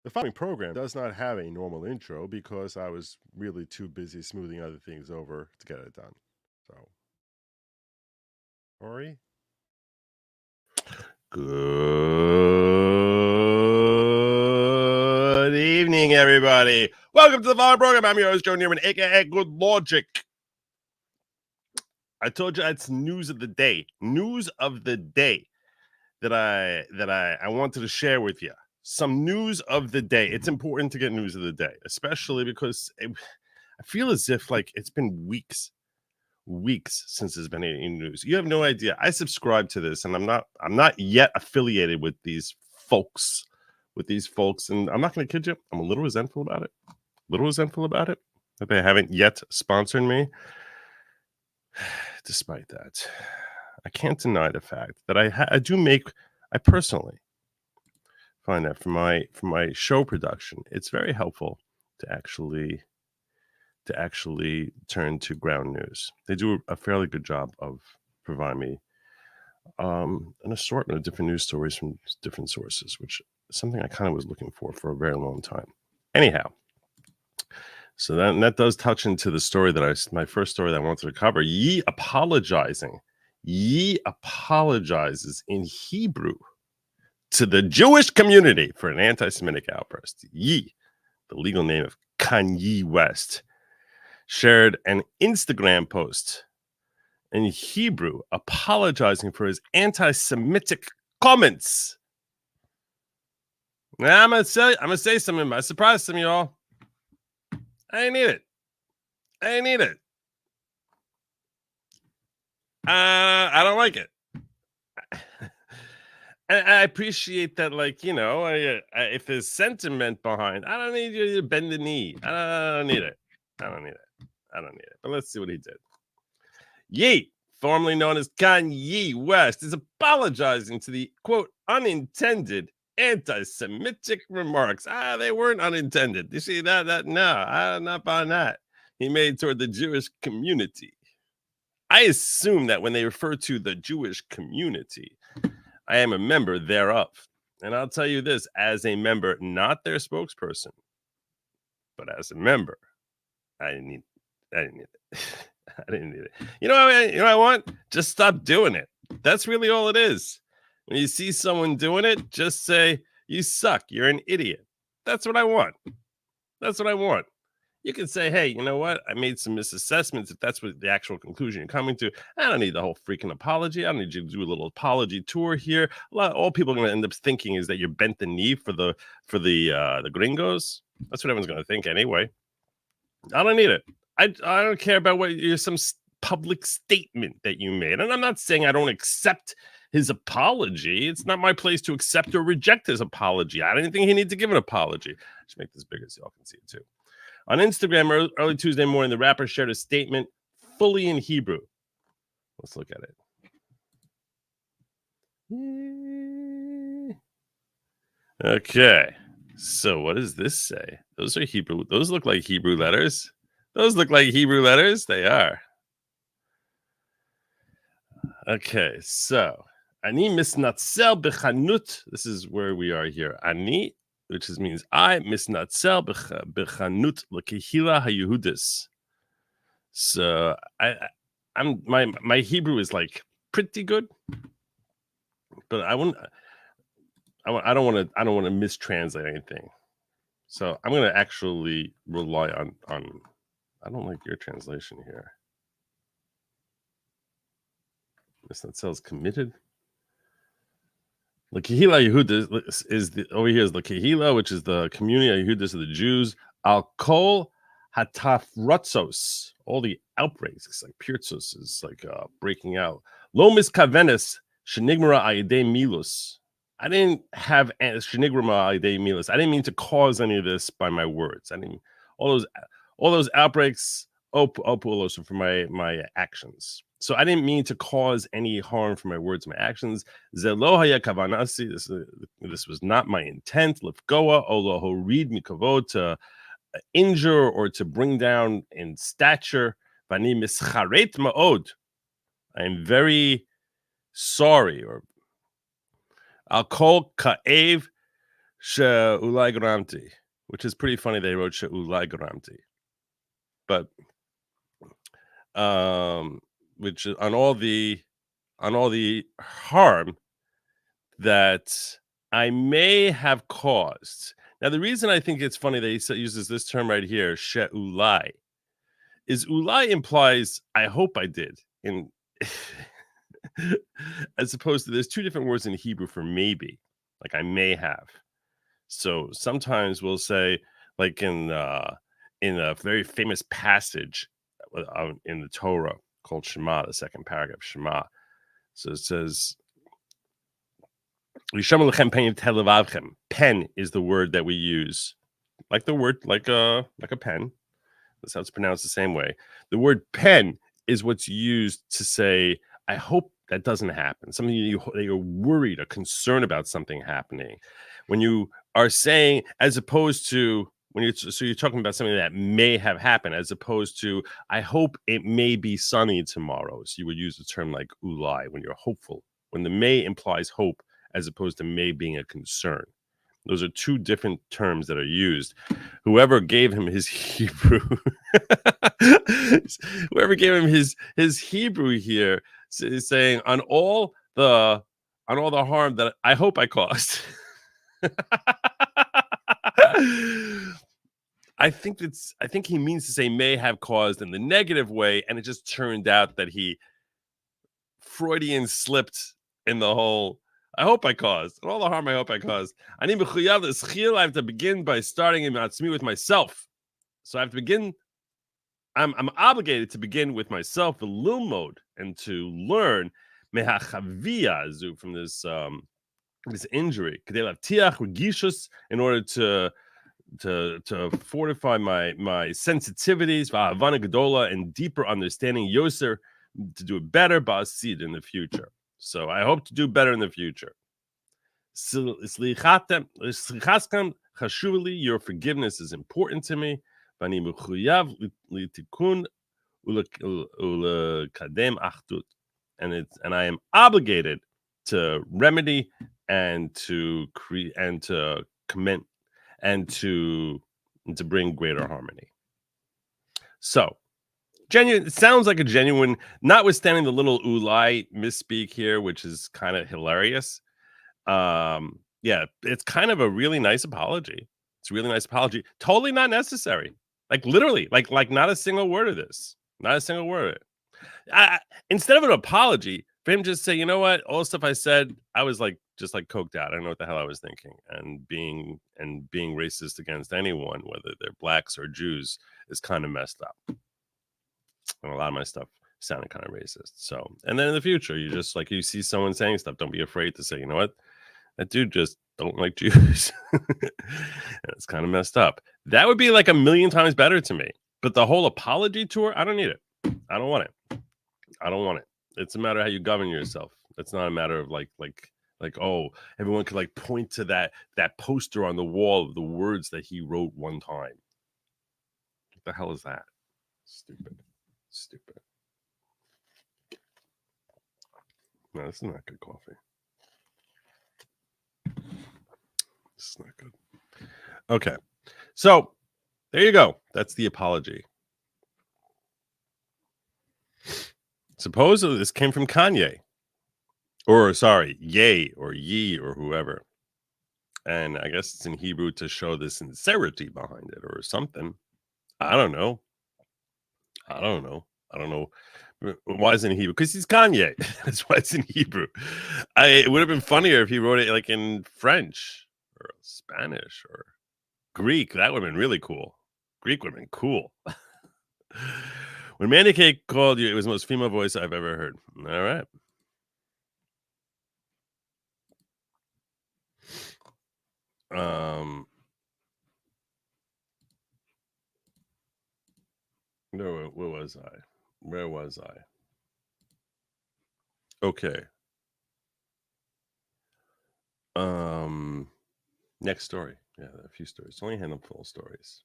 The following program does not have a normal intro because I was really too busy smoothing other things over to get it done. So, Ori? Good evening, everybody. Welcome to the following program. I'm your host, Joe Neiman, aka Good Lawgic. I told you it's news of the day. News of the day that I wanted to share with you. Some news of the day. It's important to get news of the day, especially because I feel as if like it's been weeks since there's been any news. You have no idea. I subscribe to this, and I'm not yet affiliated with these folks. And I'm not going to kid you. I'm a little resentful about it. That they haven't yet sponsored me. Despite that, I can't deny the fact that I personally find that for my show production, it's very helpful to actually turn to ground news. They do a fairly good job of providing me an assortment of different news stories from different sources, which is something I kind of was looking for a very long time. Anyhow, so that does touch into the story my first story that I wanted to cover. Ye apologizes in Hebrew to the Jewish community for an anti-Semitic outburst. Ye, the legal name of Kanye West, shared an Instagram post in Hebrew apologizing for his anti-Semitic comments. Now I'm gonna say something. I surprised some of y'all. I ain't need it. I don't like it. I appreciate that, like, you know, if there's sentiment behind, I don't need you to bend the knee. I don't need it. But let's see what he did. Ye, formerly known as Kanye West, is apologizing to the, quote, unintended anti-Semitic remarks. They weren't unintended. You see that? No, I'm not buying that. He made toward the Jewish community. I assume that when they refer to the Jewish community, I am a member thereof. And I'll tell you this, as a member, not their spokesperson, but as a member, I didn't need it. I didn't need it. You know what I want? Just stop doing it. That's really all it is. When you see someone doing it, just say, you suck. You're an idiot. That's what I want. You can say, hey, you know what? I made some misassessments. If that's what the actual conclusion you're coming to, I don't need the whole freaking apology. I don't need you to do a little apology tour here. All people are going to end up thinking is that you're bent the knee for the gringos. That's what everyone's going to think anyway. I don't need it. I don't care about what some public statement that you made. And I'm not saying I don't accept his apology. It's not my place to accept or reject his apology. I didn't think he needed to give an apology. I should make this bigger so y'all can see it too. On Instagram, early Tuesday morning, the rapper shared a statement fully in Hebrew. Let's look at it. Okay. So what does this say? Those are Hebrew. Those look like Hebrew letters. They are. Okay. So, Ani misnatzel bechanut. This is where we are here. Ani, which means I, misnatzel bechanut lekehila hayehudis. So I'm my Hebrew is like pretty good, but I don't want to mistranslate anything. So I'm going to actually rely on. I don't like your translation here. Misnatzel committed. The Kehila Yehudis is over here is the Kehila, which is the community of Yehudis of the Jews. Al kol hatafrotzos, all the outbreaks, like Pirtzos is like breaking out. Lo miskavenes shenigmara ayidei milus. I didn't have shenigmara ayidei milus. I didn't mean to cause any of this by my words. I didn't all those outbreaks opulos for my actions. So I didn't mean to cause any harm for my words, my actions. Zelo haya kavanasi. This was not my intent. Lifgoa oloho read mikavod to injure or to bring down in stature. Vani mischaret ma'od. I am very sorry. Or I'll call ka'ev She'ulai gramti, which is pretty funny. They wrote she'ulai gramti, but which is on all the harm that I may have caused. Now, the reason I think it's funny that he uses this term right here, she'ulai, is ulai implies I hope I did, in as opposed to there's two different words in Hebrew for maybe, like I may have. So sometimes we'll say, like in a very famous passage in the Torah called Shema, the second paragraph, Shema. So it says, pen is the word that we use, like the word, like a pen. That's how it's pronounced the same way. The word pen is what's used to say, I hope that doesn't happen. Something that you're worried or concerned about something happening. When you are saying, as opposed to when you're talking about something that may have happened, as opposed to, I hope it may be sunny tomorrow. So you would use a term like ulai when you're hopeful, when the may implies hope, as opposed to may being a concern. Those are two different terms that are used. Whoever gave him his Hebrew, whoever gave him his Hebrew here is saying on all the harm that I hope I caused. I think he means to say may have caused in the negative way, and it just turned out that he Freudian slipped in the whole I hope I caused, and all the harm I hope I caused. I have to begin by starting in Atzmi with myself. So I have to begin. I'm obligated to begin with myself, the lil mode, and to learn from this injury, in order to fortify my sensitivities, va'avana gedola, and deeper understanding, yoser, to do it better, ba'asid, in the future. So I hope to do better in the future. Your forgiveness is important to me. And I am obligated to remedy and to create and to commend and to bring greater harmony. So genuine, it sounds like a genuine, notwithstanding the little ulai misspeak here, which is kind of hilarious. Yeah, it's kind of a really nice apology. It's a really nice apology. Totally not necessary. Like literally, like not a single word of this. Not a single word of it. Instead of an apology, for him just say, you know what, all the stuff I said, I was just coked out. I don't know what the hell I was thinking. And being racist against anyone, whether they're blacks or Jews, is kind of messed up. And a lot of my stuff sounded kind of racist. So, and then in the future, you just you see someone saying stuff, don't be afraid to say, you know what, that dude just don't like Jews. And it's kind of messed up. That would be like a million times better to me. But the whole apology tour, I don't need it. I don't want it. I don't want it. It's a matter of how you govern yourself. It's not a matter of oh, everyone could point to that poster on the wall of the words that he wrote one time. What the hell is that? Stupid. No, this is not good coffee. This is not good. Okay. So there you go. That's the apology. Supposedly this came from Kanye. Or sorry, Ye or Ye or whoever. And I guess it's in Hebrew to show the sincerity behind it or something. I don't know. Why is it in Hebrew? Because he's Kanye. That's why it's in Hebrew. It would have been funnier if he wrote it in French or Spanish or Greek. That would have been really cool. Greek would have been cool. When Mandy K called you, it was the most female voice I've ever heard. All right. No, where was I? Okay. Next story. Yeah, a few stories. Only a handful of stories.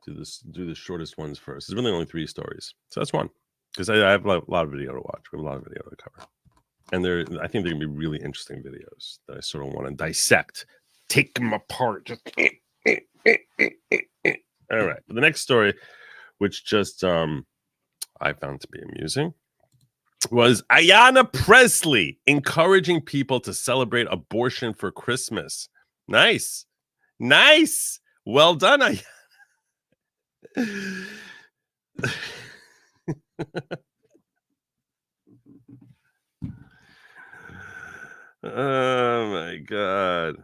Do the shortest ones first. There's really only 3 stories. So that's one. Because I have a lot of video to watch. We have a lot of video to cover. And I think they're going to be really interesting videos that I sort of want to dissect take them apart. Just all right. The next story, which just I found to be amusing, was Ayanna Presley encouraging people to celebrate abortion for Christmas. Nice. Well done, Ayanna. Oh my god.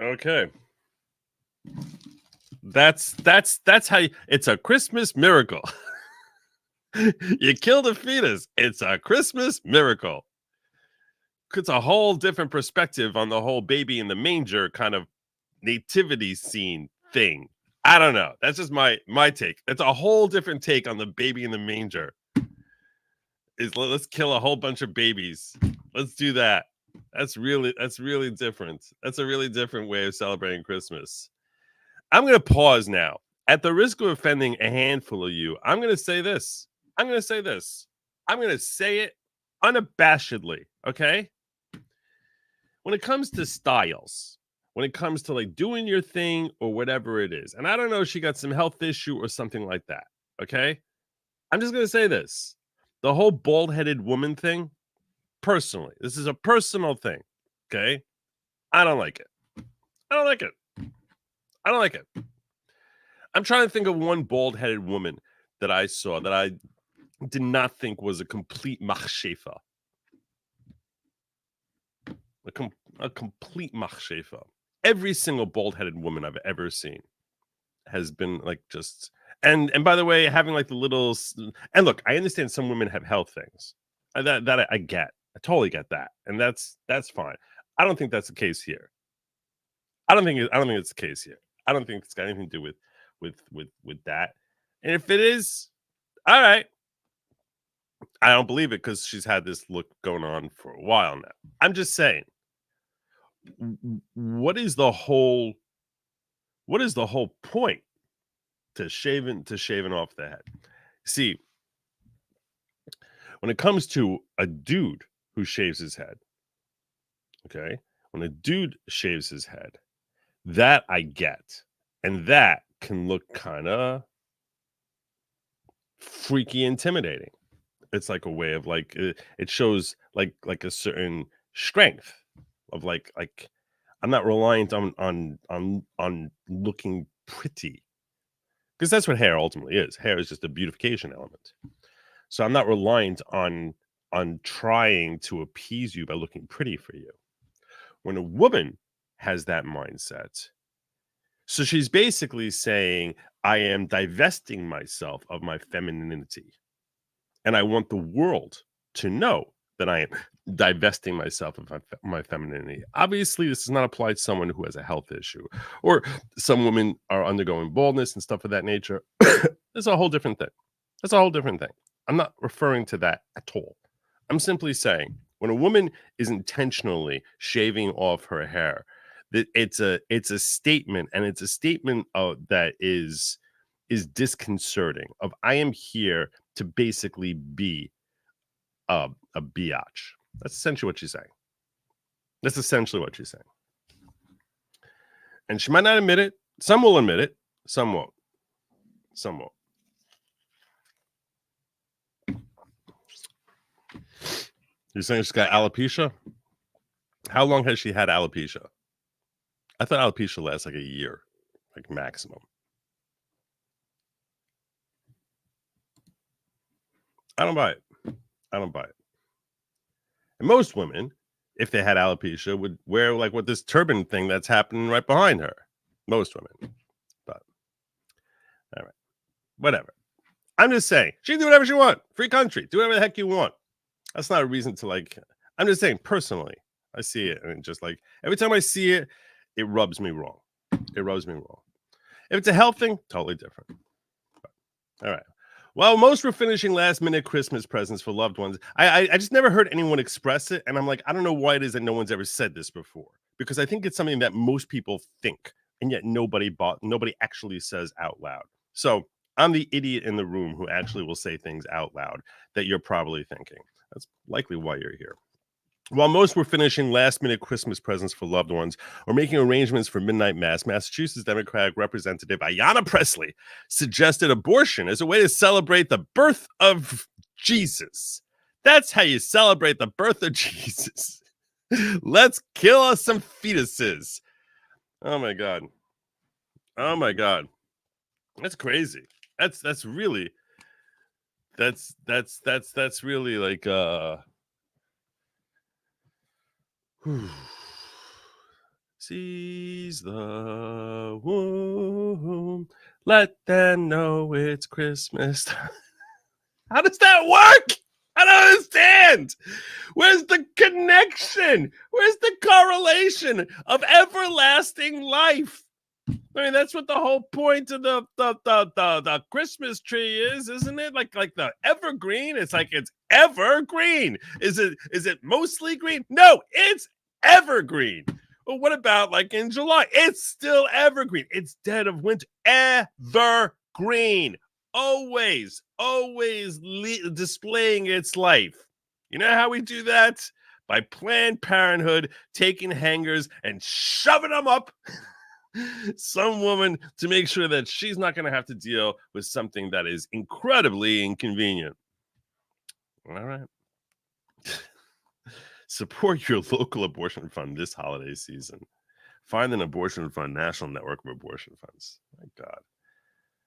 Okay. That's how it's a Christmas miracle. You killed a fetus. It's a Christmas miracle. It's a whole different perspective on the whole baby in the manger kind of nativity scene thing. I don't know. That's just my take. It's a whole different take on the baby in the manger. Let's kill a whole bunch of babies. Let's do that. That's really different. That's a really different way of celebrating Christmas. I'm going to pause now. At the risk of offending a handful of you, I'm going to say this. I'm going to say it unabashedly, okay? When it comes to styles, when it comes to like doing your thing or whatever it is, and I don't know if she got some health issue or something like that, okay? I'm just going to say this. The whole bald-headed woman thing, personally, this is a personal thing, okay? I don't like it. I'm trying to think of one bald-headed woman that I saw that I did not think was a complete machshefa. A complete machshefa. Every single bald-headed woman I've ever seen has been like just... And by the way, having like the little... And look, I understand some women have health things. That I get. I totally get that. And that's fine. I don't think that's the case here. I don't think it's the case here. I don't think it's got anything to do with that. And if it is, all right. I don't believe it because she's had this look going on for a while now. I'm just saying, what is the whole point to shaving off the head? See, when it comes to a dude who shaves his head, okay, when a dude shaves his head, that I get, and that can look kind of freaky, intimidating. It's like a way of like it shows like a certain strength of like I'm not reliant on looking pretty, because that's what hair ultimately is. Hair is just a beautification element. So I'm not reliant on trying to appease you by looking pretty for you. When a woman has that mindset, so she's basically saying, I am divesting myself of my femininity. And I want the world to know that I am divesting myself of my femininity. Obviously, this does not apply to someone who has a health issue, or some women are undergoing baldness and stuff of that nature. That's a whole different thing. I'm not referring to that at all. I'm simply saying, when a woman is intentionally shaving off her hair, that it's a statement, and it's a statement that is disconcerting. Of I am here to basically be a biatch. That's essentially what she's saying. And she might not admit it. Some will admit it. Some won't. You're saying she's got alopecia? How long has she had alopecia? I thought alopecia lasts like a year, like maximum. I don't buy it. And most women, if they had alopecia, would wear like what this turban thing that's happening right behind her. Most women. But all right. Whatever. I'm just saying, she can do whatever she wants. Free country. Do whatever the heck you want. That's not a reason to like... I'm just saying, personally, I see it, and just like every time I see it, it rubs me wrong. If it's a health thing, totally different. But, all right. Well, most were finishing last-minute Christmas presents for loved ones. I just never heard anyone express it, and I'm like, I don't know why it is that no one's ever said this before, because I think it's something that most people think, and yet nobody actually says out loud. So I'm the idiot in the room who actually will say things out loud that you're probably thinking. That's likely why you're here. While most were finishing last-minute Christmas presents for loved ones or making arrangements for midnight mass, Massachusetts Democratic Representative Ayanna Pressley suggested abortion as a way to celebrate the birth of Jesus. That's how you celebrate the birth of Jesus. Let's kill us some fetuses. Oh my God. Oh my God. That's crazy. That's really really like seize the womb, let them know it's Christmas. How does that work? I don't understand. Where's the connection? Where's the correlation of everlasting life? I mean, that's what the whole point of the Christmas tree is, isn't it? Like the evergreen. It's like it's evergreen. Is it mostly green? No, it's evergreen. Well, what about like in July? It's still evergreen. It's dead of winter. Evergreen. Always displaying its life. You know how we do that? By Planned Parenthood taking hangers and shoving them up some woman to make sure that she's not going to have to deal with something that is incredibly inconvenient. All right. Support your local abortion fund this holiday season. Find an abortion fund, national network of abortion funds. My God.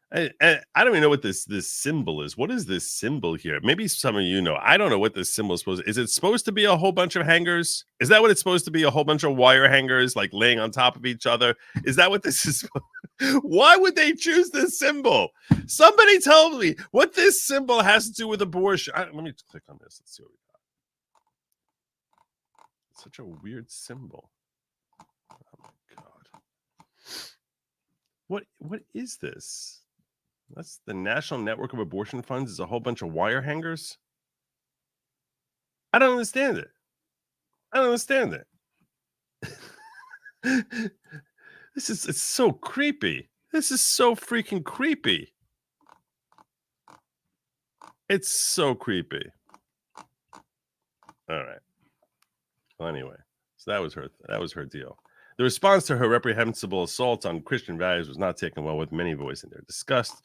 I don't even know what this symbol is. What is this symbol here? Maybe some of you know. I don't know what this symbol is supposed to. Is it supposed to be a whole bunch of hangers? Is that what it's supposed to be? A whole bunch of wire hangers like laying on top of each other? Is that what this is? Why would they choose this symbol? Somebody tell me what this symbol has to do with abortion. Let me click on this. Let's see what we got. It's such a weird symbol. Oh my God. What is this? That's the National Network of Abortion Funds is a whole bunch of wire hangers. I don't understand it. It's so creepy. This is so freaking creepy. It's so creepy. All right. Well, anyway, so that was her deal. The response to her reprehensible assaults on Christian values was not taken well, with many voicing their disgust.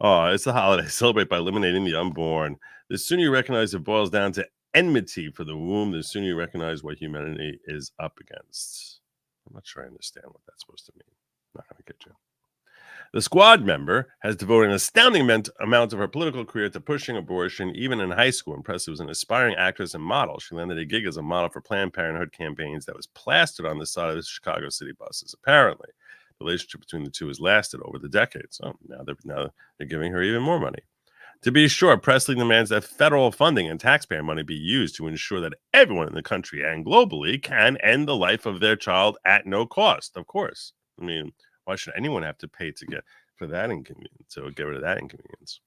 Oh, it's the holiday. Celebrate by eliminating the unborn. The sooner you recognize it boils down to enmity for the womb, the sooner you recognize what humanity is up against. I'm not sure I understand what that's supposed to mean. I'm not going to get you. The squad member has devoted an astounding amount of her political career to pushing abortion, even in high school. Presley was an aspiring actress and model. She landed a gig as a model for Planned Parenthood campaigns that was plastered on the side of the Chicago city buses. Apparently, the relationship between the two has lasted over the decades. So now they're giving her even more money. To be sure, Presley demands that federal funding and taxpayer money be used to ensure that everyone in the country and globally can end the life of their child at no cost. Of course. I mean, why should anyone have to pay to get for that inconvenience? So get rid of that inconvenience.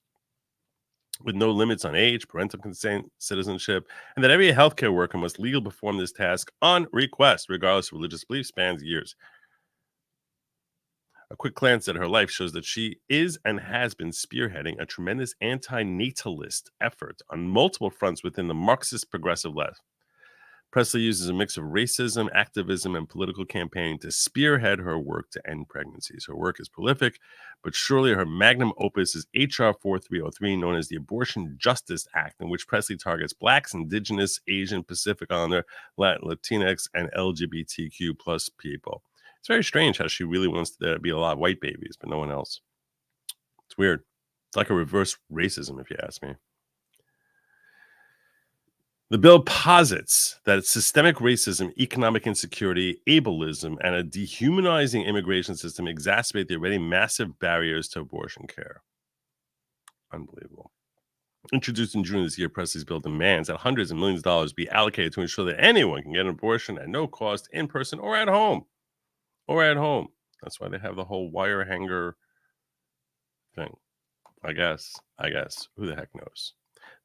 With no limits on age, parental consent, citizenship, and that every healthcare worker must legally perform this task on request, regardless of religious belief, spans years. A quick glance at her life shows that she is and has been spearheading a tremendous anti-natalist effort on multiple fronts within the Marxist progressive left. Presley uses a mix of racism, activism, and political campaigning to spearhead her work to end pregnancies. Her work is prolific, but surely her magnum opus is H.R. 4303, known as the Abortion Justice Act, in which Presley targets Blacks, Indigenous, Asian, Pacific Islander, Latinx, and LGBTQ plus people. It's very strange how she really wants there to be a lot of white babies, but no one else. It's weird. It's like a reverse racism, if you ask me. The bill posits that systemic racism, economic insecurity, ableism, and a dehumanizing immigration system exacerbate the already massive barriers to abortion care. Unbelievable. Introduced in June this year, Presley's bill demands that hundreds of millions of dollars be allocated to ensure that anyone can get an abortion at no cost, in person or at home. That's why they have the whole wire hanger thing. I guess. Who the heck knows?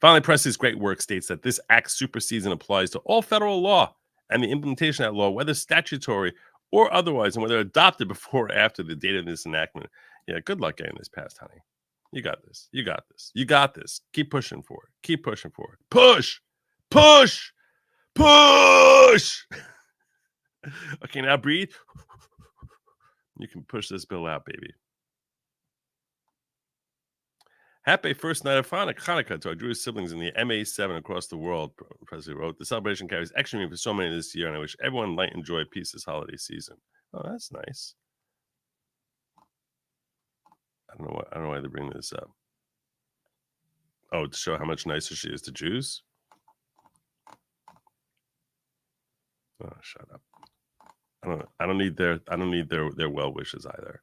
Finally, Presley's great work states that this act supersedes and applies to all federal law and the implementation of that law, whether statutory or otherwise, and whether adopted before or after the date of this enactment. Yeah, good luck getting this passed, honey. You got this. You got this. You got this. Keep pushing for it. Keep pushing for it. Push. Push. Push. Okay, now breathe. You can push this bill out, baby. Happy first night of Hanukkah to our Jewish siblings in the MA7 across the world, Presley wrote. The celebration carries extra meaning for so many this year, and I wish everyone might enjoy peace this holiday season. Oh, that's nice. I don't know why they bring this up. Oh, to show how much nicer she is to Jews? Oh, shut up. I don't need their well wishes either.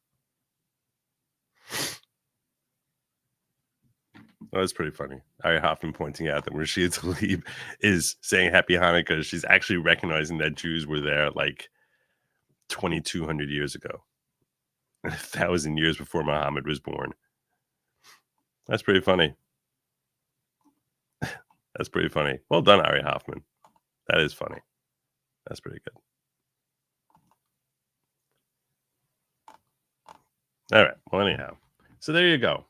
Oh, that's pretty funny. Ari Hoffman pointing out that Rashida Tlaib is saying Happy Hanukkah. She's actually recognizing that Jews were there like 2,200 years ago, 1,000 years before Muhammad was born. That's pretty funny. That's pretty funny. Well done, Ari Hoffman. That is funny. That's pretty good. All right. Well, anyhow. So there you go.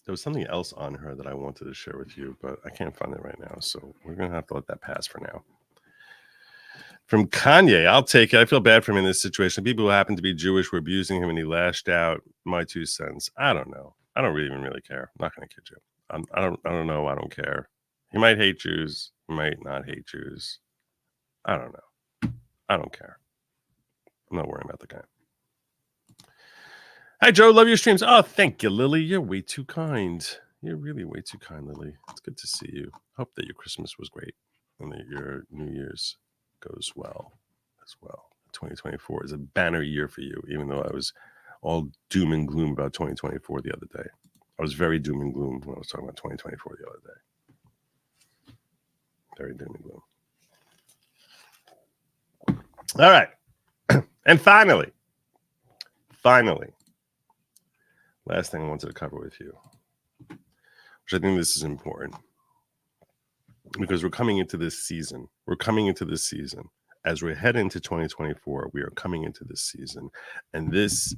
There was something else on her that I wanted to share with you, but I can't find it right now. So we're going to have to let that pass for now. From Kanye, I'll take it. I feel bad for him in this situation. People who happen to be Jewish were abusing him and he lashed out. My 2 cents. I don't know. I don't even really care. I'm not going to kid you. I don't know. I don't care. He might hate Jews. He might not hate Jews. I don't know. I don't care. I'm not worrying about the guy. Hi, Joe. Love your streams. Oh, thank you, Lily. You're way too kind. You're really way too kind, Lily. It's good to see you. Hope that your Christmas was great and that your New Year's goes well as well. 2024 is a banner year for you, even though I was all doom and gloom about 2024 the other day. I was very doom and gloom when I was talking about 2024 the other day. Very doom and gloom. All right. And finally, last thing I wanted to cover with you, which I think this is important, because we're coming into this season. As we head into 2024, we are coming into this season. And this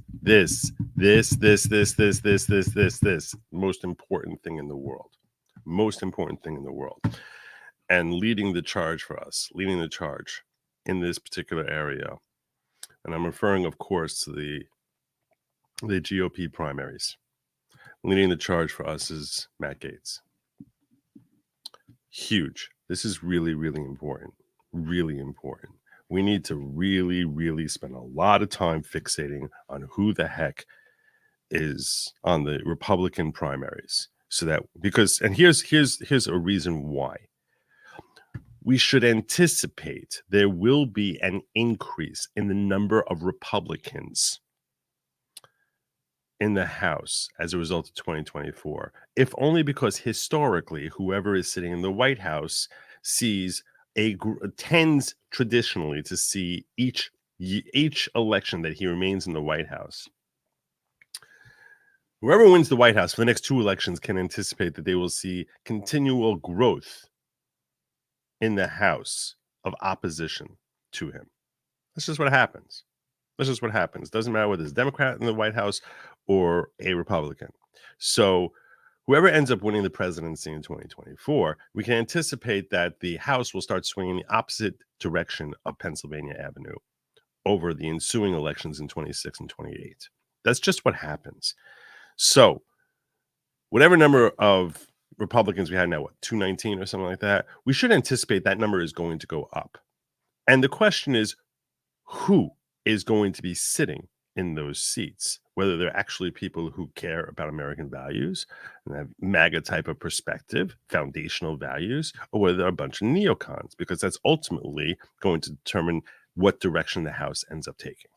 most important thing in the world. And leading the charge for us, in this particular area. And I'm referring, of course, to the GOP primaries. Leading the charge for us is Matt Gaetz. Huge. This is really, really important. Really important. We need to really, really spend a lot of time fixating on who the heck is on the Republican primaries. So that, because, and here's a reason why. We should anticipate there will be an increase in the number of Republicans in the House as a result of 2024, if only because historically, whoever is sitting in the White House tends traditionally to see each election that he remains in the White House. Whoever wins the White House for the next 2 elections can anticipate that they will see continual growth in the House of opposition to him. That's just what happens. Doesn't matter whether it's a Democrat in the White House or a Republican. So whoever ends up winning the presidency in 2024, we can anticipate that the House will start swinging the opposite direction of Pennsylvania Avenue over the ensuing elections in 26 and 28. That's just what happens. So whatever number of Republicans we had now, 219 or something like that, we should anticipate that number is going to go up. And the question is, who is going to be sitting in those seats, whether they're actually people who care about American values and have MAGA type of perspective, foundational values, or whether they're a bunch of neocons, because that's ultimately going to determine what direction the House ends up taking.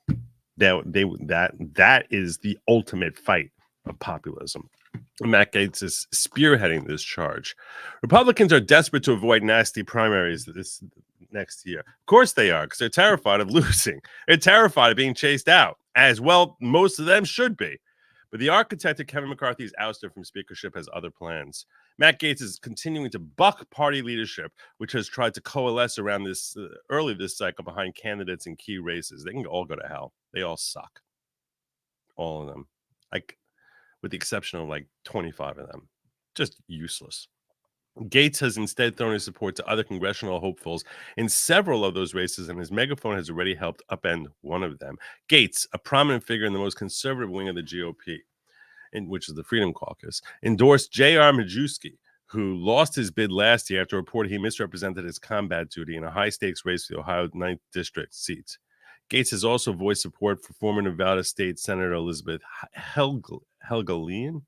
That is the ultimate fight of populism. Matt Gaetz is spearheading this charge. Republicans are desperate to avoid nasty primaries this next year. Of course they are, because they're terrified of losing. They're terrified of being chased out, as well most of them should be. But the architect of Kevin McCarthy's ouster from speakership has other plans. Matt Gaetz is continuing to buck party leadership, which has tried to coalesce around this early this cycle behind candidates in key races. They can all go to hell. They all suck. All of them. with the exception of like 25 of them. Just useless. Gates has instead thrown his support to other congressional hopefuls in several of those races, and his megaphone has already helped upend one of them. Gates, a prominent figure in the most conservative wing of the GOP, which is the Freedom Caucus, endorsed J.R. Majewski, who lost his bid last year after reporting he misrepresented his combat duty in a high-stakes race for the Ohio 9th District seat. Gates has also voiced support for former Nevada State Senator Elizabeth Helgelien,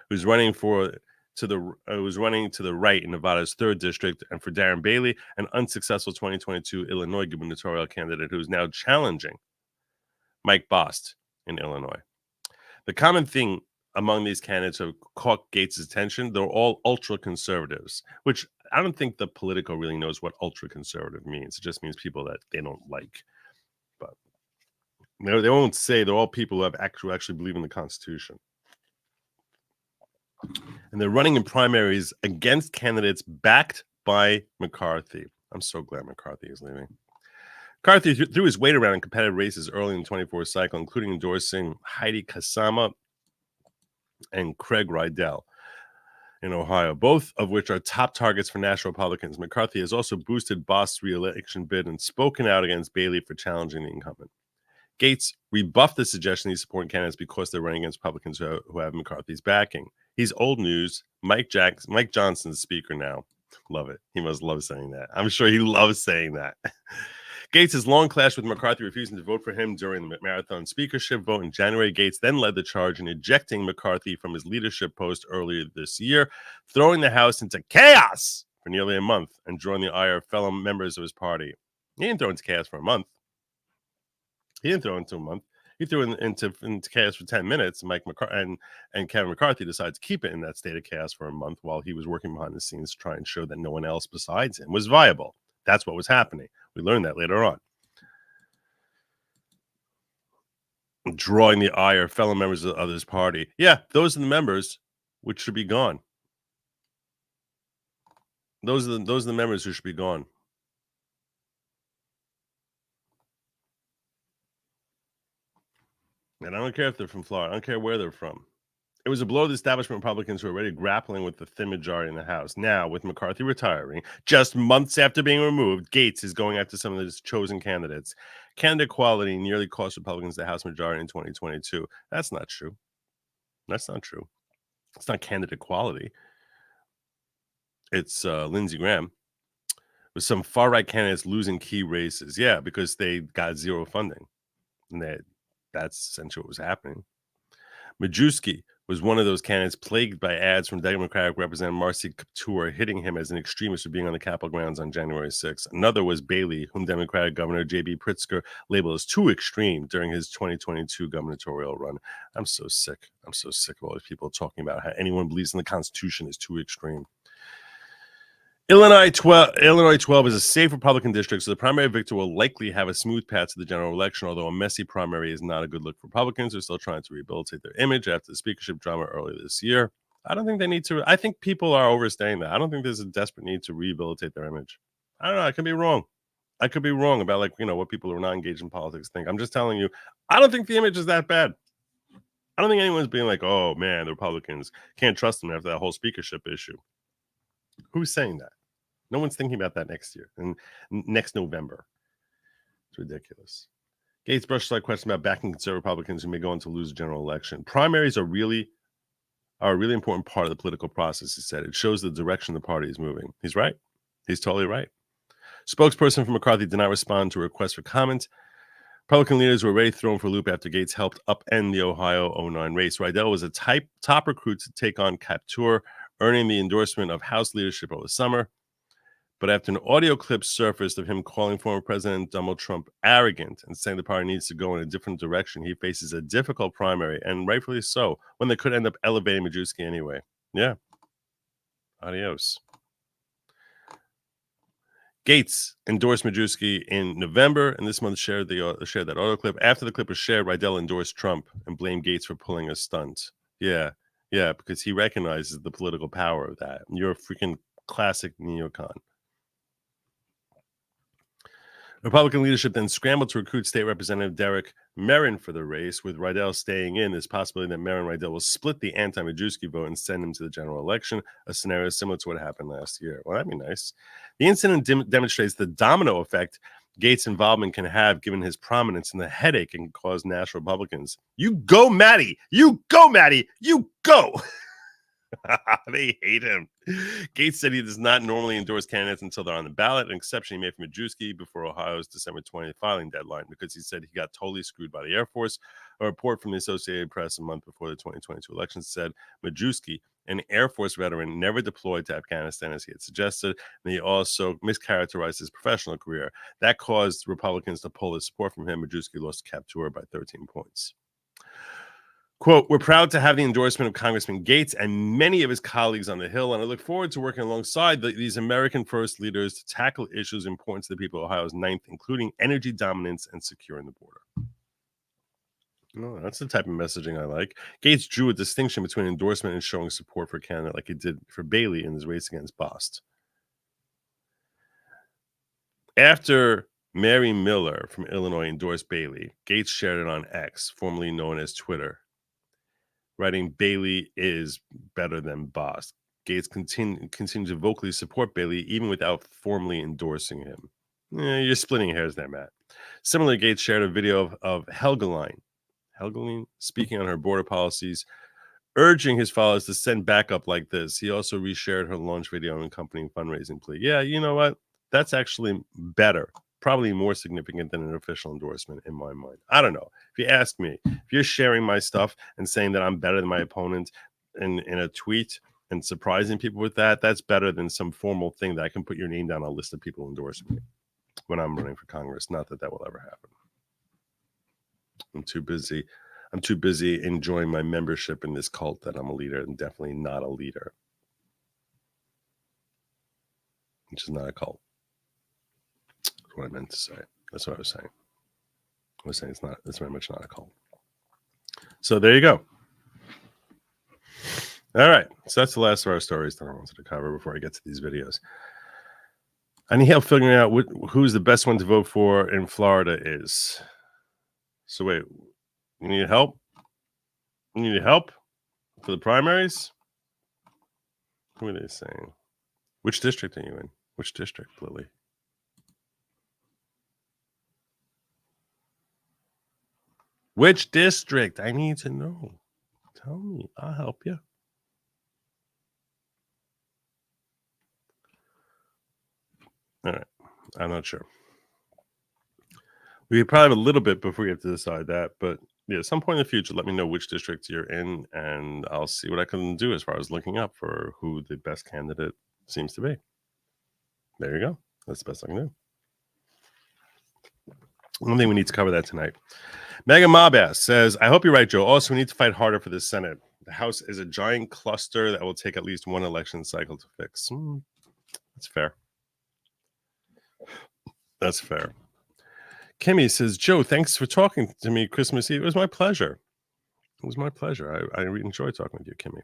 who's running to the right in Nevada's 3rd district, and for Darren Bailey, an unsuccessful 2022 Illinois gubernatorial candidate who's now challenging Mike Bost in Illinois. The common thing among these candidates who caught Gates' attention, they're all ultra-conservatives, which I don't think the Politico really knows what ultra-conservative means. It just means people that they don't like. But they won't say they're all people who have actually believe in the Constitution. And they're running in primaries against candidates backed by McCarthy. I'm so glad McCarthy is leaving. McCarthy threw his weight around in competitive races early in the 24 cycle, including endorsing Heidi Kasama and Craig Rydell in Ohio, both of which are top targets for national Republicans. McCarthy has also boosted Bost's re-election bid and spoken out against Bailey for challenging the incumbent. Gates rebuffed the suggestion he's supporting candidates because they're running against Republicans who have McCarthy's backing. He's old news. Mike Johnson's speaker now. Love it. He must love saying that. I'm sure he loves saying that. Gates has long clashed with McCarthy, refusing to vote for him during the marathon speakership vote in January. Gates then led the charge in ejecting McCarthy from his leadership post earlier this year, throwing the House into chaos for nearly a month and drawing the ire of fellow members of his party. He didn't throw into chaos for a month. He didn't throw into a month. He threw into chaos for 10 minutes. Mike McCarthy and Kevin McCarthy decided to keep it in that state of chaos for a month while he was working behind the scenes to try and show that no one else besides him was viable. That's what was happening. We learned that later on. Drawing the ire of fellow members of his party. Yeah, those are the members which should be gone. Those are the members who should be gone. And I don't care if they're from Florida. I don't care where they're from. It was a blow to the establishment Republicans who are already grappling with the thin majority in the House. Now, with McCarthy retiring, just months after being removed, Gates is going after some of his chosen candidates. Candidate equality nearly cost Republicans the House majority in 2022. That's not true. That's not true. It's not candidate equality. It's Lindsey Graham with some far-right candidates losing key races. Yeah, because they got zero funding. And that's essentially what was happening. Majewski was one of those candidates plagued by ads from Democratic Representative Marcy Kaptur hitting him as an extremist for being on the Capitol grounds on January 6th. Another was Bailey, whom Democratic Governor J.B. Pritzker labeled as too extreme during his 2022 gubernatorial run. I'm so sick. I'm so sick of all these people talking about how anyone believes in the Constitution is too extreme. Illinois 12 is a safe Republican district, so the primary victor will likely have a smooth path to the general election, although a messy primary is not a good look for Republicans who are still trying to rehabilitate their image after the speakership drama earlier this year. I don't think they need to. I think people are overstaying that. I don't think there's a desperate need to rehabilitate their image. I don't know. I could be wrong. I could be wrong about, what people who are not engaged in politics think. I'm just telling you, I don't think the image is that bad. I don't think anyone's being like, oh, man, the Republicans can't trust them after that whole speakership issue. Who's saying that? No one's thinking about that next year and next November. It's ridiculous. Gates brushed aside question about backing conservative Republicans who may go on to lose the general election. Primaries are a really important part of the political process, he said. It shows the direction the party is moving. He's right. He's totally right. Spokesperson for McCarthy did not respond to a request for comment. Republican leaders were already thrown for a loop after Gates helped upend the Ohio 09 race. Rydell was a top recruit to take on Kaptur, earning the endorsement of House leadership over the summer. But after an audio clip surfaced of him calling former President Donald Trump arrogant and saying the party needs to go in a different direction, he faces a difficult primary, and rightfully so, when they could end up elevating Majewski anyway. Yeah. Adios. Gates endorsed Majewski in November, and this month shared that audio clip. After the clip was shared, Rydell endorsed Trump and blamed Gates for pulling a stunt. Yeah, because he recognizes the political power of that. You're a freaking classic neocon. Republican leadership then scrambled to recruit State Representative Derek Merrin for the race, with Rydell staying in. There's possibility that Merrin and Rydell will split the anti-Majewski vote and send him to the general election, a scenario similar to what happened last year. Well, that'd be nice. The incident demonstrates the domino effect Gates' involvement can have, given his prominence, and the headache it can cause national Republicans. You go, Maddie! You go, Maddie! You go! They hate him. Gates said he does not normally endorse candidates until they're on the ballot, an exception he made for Majewski before Ohio's December 20th filing deadline, because he said he got totally screwed by the Air Force. A report from the Associated Press a month before the 2022 election said Majewski, an Air Force veteran, never deployed to Afghanistan as he had suggested, and he also mischaracterized his professional career. That caused Republicans to pull his support from him. Majewski lost capture by 13 points. Quote, we're proud to have the endorsement of Congressman Gates and many of his colleagues on the Hill, and I look forward to working alongside these American first leaders to tackle issues important to the people of Ohio's 9th, including energy dominance and securing the border. Oh, that's the type of messaging I like. Gates drew a distinction between endorsement and showing support for a candidate like he did for Bailey in his race against Bost. After Mary Miller from Illinois endorsed Bailey, Gates shared it on X, formerly known as Twitter, writing, Bailey is better than Bost. Gates continued to vocally support Bailey even without formally endorsing him. You're splitting hairs there, Matt. Similarly, Gates shared a video of Helgeline speaking on her border policies, urging his followers to send backup like this. He also reshared her launch video and accompanying fundraising plea. Yeah, you know what? That's actually better. Probably more significant than an official endorsement in my mind. I don't know. If you ask me, if you're sharing my stuff and saying that I'm better than my opponent in a tweet and surprising people with that, that's better than some formal thing that I can put your name down on a list of people endorsing me when I'm running for Congress. Not that that will ever happen. I'm too busy enjoying my membership in this cult that I'm a leader, and definitely not a leader. Which is not a cult. That's what I meant to say. That's what I was saying. I was saying it's very much not a cult. So there you go. All right. So that's the last of our stories that I wanted to cover before I get to these videos. I need help figuring out who's the best one to vote for in Florida is. So wait, you need help? You need help for the primaries? What are they saying? Which district are you in? Which district, Lily? Which district? I need to know. Tell me. I'll help you. All right. I'm not sure. We probably have a little bit before we have to decide that, but yeah, at some point in the future, let me know which district you're in, and I'll see what I can do as far as looking up for who the best candidate seems to be. There you go. That's the best I can do. I don't think we need to cover that tonight. Megan Mabass says, I hope you're right, Joe. Also, we need to fight harder for the Senate. The House is a giant cluster that will take at least one election cycle to fix. That's fair. That's fair. Kimmy says, Joe, thanks for talking to me Christmas Eve. It was my pleasure. It was my pleasure. I enjoyed talking with you, Kimmy.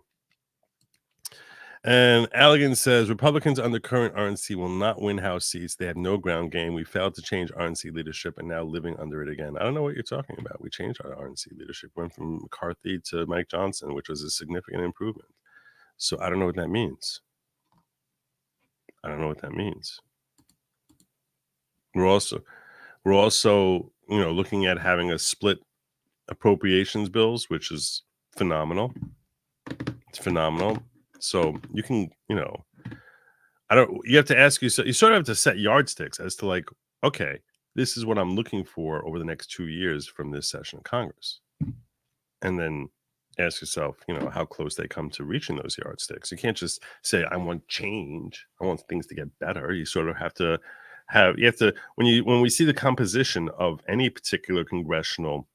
And Allegan says, Republicans under current RNC will not win House seats. They have no ground game. We failed to change RNC leadership and now living under it again. I don't know what you're talking about. We changed our RNC leadership. Went from McCarthy to Mike Johnson, which was a significant improvement. So I don't know what that means. We're also, looking at having a split appropriations bills, which is phenomenal. It's phenomenal. So you can, you have to ask yourself, you sort of have to set yardsticks as to like, okay, this is what I'm looking for over the next 2 years from this session of Congress. And then ask yourself, how close they come to reaching those yardsticks. You can't just say, I want change. I want things to get better. You sort of have to when we see the composition of any particular congressional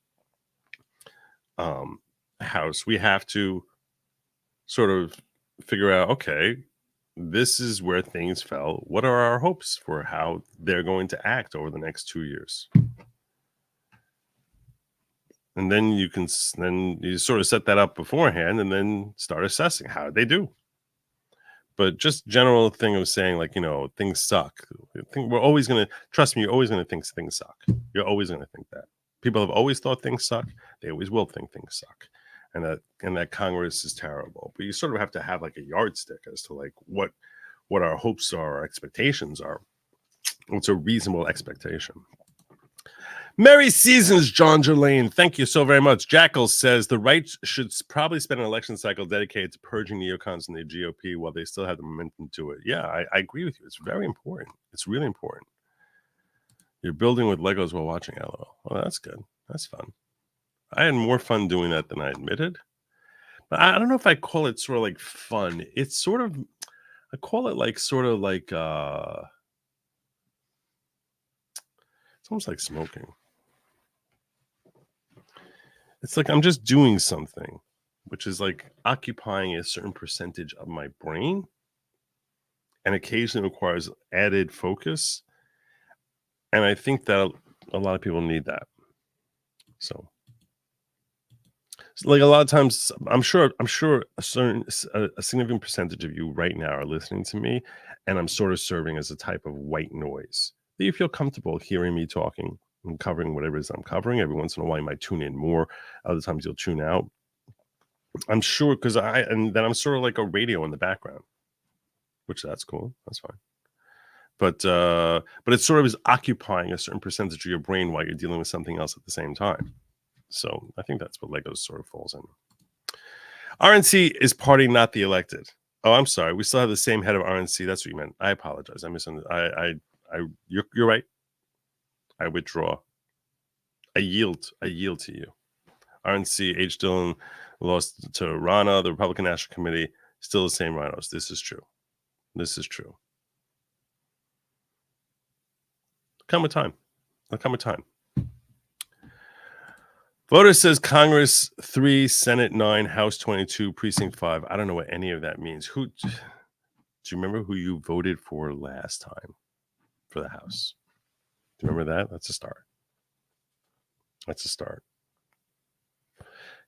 house, we have to sort of figure out, okay, this is where things fell. What are our hopes for how they're going to act over the next 2 years? And then you sort of set that up beforehand and then start assessing how they do. but just general thing of saying like, you know, things suck. We're always going to, trust me, you're always going to think things suck. You're always going to think that. People have always thought things suck. They always will think things suck. And that Congress is terrible. But you sort of have to have like a yardstick as to like what our hopes are, our expectations are. What's a reasonable expectation? Merry seasons, John Jerlane. Thank you so very much. Jackal says the right should probably spend an election cycle dedicated to purging neocons in the GOP while they still have the momentum to it. Yeah, I agree with you. It's very important. It's really important. You're building with Legos while watching LOL. Well, that's good. That's fun. I had more fun doing that than I admitted. But I don't know if I call it sort of like fun. It's sort of, I call it like sort of like, it's almost like smoking. It's like I'm just doing something, which is like occupying a certain percentage of my brain and occasionally requires added focus. And I think that a lot of people need that. So like a lot of times, I'm sure a significant percentage of you right now are listening to me, and I'm sort of serving as a type of white noise that you feel comfortable hearing me talking and covering whatever it is I'm covering. Every once in a while, you might tune in more. Other times, you'll tune out. I'm sure because and then I'm sort of like a radio in the background, which that's cool. That's fine. But it sort of is occupying a certain percentage of your brain while you're dealing with something else at the same time. So I think that's what Legos sort of falls in. RNC is party, not the elected. Oh, I'm sorry. We still have the same head of RNC. That's what you meant. I apologize. I misunderstood. You're right. I withdraw. I yield to you. RNC, H. Dillon lost to Rana, the Republican National Committee. Still the same rhinos. This is true. This is true. Come with time. There'll come a time. Voter says Congress 3, Senate 9, House 22, Precinct 5. I don't know what any of that means. Do you remember who you voted for last time for the House? Do you remember that? That's a start. That's a start.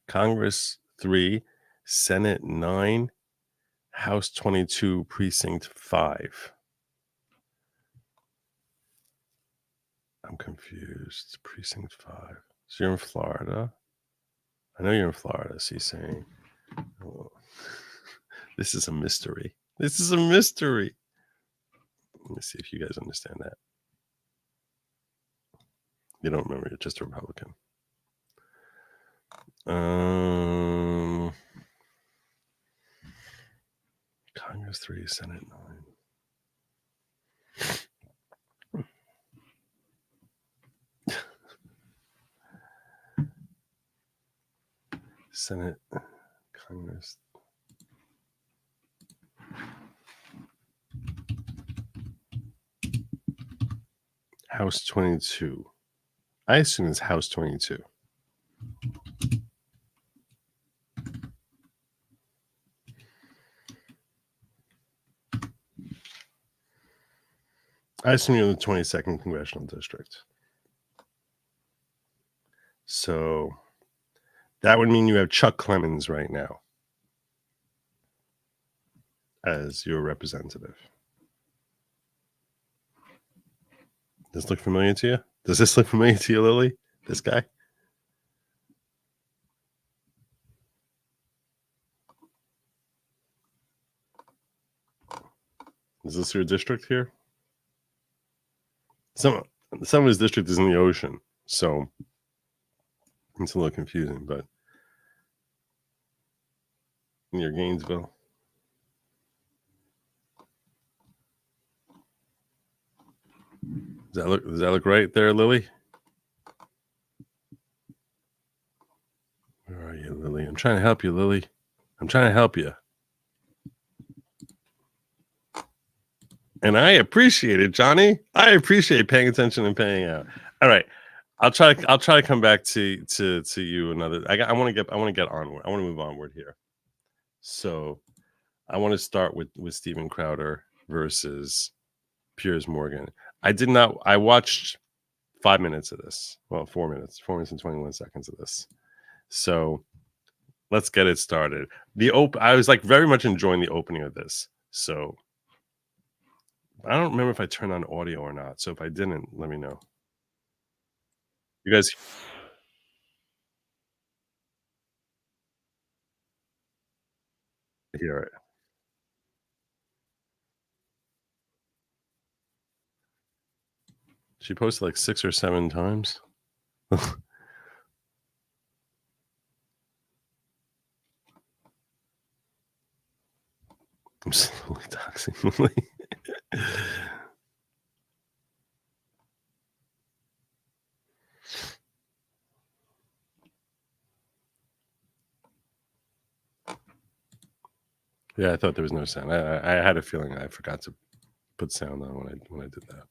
Congress 3, Senate 9, House 22, Precinct 5. I'm confused. Precinct 5. So you're in Florida. I know you're in Florida. So he's saying, oh, this is a mystery. This is a mystery. Let me see if you guys understand that. You don't remember. You're just a Republican. Congress 3, Senate 9. Senate, Congress. House 22. I assume it's House 22. I assume you're in the 22nd Congressional District. So that would mean you have Chuck Clemens right now as your representative. Does this look familiar to you? Does this look familiar to you, Lily? This guy? Is this your district here? Some of his district is in the ocean, so it's a little confusing, but near Gainesville. Does that look right there, Lily? Where are you, Lily? I'm trying to help you, Lily. I'm trying to help you. And I appreciate it, Johnny. I appreciate paying attention and paying out. All right. I'll try to come back to you another. I want to get onward. I want to move onward here. So I want to start with Steven Crowder versus Piers Morgan. I watched 5 minutes of this. Well, 4 minutes and 21 seconds of this. So let's get it started. I was like very much enjoying the opening of this. So I don't remember if I turned on audio or not. So if I didn't, let me know. You guys hear it? She posted like 6 or 7 times. I'm slowly doxing Lily. Yeah, I thought there was no sound. I had a feeling I forgot to put sound on when I did that.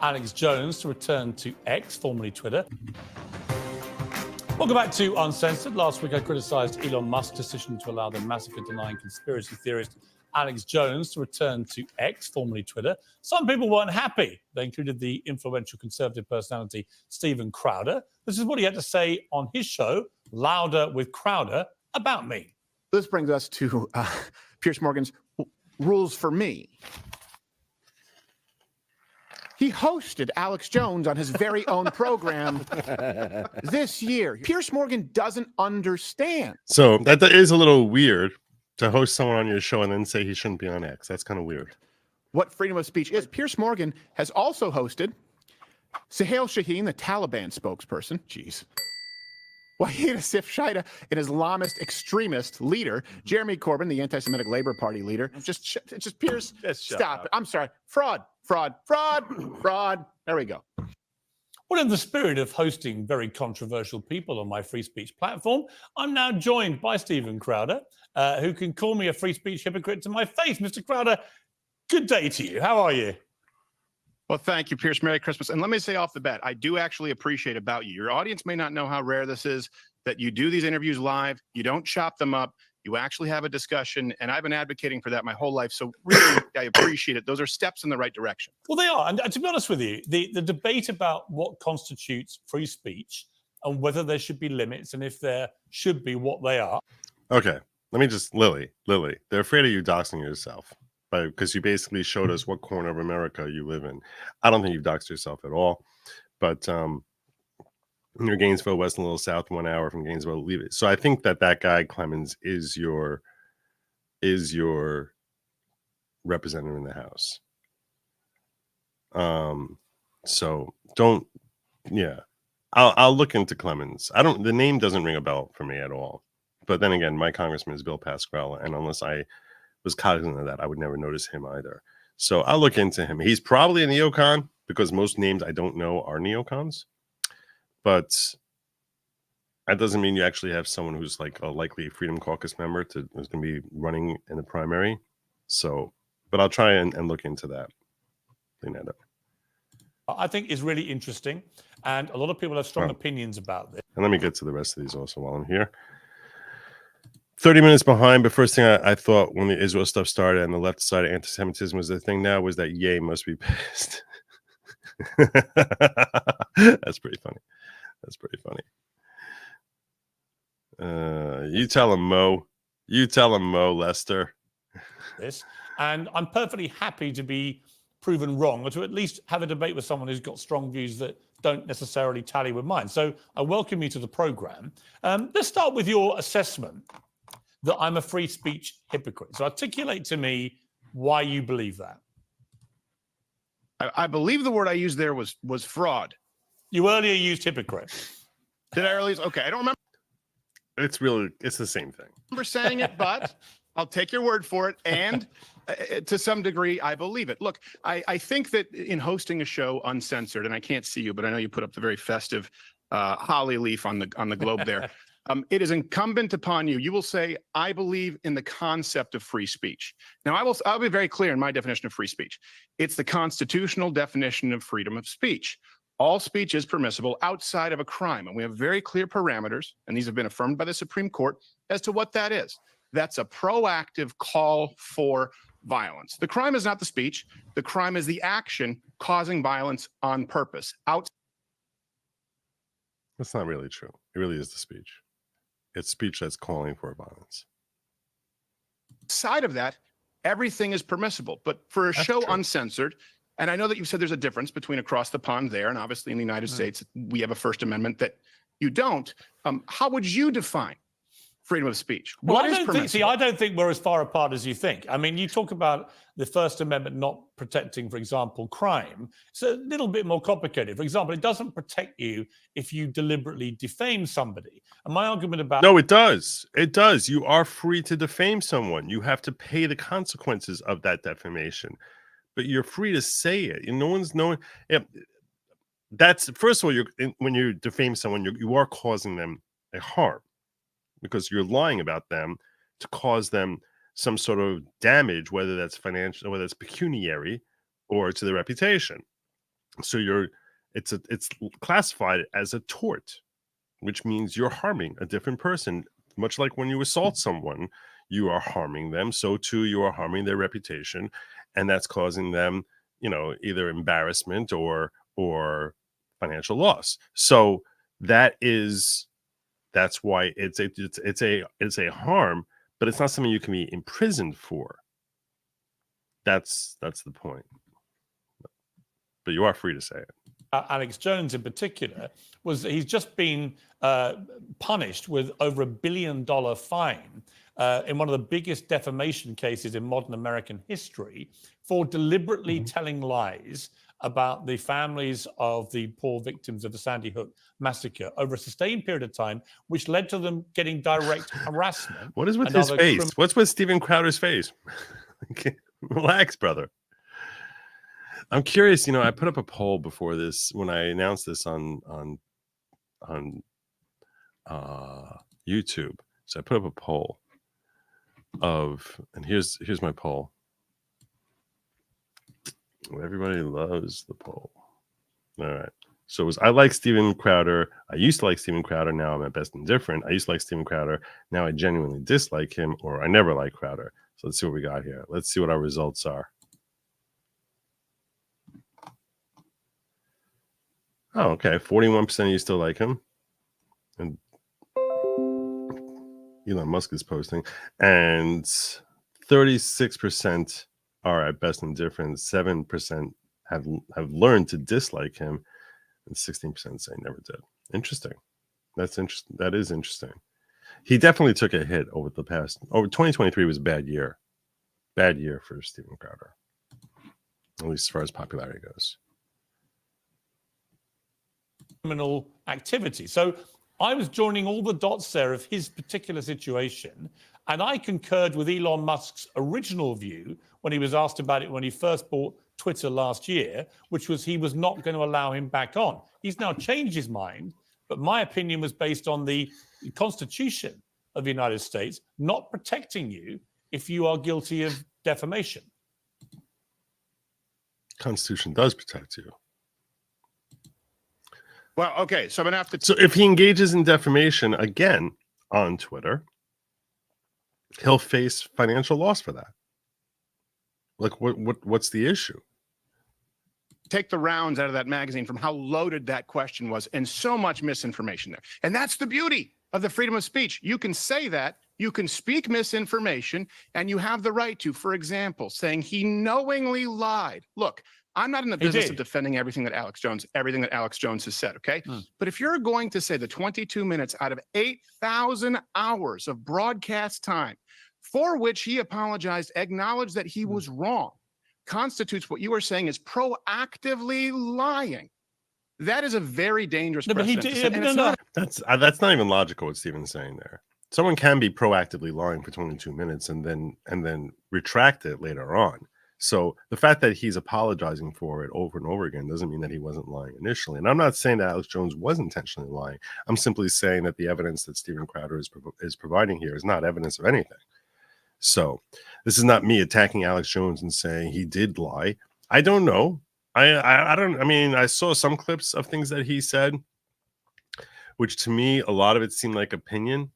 Alex Jones to return to X, formerly Twitter. Welcome back to Uncensored. Last week I criticised Elon Musk's decision to allow the massacre-denying conspiracy theorist Alex Jones to return to X, formerly Twitter. Some people weren't happy. They included the influential conservative personality Steven Crowder. This is what he had to say on his show, Louder with Crowder, about me. This brings us to Piers Morgan's rules for me. He hosted Alex Jones on his very own program this year. Piers Morgan doesn't understand. So that is a little weird to host someone on your show and then say he shouldn't be on X. That's kind of weird. What freedom of speech is. Piers Morgan has also hosted Suhail Shaheen, the Taliban spokesperson. Jeez. Wahid Asif Shaita, an Islamist extremist leader. Jeremy Corbyn, the anti-Semitic Labour Party leader. Just Piers, stop it. I'm sorry. Fraud. There we go. Well, in the spirit of hosting very controversial people on my free speech platform, I'm now joined by Steven Crowder, who can call me a free speech hypocrite to my face. Mr. Crowder, good day to you. How are you? Well, thank you, Piers. Merry Christmas. And let me say off the bat, I do actually appreciate about you. Your audience may not know how rare this is, that you do these interviews live, you don't chop them up, you actually have a discussion, and I've been advocating for that my whole life. So really, I appreciate it. Those are steps in the right direction. Well, they are. And to be honest with you, the debate about what constitutes free speech and whether there should be limits and if there should be, what they are. Okay, let me just, Lily, they're afraid of you doxing yourself. Because you basically showed us what corner of America you live in. I don't think you've doxed yourself at all. But you're Gainesville, west and a little south, 1 hour from Gainesville, leave it. So I think that guy, Clemens, is your representative in the House. So don't, yeah. I'll look into Clemens. The name doesn't ring a bell for me at all. But then again, my congressman is Bill Pascrell, and unless I was cognizant of that, I would never notice him either. So I'll look into him. He's probably a neocon because most names I don't know are neocons. But that doesn't mean you actually have someone who's like a likely Freedom Caucus member who's going to be running in the primary. So, but I'll try and look into that. Clean that up. I think is really interesting. And a lot of people have strong opinions about this. And let me get to the rest of these also while I'm here. 30 minutes behind, but first thing I thought when the Israel stuff started and the left side of anti-Semitism was the thing now was that Ye must be pissed. That's pretty funny. You tell him, Mo. You tell him, Mo, Lester. And I'm perfectly happy to be proven wrong or to at least have a debate with someone who's got strong views that don't necessarily tally with mine. So I welcome you to the program. Let's start with your assessment that I'm a free speech hypocrite. So articulate to me why you believe that. I believe the word I used there was fraud. You earlier used hypocrite. Did I earlier? Okay, I don't remember. It's the same thing. Remember saying it, but I'll take your word for it. And to some degree, I believe it. Look, I think that in hosting a show uncensored, and I can't see you, but I know you put up the very festive holly leaf on the globe there. It is incumbent upon you. You will say, I believe in the concept of free speech. Now, I'll be very clear in my definition of free speech. It's the constitutional definition of freedom of speech. All speech is permissible outside of a crime. And we have very clear parameters, and these have been affirmed by the Supreme Court, as to what that is. That's a proactive call for violence. The crime is not the speech. The crime is the action causing violence on purpose. That's not really true. It really is the speech. It's speech that's calling for violence. Outside of that, everything is permissible. But for a show true. uncensored, and I know that you said there's a difference between across the pond there, and obviously in the United States, we have a First Amendment that you don't. How would you define freedom of speech? Well, What I is don't permissible? think. See, I don't think we're as far apart as you think. I mean, you talk about the First Amendment not protecting, for example, crime. It's a little bit more complicated. For example, it doesn't protect you if you deliberately defame somebody. And my argument about No, it does. It does. You are free to defame someone. You have to pay the consequences of that defamation, but you're free to say it. And no one's knowing. Yeah, that's first of all. When you defame someone, you are causing them a harm, because you're lying about them to cause them some sort of damage, whether that's financial, whether it's pecuniary, or to their reputation. So it's classified as a tort, which means you're harming a different person. Much like when you assault someone, you are harming them. So too, you are harming their reputation, and that's causing them, either embarrassment or financial loss. So that's why it's a harm, but it's not something you can be imprisoned for. That's the point. But you are free to say it. Alex Jones in particular he's just been punished with over $1 billion fine in one of the biggest defamation cases in modern American history for deliberately telling lies about the families of the poor victims of the Sandy Hook massacre over a sustained period of time, which led to them getting direct harassment. What is with his face? What's with Steven Crowder's face? Relax, brother. I'm curious. I put up a poll before this when I announced this on YouTube. So I put up a poll and here's my poll. Everybody loves the poll. All right. So it was, I like Steven Crowder. I used to like Steven Crowder. Now I'm at best indifferent. I used to like Steven Crowder. Now I genuinely dislike him, or I never like Crowder. So let's see what we got here. Let's see what our results are. Oh, okay. 41% you still like him. And Elon Musk is posting. And 36% are at best indifferent. 7% have learned to dislike him. And 16% say never did. Interesting. That's interesting. That is interesting. He definitely took a hit over 2023 was a bad year. Bad year for Steven Crowder. At least as far as popularity goes. Criminal activity. So I was joining all the dots there of his particular situation, and I concurred with Elon Musk's original view when he was asked about it when he first bought Twitter last year, which was he was not going to allow him back on. He's now changed his mind, but my opinion was based on the Constitution of the United States not protecting you if you are guilty of defamation. Constitution does protect you. Well, okay, so I'm gonna have to. So if he engages in defamation again on Twitter, he'll face financial loss for that. Like, what's the issue? Take the rounds out of that magazine from how loaded that question was, and so much misinformation there. And that's the beauty of the freedom of speech. You can say that, you can speak misinformation, and you have the right to, for example, saying he knowingly lied. Look, I'm not in the business of defending everything that Alex Jones has said, okay? But if you're going to say the 22 minutes out of 8,000 hours of broadcast time for which he apologized, acknowledged that he was wrong, constitutes what you are saying is proactively lying. That is a very dangerous precedent. That's not even logical what Steven's saying there. Someone can be proactively lying for 22 minutes and then retract it later on. So the fact that he's apologizing for it over and over again doesn't mean that he wasn't lying initially. And I'm not saying that Alex Jones was intentionally lying. I'm simply saying that the evidence that Steven Crowder is providing here is not evidence of anything. So this is not me attacking Alex Jones and saying he did lie. I don't know. I mean, I saw some clips of things that he said, which to me, a lot of it seemed like opinion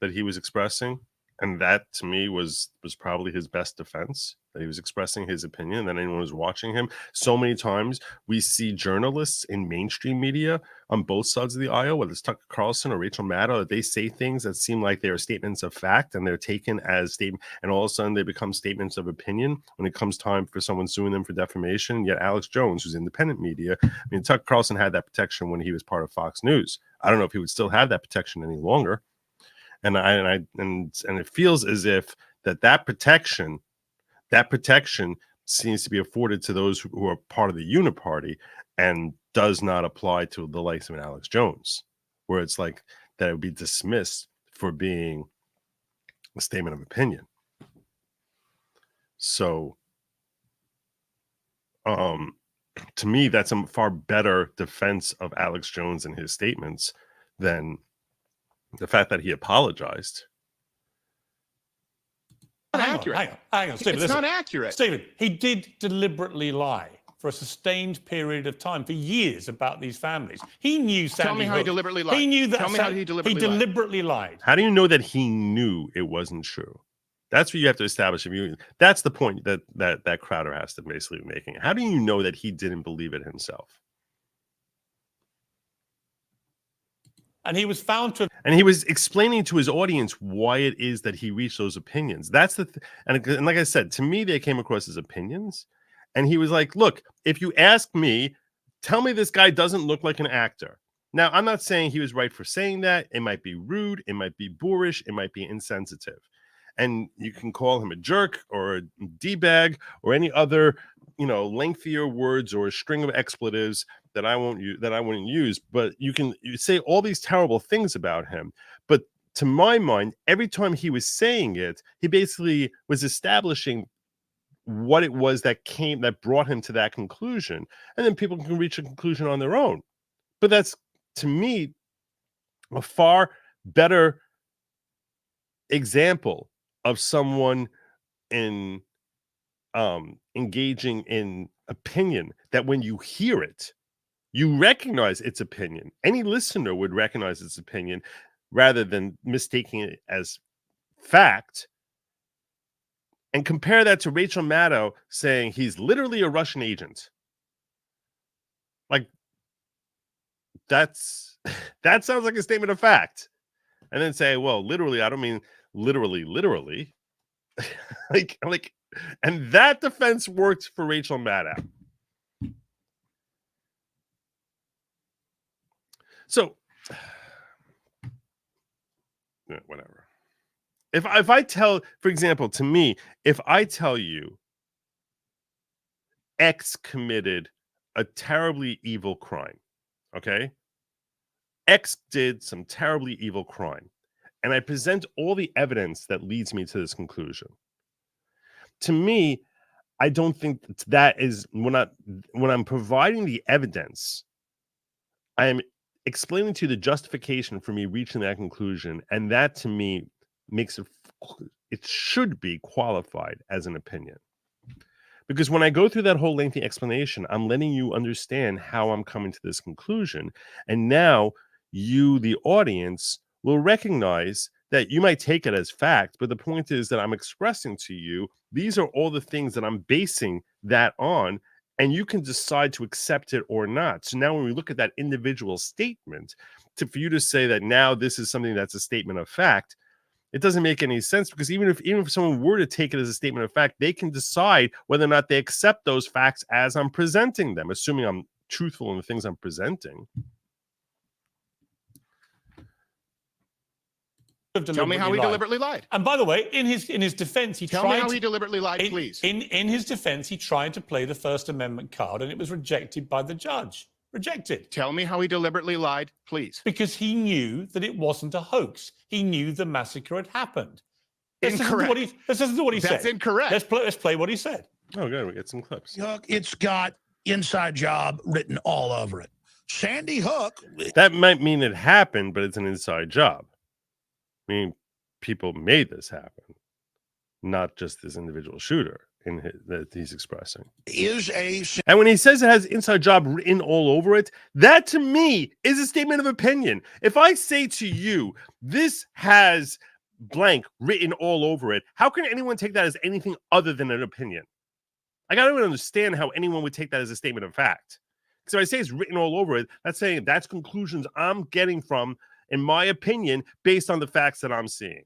that he was expressing. And that to me was probably his best defense. that he was expressing his opinion, that anyone was watching him. So many times we see journalists in mainstream media on both sides of the aisle, whether it's Tucker Carlson or Rachel Maddow, that they say things that seem like they are statements of fact and they're taken as statement, and all of a sudden they become statements of opinion when it comes time for someone suing them for defamation. Yet Alex Jones, who's independent media, I mean, Tucker Carlson had that protection when he was part of Fox News. I don't know if he would still have that protection any longer. And it feels as if that protection seems to be afforded to those who are part of the uniparty and does not apply to the likes of an Alex Jones, where it's like that it would be dismissed for being a statement of opinion. So, to me, that's a far better defense of Alex Jones and his statements than the fact that he apologized. Not accurate. Hang on, Stephen. It's listen. not accurate. Stephen, he did deliberately lie for a sustained period of time, for years, about these families. He knew Sandy Tell me how he Hook. deliberately lied. He knew that. Tell me how he deliberately lied. How do you know that he knew it wasn't true? That's what you have to establish. That's the point that Crowder has to basically be making. How do you know that he didn't believe it himself? And he was found to. And he was explaining to his audience why it is that he reached those opinions. That's the and like I said, to me, they came across as opinions. And he was like, look, if you ask me, tell me this guy doesn't look like an actor. Now, I'm not saying he was right for saying that. It might be rude. It might be boorish. It might be insensitive. And you can call him a jerk or a D-bag or any other, lengthier words or a string of expletives that I wouldn't use. But you say all these terrible things about him. But to my mind, every time he was saying it, he basically was establishing what it was that brought him to that conclusion. And then people can reach a conclusion on their own. But that's, to me, a far better example of someone in engaging in opinion, that when you hear it, you recognize its opinion. Any listener would recognize its opinion rather than mistaking it as fact. And compare that to Rachel Maddow saying he's literally a Russian agent. Like, that sounds like a statement of fact. And then say, well, literally, I don't mean literally. like, and that defense worked for Rachel Maddow. So, whatever. If I tell, for example, to me, if I tell you X committed a terribly evil crime, okay? X did some terribly evil crime, and I present all the evidence that leads me to this conclusion. To me, I don't think that is when I'm providing the evidence, I am explaining to you the justification for me reaching that conclusion, and that to me makes it should be qualified as an opinion. Because when I go through that whole lengthy explanation, I'm letting you understand how I'm coming to this conclusion. And now you, the audience, will recognize that you might take it as fact, but the point is that I'm expressing to you, these are all the things that I'm basing that on, and you can decide to accept it or not. So now when we look at that individual statement, for you to say that now this is something that's a statement of fact, it doesn't make any sense, because even if someone were to take it as a statement of fact, they can decide whether or not they accept those facts as I'm presenting them, assuming I'm truthful in the things I'm presenting. Tell me how he deliberately lied. And by the way, in his defense, Tell me how he deliberately lied, please. In his defense, he tried to play the First Amendment card, and it was rejected by the judge. Rejected. Tell me how he deliberately lied, please. Because he knew that it wasn't a hoax. He knew the massacre had happened. Incorrect. Let's listen to what he said. That's incorrect. Let's play what he said. Oh, good. We get some clips. Hook, it's got inside job written all over it. Sandy Hook. That might mean it happened, but it's an inside job. I mean, people made this happen, not just this individual shooter that he's expressing. And when he says it has inside job written all over it, that to me is a statement of opinion. If I say to you, this has blank written all over it. How can anyone take that as anything other than an opinion? I don't even understand how anyone would take that as a statement of fact. So I say it's written all over it. That's saying that's conclusions I'm getting from, in my opinion, based on the facts that I'm seeing.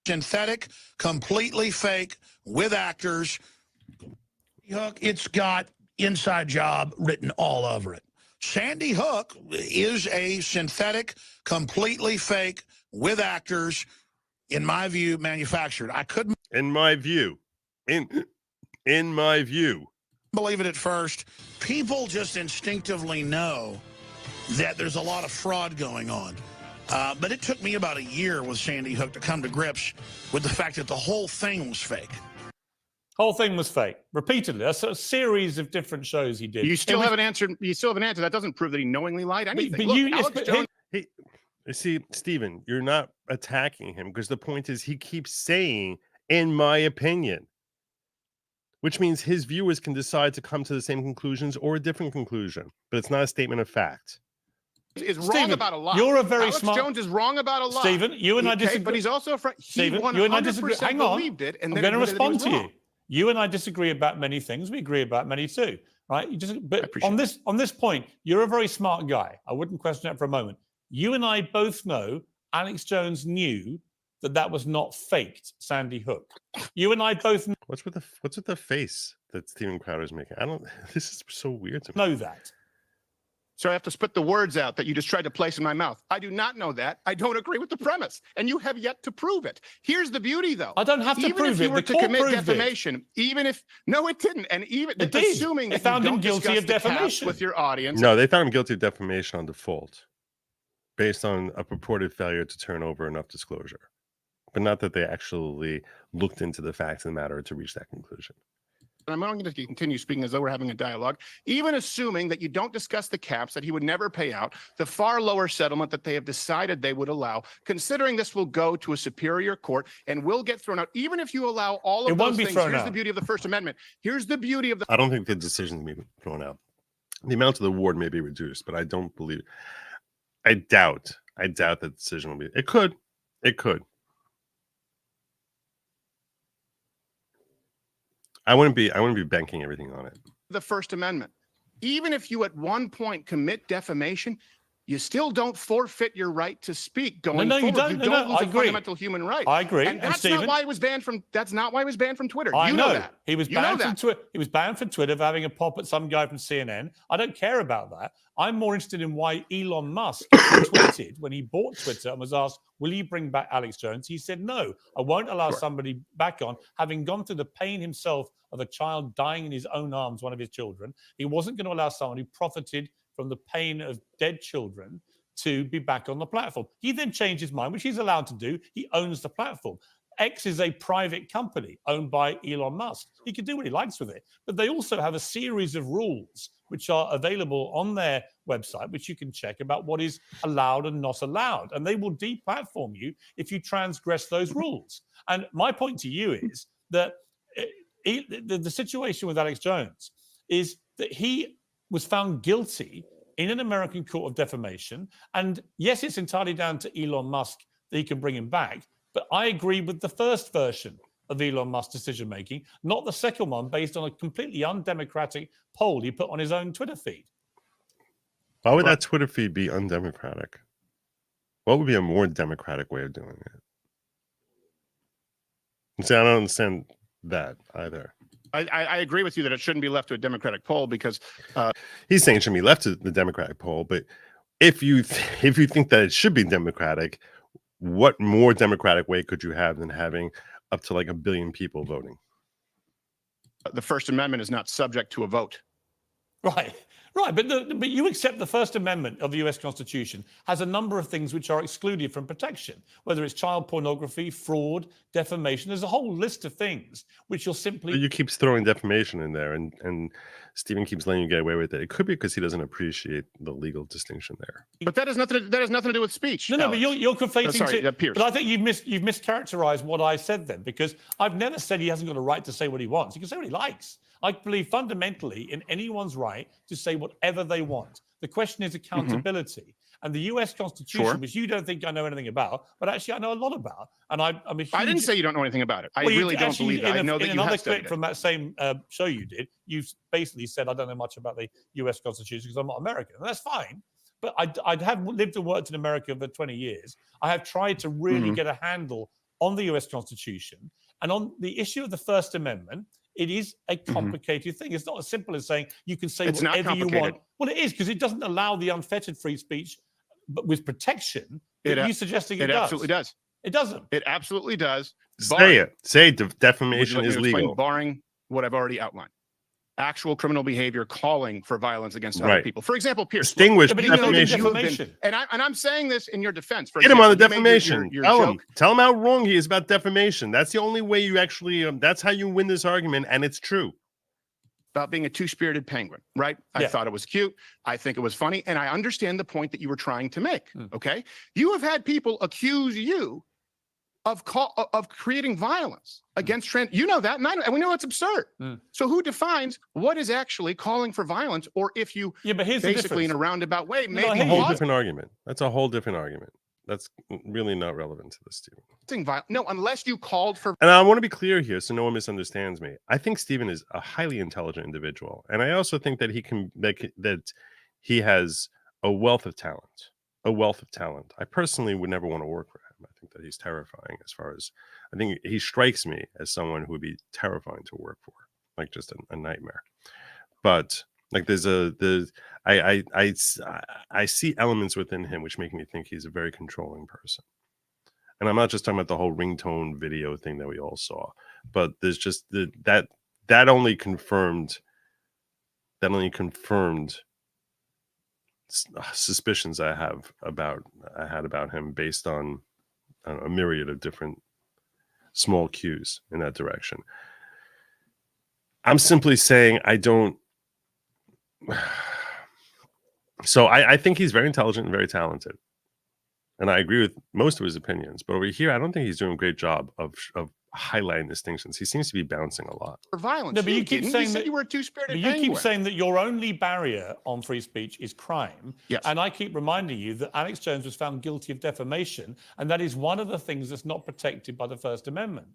Synthetic, completely fake, with actors. Hook, it's got inside job written all over it. Sandy Hook is a synthetic, completely fake, with actors, in my view, manufactured. I couldn't, In my view, in my view, believe it at first. People just instinctively know that there's a lot of fraud going on. But it took me about a year with Sandy Hook to come to grips with the fact that the whole thing was fake. Whole thing was fake. Repeatedly. That's a series of different shows he did. You still haven't answered. You still haven't answered. That doesn't prove that he knowingly lied. Anything. But Look, you, Alex Jones. you see, Stephen, you're not attacking him because the point is he keeps saying, in my opinion, which means his viewers can decide to come to the same conclusions or a different conclusion, but it's not a statement of fact. Is wrong Stephen, about a lot. you're a very Alex smart. Jones is wrong about a lot. Stephen, you and I Okay, disagree. but he's also Stephen, you and I disagree. Hang on. Believed it, and I'm then going to admitted that he respond was to wrong. you. You and I disagree about many things. We agree about many too, right? But on this point, you're a very smart guy. I wouldn't question that for a moment. You and I both know Alex Jones knew that was not faked Sandy Hook. You and I both What's with the face that Steven Crowder's making? This is so weird to me. know that. So I have to spit the words out that you just tried to place in my mouth. I do not know that. I don't agree with the premise, and you have yet to prove it. Here's the beauty, though. I don't have to even prove if you it. were The to court commit proved it. defamation, even if no, it didn't, and even It did. assuming They that found you him don't guilty discuss of the caps defamation. with your audience. No, they found him guilty of defamation on default, based on a purported failure to turn over enough disclosure, but not that they actually looked into the facts of the matter to reach that conclusion. I'm going to continue speaking as though we're having a dialogue. Even assuming that you don't discuss the caps that he would never pay out, the far lower settlement that they have decided they would allow, considering this will go to a superior court and will get thrown out, even if you allow all of those things. Here's the beauty of the First Amendment. Here's the beauty of the. I don't think the decision will be thrown out. The amount of the award may be reduced, but I don't believe. I doubt the decision will be. It could. I wouldn't be banking everything on it. The First Amendment. Even if you at one point commit defamation, you still don't forfeit your right to speak going forward. You don't lose a fundamental human right. I agree. And that's not why he was banned from. That's not why he was banned from Twitter. I know that. He was banned from Twitter. He was banned from Twitter for having a pop at some guy from CNN. I don't care about that. I'm more interested in why Elon Musk tweeted when he bought Twitter and was asked, "Will you bring back Alex Jones?" He said, "No, I won't allow somebody back on, having gone through the pain himself of a child dying in his own arms, one of his children. He wasn't going to allow someone who profited from the pain of dead children to be back on the platform." He then changed his mind, which he's allowed to do. He owns the platform. X is a private company owned by Elon Musk. He can do what he likes with it. But they also have a series of rules which are available on their website, which you can check about what is allowed and not allowed. And they will deplatform you if you transgress those rules. And my point to you is that the situation with Alex Jones is that he was found guilty in an American court of defamation. And yes, it's entirely down to Elon Musk that he can bring him back. But I agree with the first version of Elon Musk's decision-making, not the second one based on a completely undemocratic poll he put on his own Twitter feed. Why would that Twitter feed be undemocratic? What would be a more democratic way of doing it? See, I don't understand that either. I agree with you that it shouldn't be left to a Democratic poll because he's saying it shouldn't be left to the Democratic poll. But if you think that it should be democratic, what more democratic way could you have than having up to like 1 billion people voting? The First Amendment is not subject to a vote. Right. But you accept the First Amendment of the US Constitution has a number of things which are excluded from protection, whether it's child pornography, fraud, defamation. There's a whole list of things which you'll simply... But you keep throwing defamation in there, and Stephen keeps letting you get away with it. It could be because he doesn't appreciate the legal distinction there. But that has nothing to do with speech. No, but you're conflating Piers. But I think you've mischaracterized what I said then, because I've never said he hasn't got a right to say what he wants. He can say what he likes. I believe fundamentally in anyone's right to say whatever they want. The question is accountability. And the U.S. Constitution, Sure. which you don't think I know anything about, but actually I know a lot about. And I'm a huge... I didn't say you don't know anything about it. I Well, you really don't actually, believe that. I know that in you another have studied clip it. from that same show you did, you basically said, I don't know much about the U.S. Constitution because I'm not American. And that's fine. But I have lived and worked in America for 20 years. I have tried to really get a handle on the U.S. Constitution. And on the issue of the First Amendment, it is a complicated thing. It's not as simple as saying you can say It's not whatever you complicated. want. Well, it is, because it doesn't allow the unfettered free speech, but with protection. That you're suggesting it does. Absolutely does. It doesn't. It absolutely does. Say it. Say Would you defamation like me is to explain? legal. Barring what I've already outlined. Actual criminal behavior calling for violence against other Right. people. For example, Pierce. Distinguish Yeah, but he knows defamation. defamation. And I'm saying this in your defense. For Get him on the example, you made defamation. your Tell him. joke. Tell him how wrong he is about defamation. That's the only way you actually. That's how you win this argument, and it's true. About being a two-spirited penguin, right? I Yeah. thought it was cute. I think it was funny. And I understand the point that you were trying to make. Okay. You have had people accuse you of creating violence against trans. You know that, and we know it's absurd. So who defines what is actually calling for violence, or if you But here's the basically in difference. a roundabout way, No, maybe That's a hey, whole Hey, different argument. That's a whole different argument. That's really not relevant to this, Stephen. No, unless you called for. And I want to be clear here, so no one misunderstands me. I think Stephen is a highly intelligent individual, and I also think that that he has a wealth of talent. A wealth of talent. I personally would never want to work for him. I think that he's terrifying. As far as I think he strikes me as someone who would be terrifying to work for, like just a nightmare. But like I see elements within him which make me think he's a very controlling person. And I'm not just talking about the whole ringtone video thing that we all saw, but there's just that only confirmed suspicions I had about him based on a myriad of different small cues in that direction. I'm simply saying I don't. So I think he's very intelligent and very talented, and I agree with most of his opinions. But over here, I don't think he's doing a great job of highlighting distinctions. He seems to be bouncing a lot. For violence. No, but you keep didn't. saying said that you were a two-spirited But penguin. you keep saying that your only barrier on free speech is crime. Yes. And I keep reminding you that Alex Jones was found guilty of defamation, and that is one of the things that's not protected by the First Amendment.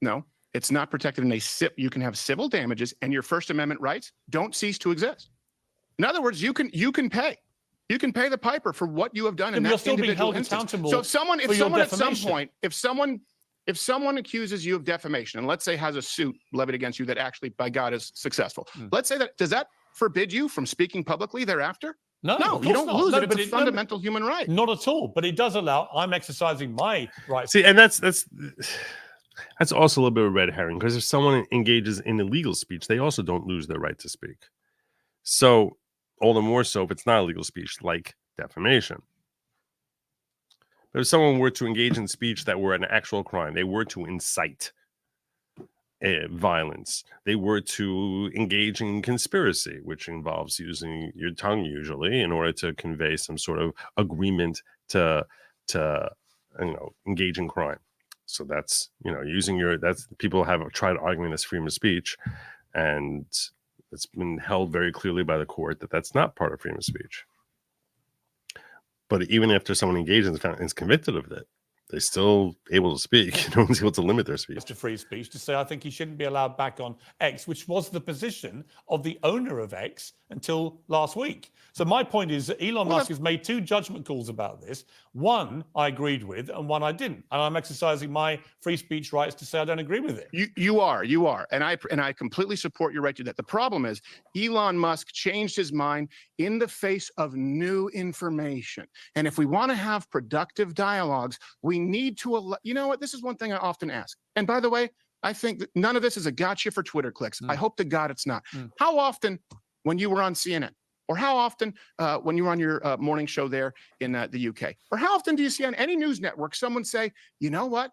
No, it's not protected in a you can have civil damages, and your First Amendment rights don't cease to exist. In other words, you can pay. You can pay the piper for what you have done in You're that still being individual held instance. accountable So if someone for your at some defamation. point, if someone accuses you of defamation, and let's say has a suit levied against you that actually, by God, is successful. Let's say that, does that forbid you from speaking publicly thereafter? No, No, of you course don't not. lose No, it. but It's a fundamental human right. Not at all. But it does allow, I'm exercising my rights. See, and that's also a little bit of a red herring, because if someone engages in illegal speech, they also don't lose their right to speak. So all the more so if it's not illegal speech, like defamation. But if someone were to engage in speech that were an actual crime, they were to incite violence, they were to engage in conspiracy, which involves using your tongue usually in order to convey some sort of agreement to engage in crime. So that's people have tried arguing this freedom of speech, and it's been held very clearly by the court that that's not part of freedom of speech. But even after someone engages and is convicted of it, they're still able to speak. No one's able to limit their speech. To free speech to say, I think he shouldn't be allowed back on X, which was the position of the owner of X until last week. So my point is that Elon Musk has made two judgment calls about this. One I agreed with, and one I didn't. And I'm exercising my free speech rights to say I don't agree with it. You are, and I completely support your right to that. The problem is Elon Musk changed his mind in the face of new information. And if we want to have productive dialogues, we need to, you know what? This is one thing I often ask. And by the way, I think that none of this is a gotcha for Twitter clicks. I hope to God it's not. How often, when you were on CNN, or how often when you were on your morning show there in the UK, or how often do you see on any news network someone say, you know what?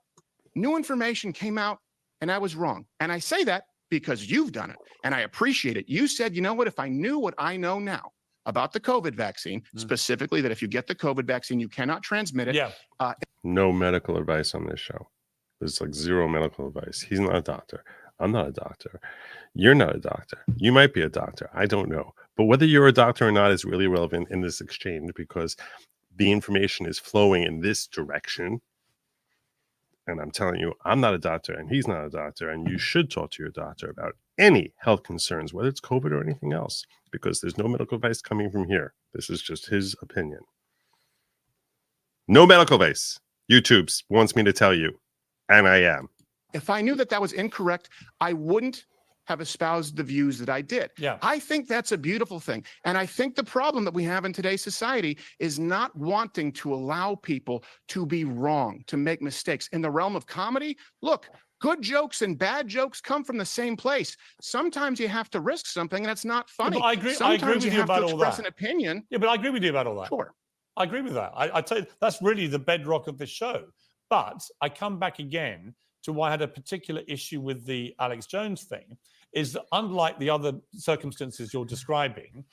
New information came out and I was wrong. And I say that because you've done it and I appreciate it. You said, you know what? If I knew what I know now about the COVID vaccine, specifically that if you get the COVID vaccine, you cannot transmit it. Yeah. No medical advice on this show. There's like zero medical advice. He's not a doctor. I'm not a doctor. You're not a doctor. You might be a doctor. I don't know. But whether you're a doctor or not is really relevant in this exchange because the information is flowing in this direction. And I'm telling you, I'm not a doctor and he's not a doctor. And you should talk to your doctor about any health concerns, whether it's COVID or anything else, because there's no medical advice coming from here. This is just his opinion. No medical advice. YouTube wants me to tell you, and I am. If I knew that that was incorrect, I wouldn't have espoused the views that I did. Yeah. I think that's a beautiful thing. And I think the problem that we have in today's society is not wanting to allow people to be wrong, to make mistakes. In the realm of comedy, look, good jokes and bad jokes come from the same place. Sometimes you have to risk something and it's not funny. But I agree Sometimes with you you have to about all express that. an opinion. Yeah, but I agree with you about all that. Sure. I agree with that. I tell you, that's really the bedrock of the show. But I come back again to why I had a particular issue with the Alex Jones thing, is that unlike the other circumstances you're describing,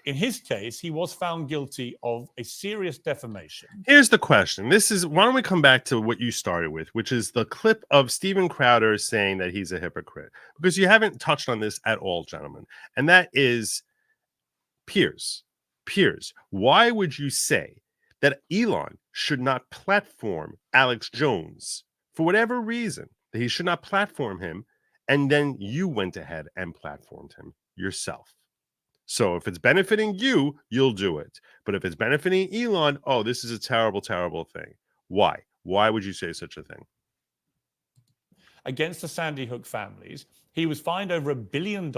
in his case, he was found guilty of a serious defamation. Here's the question. Why don't we come back to what you started with, which is the clip of Steven Crowder saying that he's a hypocrite, because you haven't touched on this at all, gentlemen. And that is Piers, why would you say that Elon should not platform Alex Jones for whatever reason, that he should not platform him, and then you went ahead and platformed him yourself? So if it's benefiting you, you'll do it. But if it's benefiting Elon, oh, this is a terrible, terrible thing. Why? Why would you say such a thing? Against the Sandy Hook families, he was fined over $1 billion.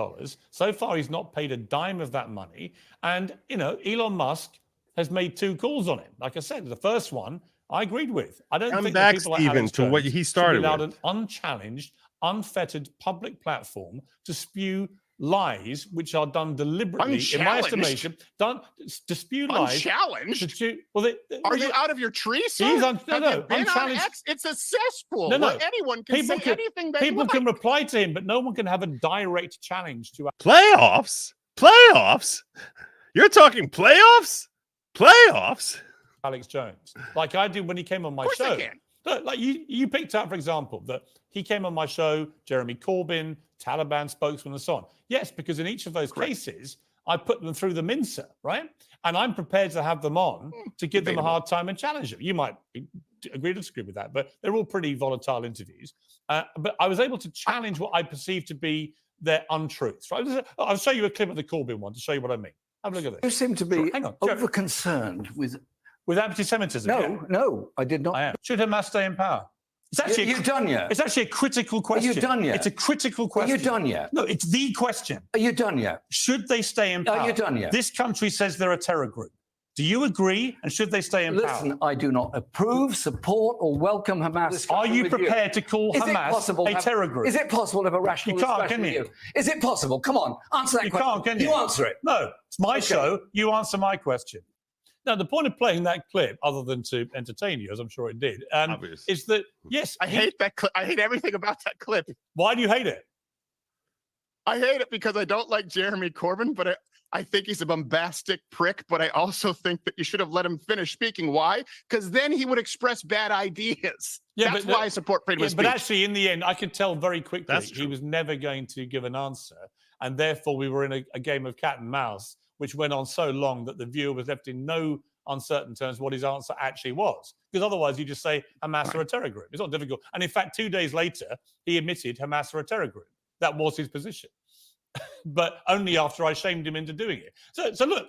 So far, he's not paid a dime of that money. And, you know, Elon Musk has made 2 calls on him. Like I said, the first one I agreed with. I don't think that people like Alex to what Jones he should started be allowed with. an unchallenged, unfettered public platform to spew lies which are done deliberately, in my estimation, to spew lies. Unchallenged? Are you out of your tree, sir? He's Have you been on unchallenged. X? It's a cesspool. No, no. Where anyone can say anything they People like. can reply to him, but no one can have a direct challenge to. Playoffs? You're talking playoffs? Alex Jones, like I did when he came on my Of course show. I can. Look, like you picked out, for example, that he came on my show, Jeremy Corbyn, Taliban spokesman, and so on. Yes, because in each of those cases, I put them through the mincer, right? And I'm prepared to have them on to give them a hard time and challenge them. You might agree to disagree with that, but they're all pretty volatile interviews. But I was able to challenge what I perceive to be their untruths. Right? I'll show you a clip of the Corbyn one to show you what I mean. Have a look at this. You seem to be Hang on, over-concerned with... With anti-Semitism. Yeah. No, I did not. I am. Should Hamas stay in power? It's actually Are you done yet? It's actually a critical question. Are you done yet? It's a critical question. Are you done yet? No, it's the question. Are you done yet? Should they stay in power? Are you done yet? This country says they're a terror group. Do you agree? And should they stay in Listen, power? I do not approve, support, or welcome Hamas. Are you prepared to call Hamas a terror group? Is it possible to have a rational can't, discussion can you? with you? Is it possible? Come on, answer that You question. can't, can you? You answer it. No, it's my Okay. show. You answer my question. Now, the point of playing that clip, other than to entertain you, as I'm sure it did, is that, yes. I hate that clip. I hate everything about that clip. Why do you hate it? I hate it because I don't like Jeremy Corbyn, but I think he's a bombastic prick, but I also think that you should have let him finish speaking. Why? Because then he would express bad ideas. Yeah, That's why I support freedom of speech. But actually, in the end, I could tell very quickly That's he true. was never going to give an answer. And therefore, we were in a game of cat and mouse, which went on so long that the viewer was left in no uncertain terms what his answer actually was. Because otherwise, you just say Hamas are a terror group. It's not difficult. And in fact, 2 days later, he admitted Hamas are a terror group. That was his position. But only after I shamed him into doing it. So look.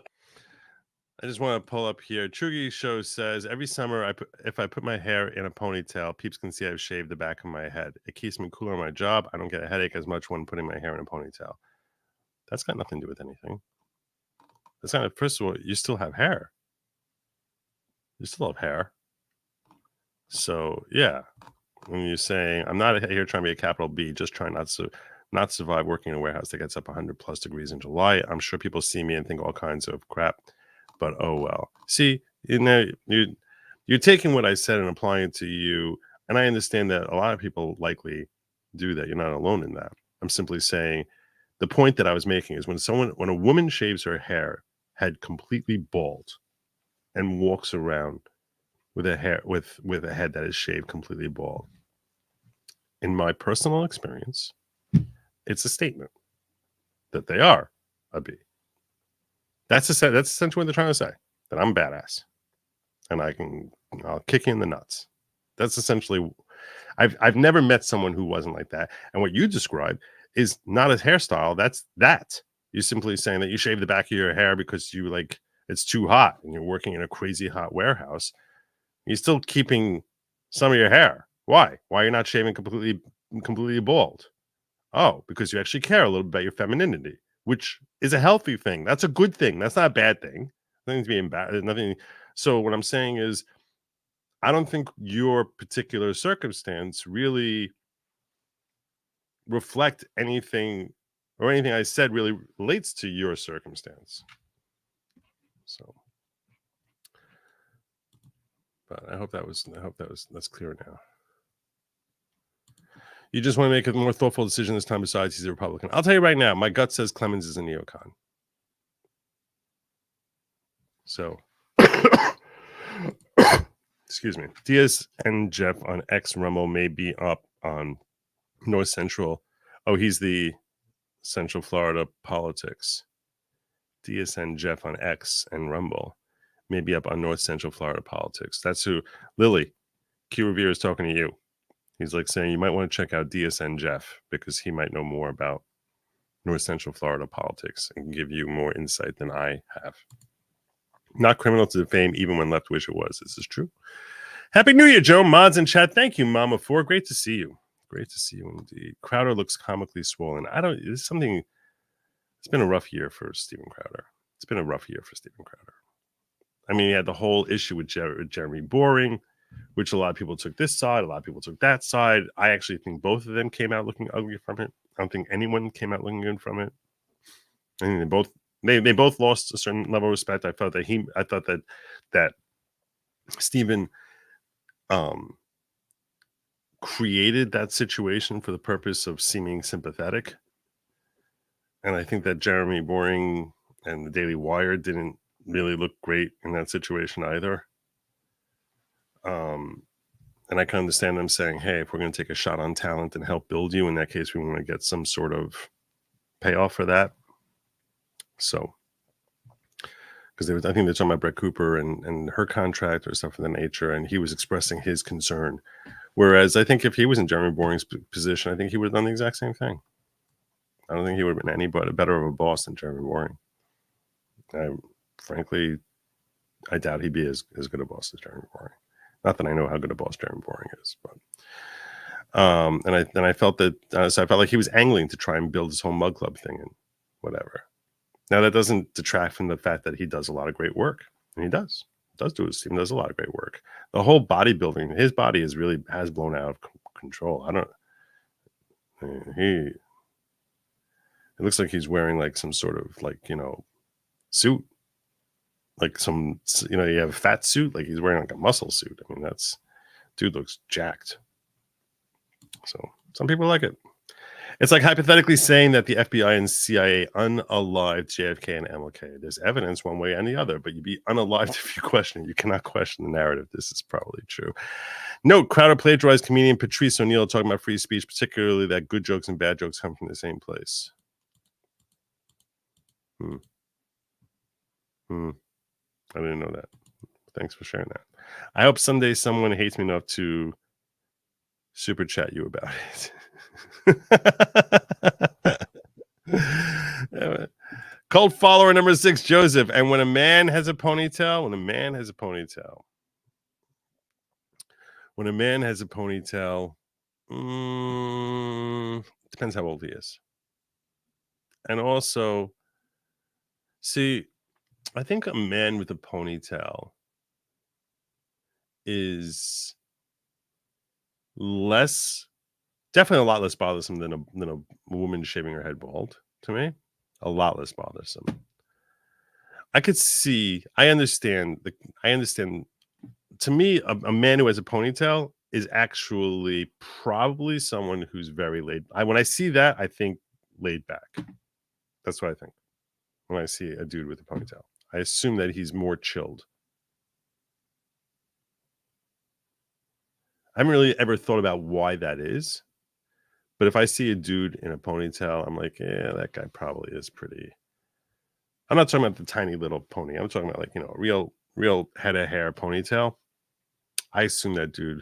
I just want to pull up here. Chugi Show says, every summer, if I put my hair in a ponytail, peeps can see I've shaved the back of my head. It keeps me cooler on my job. I don't get a headache as much when putting my hair in a ponytail. That's got nothing to do with anything. That's not, first of all, you still have hair. You still have hair. So, yeah. When you're saying, I'm not here trying to be a capital B, just trying not survive working in a warehouse that gets up 100+ degrees in July. I'm sure people see me and think all kinds of crap. But oh well. See, you know, you're taking what I said and applying it to you, and I understand that a lot of people likely do that. You're not alone in that. I'm simply saying the point that I was making is when a woman shaves her head completely bald and walks around with a head that is shaved completely bald, in my personal experience, it's a statement that they are a B. That's essentially what they're trying to say, that I'm badass and I'll kick you in the nuts. That's essentially, I've never met someone who wasn't like that. And what you described is not a hairstyle. That's that. You're simply saying that you shave the back of your hair because you like it's too hot and you're working in a crazy hot warehouse. You're still keeping some of your hair. Why? Why you're not shaving completely bald? Oh, because you actually care a little bit about your femininity, which is a healthy thing. That's a good thing. That's not a bad thing. Nothing's being bad. Nothing. So what I'm saying is, I don't think your particular circumstance really reflect anything, or anything I said really relates to your circumstance. So, but that's clear now. You just want to make a more thoughtful decision this time. Besides, he's a Republican. I'll tell you right now, my gut says Clemens is a neocon. So, excuse me. Diaz and Jeff on X Rumble may be up on North Central. Oh, he's the Central Florida politics. Diaz and Jeff on X and Rumble may be up on North Central Florida politics. That's who Lily Q Revere is talking to you. He's like saying you might want to check out DSN Jeff because he might know more about North Central Florida politics and can give you more insight than I have. Not criminal to defame even when left wish it was. This is true. Happy New Year, Joe. Mods in chat. Thank you, Mama 4. Great to see you. Great to see you indeed. Crowder looks comically swollen. It's something. It's been a rough year for Steven Crowder. It's been a rough year for Steven Crowder. I mean, he had the whole issue with Jeremy Boring, which a lot of people took this side, a lot of people took that side. I actually think both of them came out looking ugly from it. I don't think anyone came out looking good from it. I mean, they both lost a certain level of respect. I thought that Steven created that situation for the purpose of seeming sympathetic. And I think that Jeremy Boring and the Daily Wire didn't really look great in that situation either. And I can understand them saying, hey, if we're going to take a shot on talent and help build you, in that case, we want to get some sort of payoff for that. So, because I think they're talking about Brett Cooper and her contract or stuff of that nature, and he was expressing his concern. Whereas I think if he was in Jeremy Boring's position, I think he would have done the exact same thing. I don't think he would have been any better of a boss than Jeremy Boring. Frankly, I doubt he'd be as good a boss as Jeremy Boring. Not that I know how good a boss Jeremy Boring is, but and I felt that so I felt like he was angling to try and build this whole mug club thing and whatever. Now that doesn't detract from the fact that he does a lot of great work, and he does do his team does a lot of great work. The whole bodybuilding, his body has blown out of control. It looks like he's wearing like some sort of suit. Like some, you have a fat suit, like he's wearing like a muscle suit. I mean, dude looks jacked. So some people like it. It's like hypothetically saying that the FBI and CIA unalived JFK and MLK. There's evidence one way and the other, but you'd be unalived if you question it. You cannot question the narrative. This is probably true. Note, Crowder plagiarized comedian Patrice O'Neill talking about free speech, particularly that good jokes and bad jokes come from the same place. I didn't know that. Thanks for sharing that. I hope someday someone hates me enough to super chat you about it. Cult follower number 6, Joseph. And when a man has a ponytail, depends how old he is. And also, see, I think a man with a ponytail is definitely a lot less bothersome than a woman shaving her head bald. To me, a lot less bothersome. I understand. To me, a man who has a ponytail is actually probably someone who's very laid. When I see that, I think laid back. That's what I think when I see a dude with a ponytail. I assume that he's more chilled. I haven't really ever thought about why that is. But if I see a dude in a ponytail, I'm like, yeah, that guy probably is pretty I'm not talking about the tiny little pony. I'm talking about like, you know, real head of hair ponytail. I assume that dude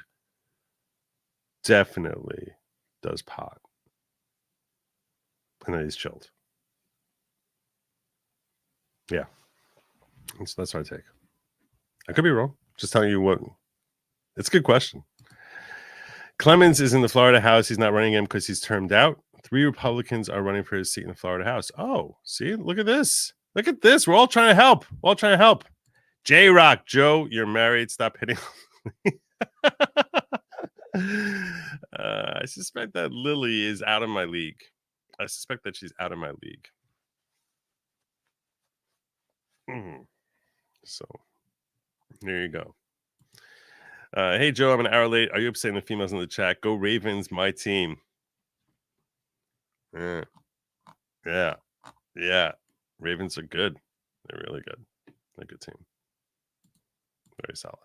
definitely does pot. And that he's chilled. Yeah. That's what I take. I could be wrong. Just telling you what. It's a good question. Clemens is in the Florida House. He's not running him because he's termed out. 3 Republicans are running for his seat in the Florida House. Oh, see, look at this. Look at this. We're all trying to help. We're all trying to help. J-Rock, Joe, you're married. Stop hitting. I suspect that Lily is out of my league. I suspect that she's out of my league. So, there you go. Hey, Joe, I'm an hour late. Are you upsetting the females in the chat? Go Ravens, my team. Yeah. Ravens are good. They're really good. They're a good team. Very solid.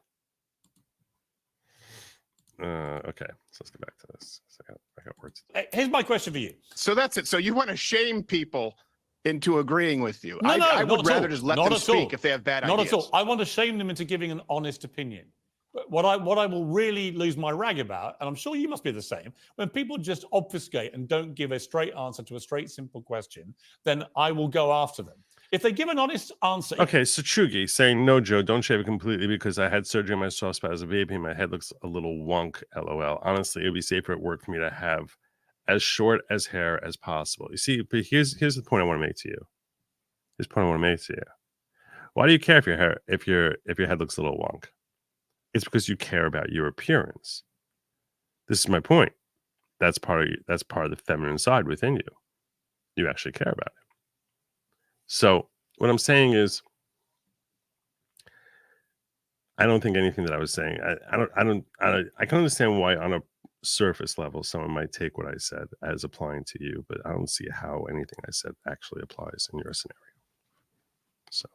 Okay, so let's get back to this. I got words. Here's my question for you. So that's it. So you want to shame people into agreeing with you? No, I would rather all. just let not them speak if they have bad not ideas. Not at all. I want to shame them into giving an honest opinion. But what I will really lose my rag about, and I'm sure you must be the same, when people just obfuscate and don't give a straight answer to a straight, simple question, then I will go after them. If they give an honest answer. Okay, so Chugi saying, no, Joe, don't shave it completely because I had surgery on my soft spot as a baby and my head looks a little wonk, LOL. Honestly, it would be safer at work for me to have as short as hair as possible. You see, but here's the point I want to make to you. Here's the point I want to make to you. Why do you care if your head looks a little wonk? It's because you care about your appearance. This is my point. That's part of the feminine side within you. You actually care about it. So what I'm saying is, I don't think anything that I was saying. I can understand why on a surface level someone might take what I said as applying to you, but I don't see how anything I said actually applies in your scenario. So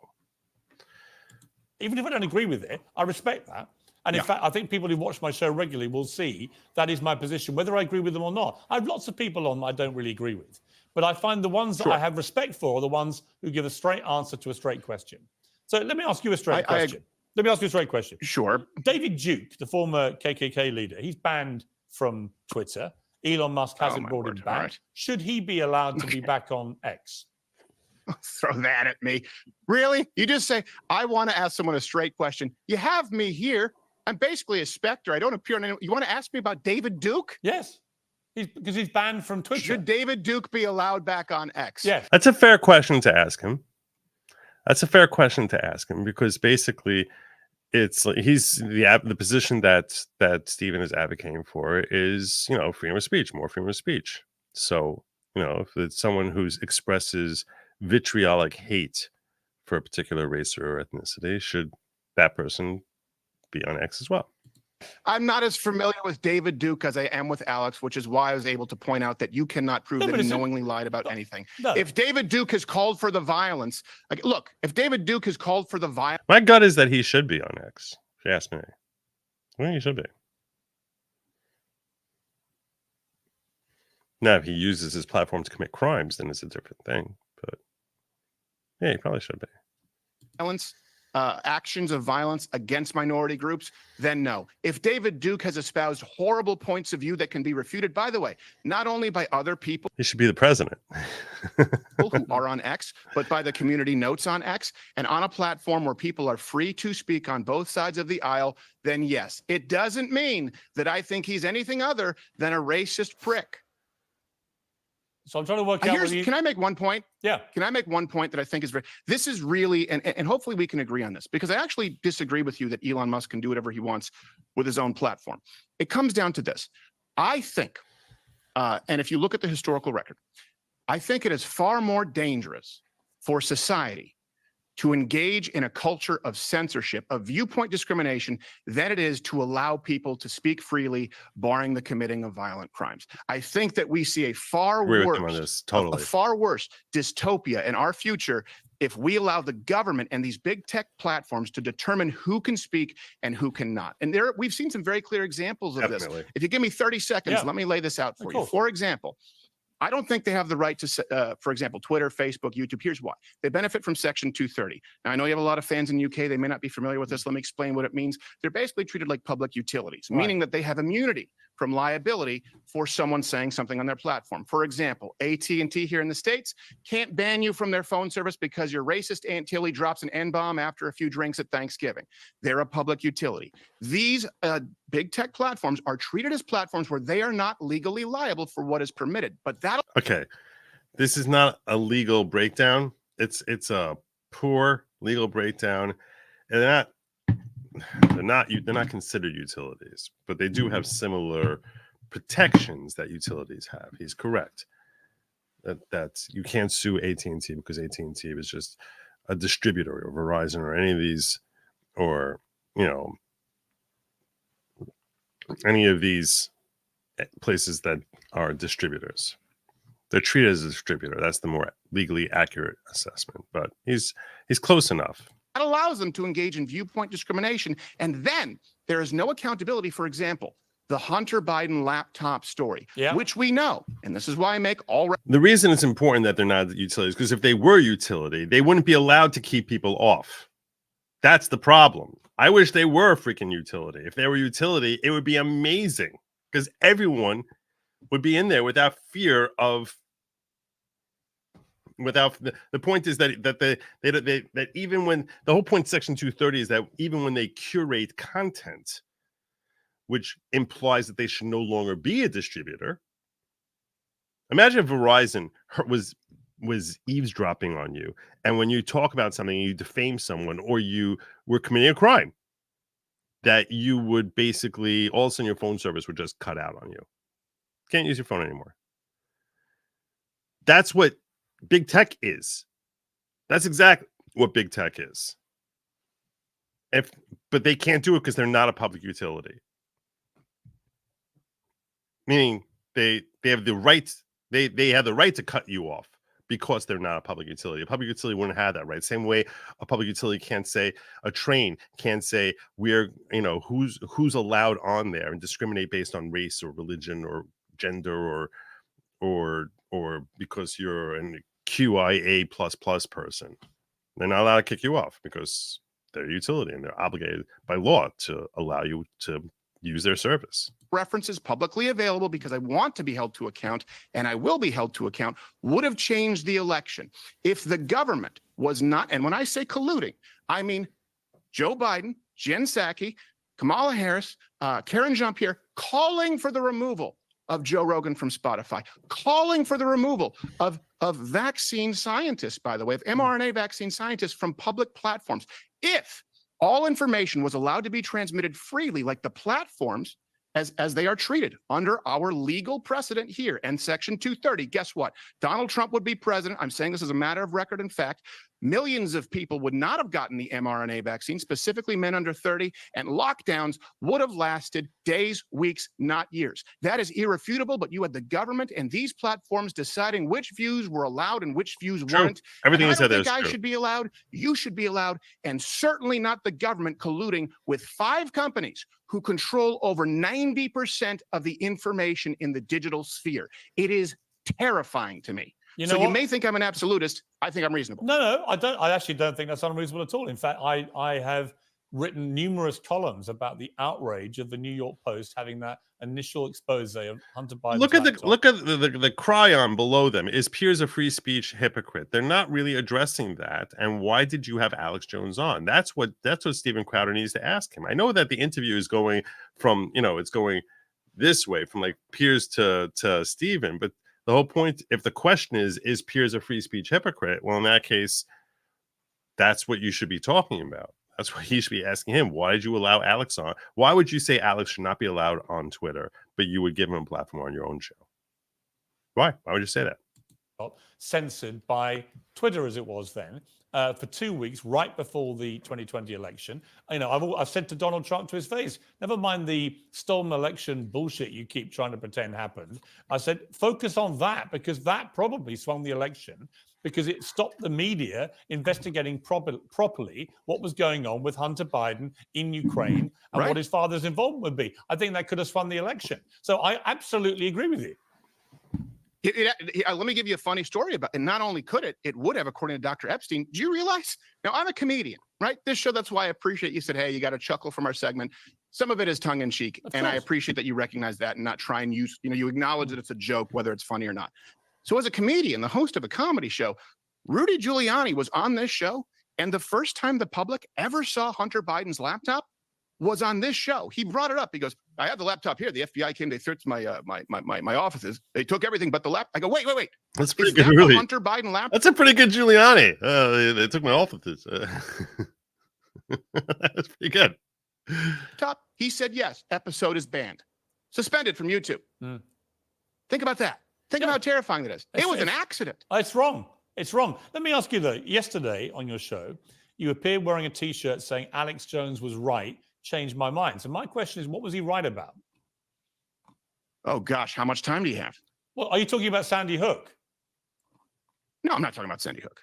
even if I don't agree with it, I respect that. And in fact, I think people who watch my show regularly will see that is my position, whether I agree with them or not. I have lots of people on I don't really agree with. But I find the ones that I have respect for are the ones who give a straight answer to a straight question. So let me ask you a straight question. Let me ask you a straight question. Sure. David Duke, the former KKK leader, he's banned from Twitter. Elon Musk hasn't brought him back. Right. Should he be allowed to be back on X? Throw that at me. Really? You just say, I want to ask someone a straight question. You have me here. I'm basically a specter. I don't appear on any. You want to ask me about David Duke? Yes. Because he's banned from Twitter. Should David Duke be allowed back on X? Yes. That's a fair question to ask him. Because basically it's like he's the position that Stephen is advocating for is, you know, freedom of speech, more freedom of speech. So, you know, if it's someone who expresses vitriolic hate for a particular race or ethnicity, should that person be on X as well? I'm not as familiar with David Duke as I am with Alex, which is why I was able to point out that you cannot prove that he knowingly lied about anything. No. If David Duke has called for the violence, look, if David Duke has called for the violence. My gut is that he should be on X, if you ask me. I think he should be. Now, if he uses his platform to commit crimes, then it's a different thing. But yeah, he probably should be. Violence. Actions of violence against minority groups, then no. If David Duke has espoused horrible points of view that can be refuted, by the way, not only by other people. He should be the president. Who are on X, but by the community notes on X and on a platform where people are free to speak on both sides of the aisle, then yes. It doesn't mean that I think he's anything other than a racist prick. So I'm trying to work out. Can I make one point? Yeah. Can I make one point that I think is this is really, and hopefully we can agree on this, because I actually disagree with you that Elon Musk can do whatever he wants with his own platform. It comes down to this. I think, and if you look at the historical record, I think it is far more dangerous for society to engage in a culture of censorship, of viewpoint discrimination, than it is to allow people to speak freely, barring the committing of violent crimes. I think that we see a far worse dystopia in our future if we allow the government and these big tech platforms to determine who can speak and who cannot. And we've seen some very clear examples of this. If you give me 30 seconds, let me lay this out for you. For example, I don't think they have the right to, for example, Twitter, Facebook, YouTube. Here's why. They benefit from Section 230. Now, I know you have a lot of fans in the UK. They may not be familiar with this. Let me explain what it means. They're basically treated like public utilities, meaning that they have immunity from liability for someone saying something on their platform. For example, AT&T here in the States can't ban you from their phone service because your racist Aunt Tilly drops an N-bomb after a few drinks at Thanksgiving. They're a public utility. These big tech platforms are treated as platforms where they are not legally liable for what is permitted. But that Okay, this is not a legal breakdown. It's a poor legal breakdown, and they're not considered utilities, but they do have similar protections that utilities have. He's correct. That's you can't sue AT&T because AT&T was just a distributor, or Verizon, or any of these, or any of these places that are distributors. They're treated as a distributor. That's the more legally accurate assessment. But he's close enough. That allows them to engage in viewpoint discrimination. And then there is no accountability. For example, the Hunter Biden laptop story, which we know. And this is why I make all. The reason it's important that they're not utilities, because if they were utility, they wouldn't be allowed to keep people off. That's the problem. I wish they were a freaking utility. If they were utility, it would be amazing, because everyone would be in there without fear of. Without the point is that even when the whole point of Section 230 is that even when they curate content, which implies that they should no longer be a distributor. Imagine if Verizon was eavesdropping on you, and when you talk about something, you defame someone, or you were committing a crime, that you would basically all of a sudden your phone service would just cut out on you. Can't use your phone anymore. That's what big tech is. That's exactly what big tech is. But they can't do it because they're not a public utility. Meaning they have the right, they have the right to cut you off because they're not a public utility. A public utility wouldn't have that right. Same way a public utility can't say, a train can't say we're, who's allowed on there and discriminate based on race or religion or gender or because you're an QIA++ person. They're not allowed to kick you off because they're a utility and they're obligated by law to allow you to use their service. References publicly available because I want to be held to account, and I will be held to account, would have changed the election if the government was not, and when I say colluding, I mean Joe Biden, Jen Psaki, Kamala Harris, Karen Jean-Pierre calling for the removal of Joe Rogan from Spotify, calling for the removal of vaccine scientists, by the way, of mRNA vaccine scientists from public platforms. If all information was allowed to be transmitted freely, like the platforms, as they are treated under our legal precedent here and Section 230, guess what? Donald Trump would be president. I'm saying this as a matter of record and fact. Millions of people would not have gotten the mRNA vaccine, specifically men under 30, and lockdowns would have lasted days, weeks, not years. That is irrefutable, but you had the government and these platforms deciding which views were allowed and which views weren't. Everything you said there is I true. should be allowed, you should be allowed, and certainly not the government colluding with 5 companies who control over 90% of the information in the digital sphere. It is terrifying to me. You may think I'm an absolutist. I think I'm reasonable. No, I don't. I actually don't think that's unreasonable at all. In fact, I have written numerous columns about the outrage of the New York Post having that initial expose of Hunter Biden. Look at the cryon below them. Is Piers a free speech hypocrite? They're not really addressing that. And why did you have Alex Jones on? That's what Steven Crowder needs to ask him. I know that the interview is going from, it's going this way from like Piers to Steven, but the whole point, if the question is Piers a free speech hypocrite? Well, in that case, that's what you should be talking about. That's what he should be asking him. Why did you allow Alex on? Why would you say Alex should not be allowed on Twitter, but you would give him a platform on your own show? Why? Why would you say that? Censored by Twitter, as it was then, for 2 weeks, right before the 2020 election. I've said to Donald Trump to his face, never mind the stolen election bullshit you keep trying to pretend happened. I said, focus on that, because that probably swung the election, because it stopped the media investigating properly what was going on with Hunter Biden in Ukraine and what his father's involvement would be. I think that could have swung the election. So I absolutely agree with you. Let me give you a funny story about it. And not only could it, it would have, according to Dr. Epstein. Do you realize? Now, I'm a comedian, right? This show, that's why I appreciate you said, hey, you got to chuckle from our segment. Some of it is tongue in cheek. And I appreciate that you recognize that and not try and use, you acknowledge that it's a joke, whether it's funny or not. So as a comedian, the host of a comedy show, Rudy Giuliani was on this show. And the first time the public ever saw Hunter Biden's laptop was on this show. He brought it up. He goes, I have the laptop here. The FBI came, they searched my offices. They took everything but the laptop. I go, wait. That's pretty Is good, that the really. Hunter Biden laptop? That's a pretty good Giuliani. They took my offices. That's pretty good. He said yes. Episode is banned. Suspended from YouTube. Think about that. Think about how terrifying that is. It was an accident. It's wrong. It's wrong. Let me ask you, though. Yesterday on your show, you appeared wearing a T-shirt saying Alex Jones was right, changed my mind. So my question is, what was he right about? Oh, gosh. How much time do you have? Well, are you talking about Sandy Hook? No, I'm not talking about Sandy Hook.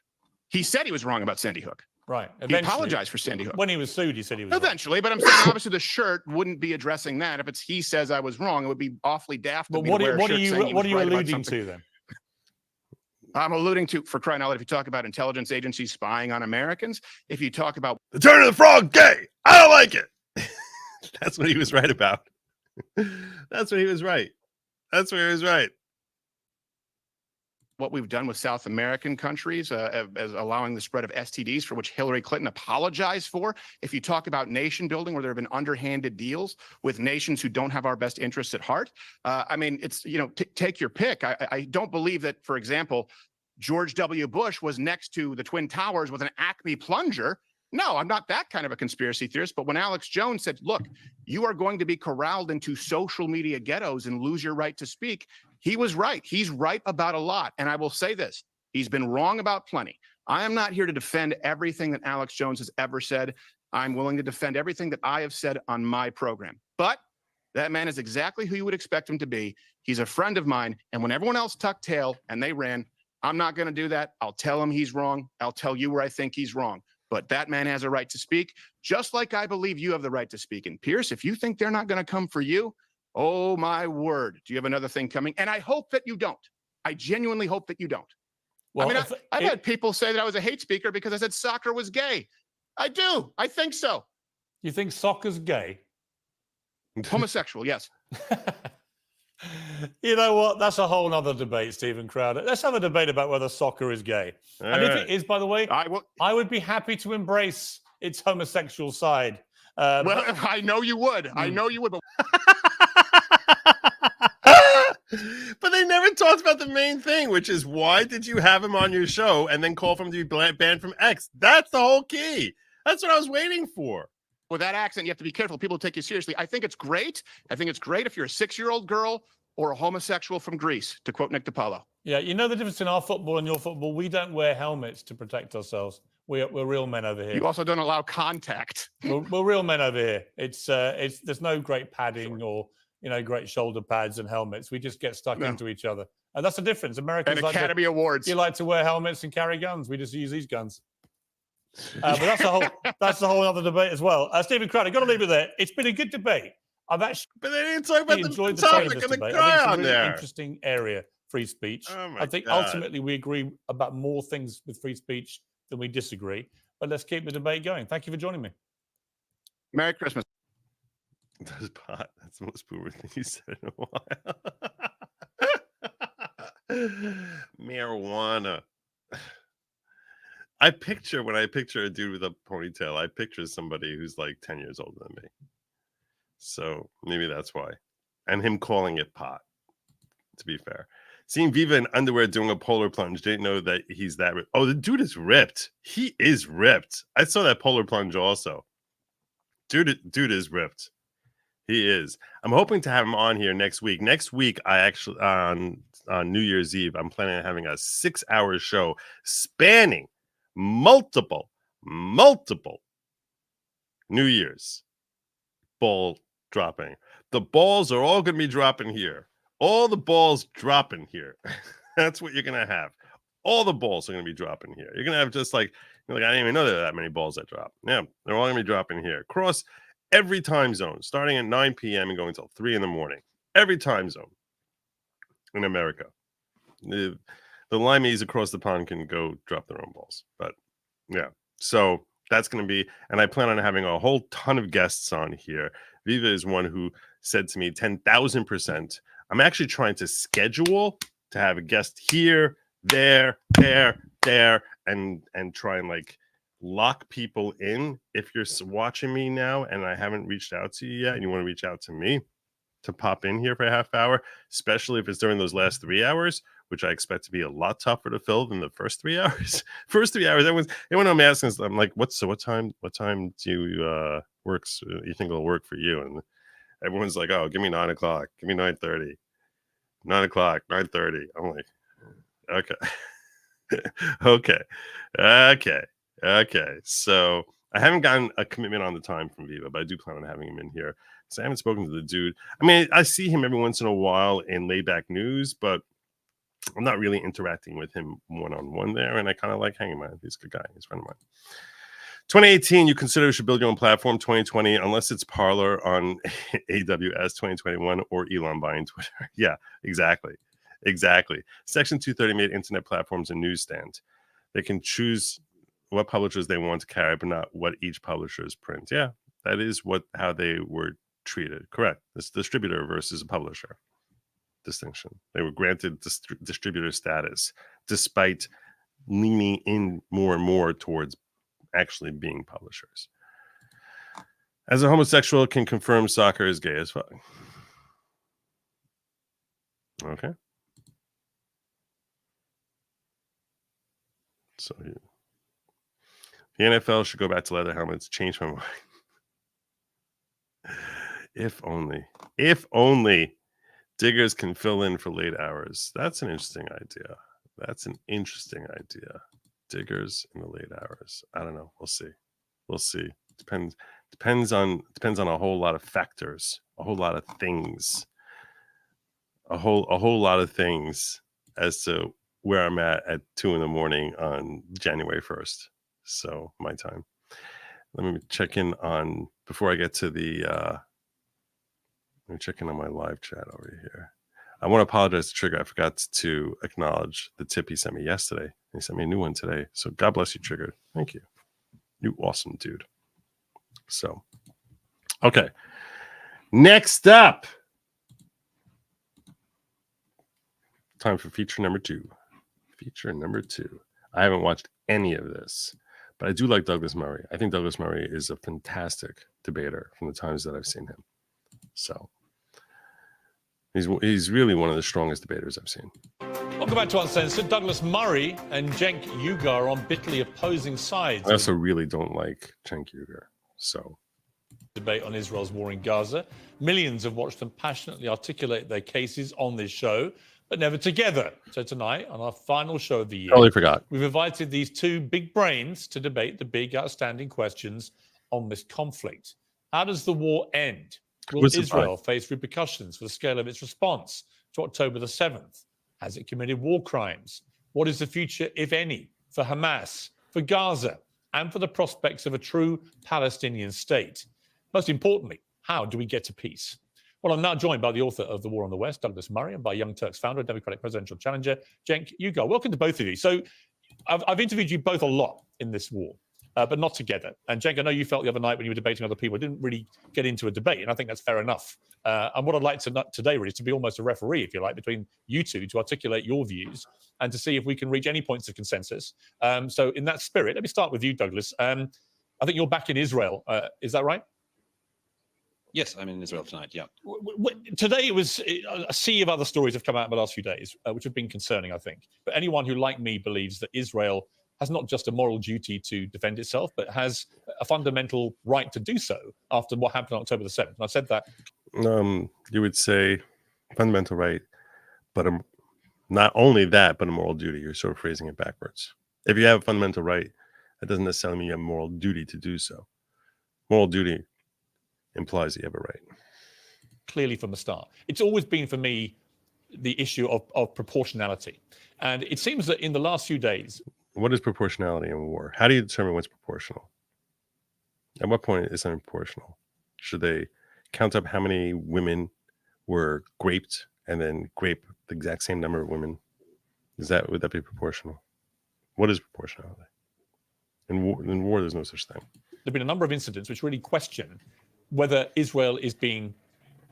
He said he was wrong about Sandy Hook. Right. He apologized for Sandy Hook. When he was sued, he said he was eventually, wrong. But I'm saying obviously the shirt wouldn't be addressing that. If it's he says I was wrong, it would be awfully daft. But what are you alluding to then? I'm alluding to, for crying out loud, if you talk about intelligence agencies spying on Americans, if you talk about the turn of the frog gay, I don't like it. That's what he was right about. That's what he was right. That's where he was right. What we've done with South American countries as allowing the spread of STDs, for which Hillary Clinton apologized for. If you talk about nation building, where there have been underhanded deals with nations who don't have our best interests at heart, I mean, it's, take your pick. I don't believe that, for example, George W. Bush was next to the Twin Towers with an Acme plunger. No, I'm not that kind of a conspiracy theorist. But when Alex Jones said, look, you are going to be corralled into social media ghettos and lose your right to speak, he was right. He's right about a lot. And I will say this, he's been wrong about plenty. I am not here to defend everything that Alex Jones has ever said. I'm willing to defend everything that I have said on my program. But that man is exactly who you would expect him to be. He's a friend of mine. And when everyone else tucked tail and they ran, I'm not going to do that. I'll tell him he's wrong. I'll tell you where I think he's wrong. But that man has a right to speak, just like I believe you have the right to speak. And Pierce, if you think they're not going to come for you, oh my word, do you have another thing coming? And I hope that you don't. I genuinely hope that you don't. Well, I mean, I've had people say that I was a hate speaker because I said soccer was gay. I do. I think so. You think soccer's gay? Homosexual, yes. You know what? That's a whole other debate, Stephen Crowder. Let's have a debate about whether soccer is gay. And if it is, by the way, I would be happy to embrace its homosexual side. Well, I know you would. I know you would. But they never talked about the main thing, which is why did you have him on your show and then call for him to be banned from X? That's the whole key. That's what I was waiting for. With that accent, you have to be careful. People take you seriously. I think it's great. I think it's great if you're a 6-year-old girl or a homosexual from Greece, to quote Nick DiPaolo. Yeah, you know the difference in our football and your football? We don't wear helmets to protect ourselves. We're real men over here. You also don't allow contact. We're real men over here. It's there's no great padding or great shoulder pads and helmets. We just get stuck into each other, and that's the difference. Americans and Academy Awards. You like to wear helmets and carry guns. We just use these guns. But that's a whole other debate as well. Stephen Crowder, got to leave it there. It's been a good debate. I've actually, but they didn't talk about enjoyed the the tone of topic this and the debate. guy I think it's a on really there. interesting area, free speech. Oh I think ultimately we agree about more things with free speech than we disagree. But let's keep the debate going. Thank you for joining me. Merry Christmas. That's pot. That's the most boomer thing you said in a while. Marijuana. When I picture a dude with a ponytail, I picture somebody who's like 10 years older than me. So maybe that's why. And him calling it pot, to be fair. Seeing Viva in underwear doing a polar plunge, didn't know that he's that ripped. Oh, the dude is ripped. He is ripped. I saw that polar plunge also. Dude is ripped. He is. I'm hoping to have him on here next week. Next week, I actually, on New Year's Eve, I'm planning on having a 6-hour show spanning multiple New Year's ball dropping. The balls are all going to be dropping here. All the balls dropping here. That's what you're going to have. All the balls are going to be dropping here. You're going to have just like I didn't even know there were that many balls that drop. Yeah, they're all going to be dropping here. Across every time zone, starting at 9 p.m. and going until 3 in the morning. Every time zone in America. the limeys across the pond can go drop their own balls. But yeah, so that's going to be, and I plan on having a whole ton of guests on here. Viva is one who said to me 10,000%. I'm actually trying to schedule to have a guest here, there, and try and like lock people in. If you're watching me now and I haven't reached out to you yet, and you want to reach out to me to pop in here for a half hour, especially if it's during those last 3 hours, which I expect to be a lot tougher to fill than the first 3 hours. First 3 hours, everyone I'm asking, I'm like, what time do you works? You think it'll work for you? And everyone's like, oh, give me 9 o'clock, give me 9:30, 9 o'clock, 9:30. I'm like, okay, okay. So I haven't gotten a commitment on the time from Viva, but I do plan on having him in here. So I haven't spoken to the dude. I mean, I see him every once in a while in Layback News, but I'm not really interacting with him one-on-one there. And I kind of like hanging out. He's a good guy. He's a friend of mine. 2018, you consider you should build your own platform. 2020, unless it's Parler on AWS. 2021, or Elon buying Twitter. Yeah, exactly. Section 230 made internet platforms a newsstand. They can choose what publishers they want to carry, but not what each publisher's print. Yeah, that is how they were treated. Correct. This distributor versus a publisher distinction. They were granted distributor status despite leaning in more and more towards actually being publishers. As a homosexual, can confirm soccer is gay as fuck. Okay. So the NFL should go back to leather helmets. Change my mind. If only diggers can fill in for late hours. That's an interesting idea. Diggers in the late hours. I don't know. We'll see. Depends on a whole lot of factors, a whole lot of things, a whole lot of things as to where I'm at 2 a.m. on January 1st. So my time. Let me check in on, before I get to the let me check in on my live chat over here. I want to apologize to Trigger. I forgot to acknowledge the tip he sent me yesterday. He sent me a new one today. So God bless you, Trigger. Thank you. You awesome dude. So, okay. Next up. Time for feature number 2. I haven't watched any of this, but I do like Douglas Murray. I think Douglas Murray is a fantastic debater from the times that I've seen him. So he's really one of the strongest debaters I've seen. Welcome back to Uncensored. Douglas Murray and Cenk Uygur are on bitterly opposing sides. I also really don't like Cenk Uygur. So debate on Israel's war in Gaza. Millions have watched them passionately articulate their cases on this show, but never together. So tonight, on our final show of the year, totally forgot. We've invited these two big brains to debate the big outstanding questions on this conflict. How does the war end? Will Israel face repercussions for the scale of its response to October the 7th? Has it committed war crimes? What is the future, if any, for Hamas, for Gaza, and for the prospects of a true Palestinian state? Most importantly, how do we get to peace? Well, I'm now joined by the author of The War on the West, Douglas Murray, and by Young Turks founder and Democratic presidential challenger, Cenk Uygur. Welcome to both of you. So I've interviewed you both a lot in this war, but not together. And Cenk, I know you felt the other night when you were debating other people, didn't really get into a debate, and I think that's fair enough. And what I'd like to today really is to be almost a referee, if you like, between you two to articulate your views and to see if we can reach any points of consensus. So in that spirit, let me start with you, Douglas. I think you're back in Israel. Is that right? Yes, I'm in Israel tonight, yeah. Today it was a sea of other stories have come out in the last few days, which have been concerning, I think. But anyone who, like me, believes that Israel has not just a moral duty to defend itself, but has a fundamental right to do so after what happened on October the 7th. And I said that. You would say fundamental right, but not only that, but a moral duty. You're sort of phrasing it backwards. If you have a fundamental right, that doesn't necessarily mean you have a moral duty to do so. Moral duty implies you have a right. Clearly from the start. It's always been for me the issue of proportionality. And it seems that in the last few days... What is proportionality in war? How do you determine what's proportional? At what point is that proportional? Should they count up how many women were raped and then grape the exact same number of women Would that be proportional? What is proportionality? In war, there's no such thing. There've been a number of incidents which really question whether Israel is being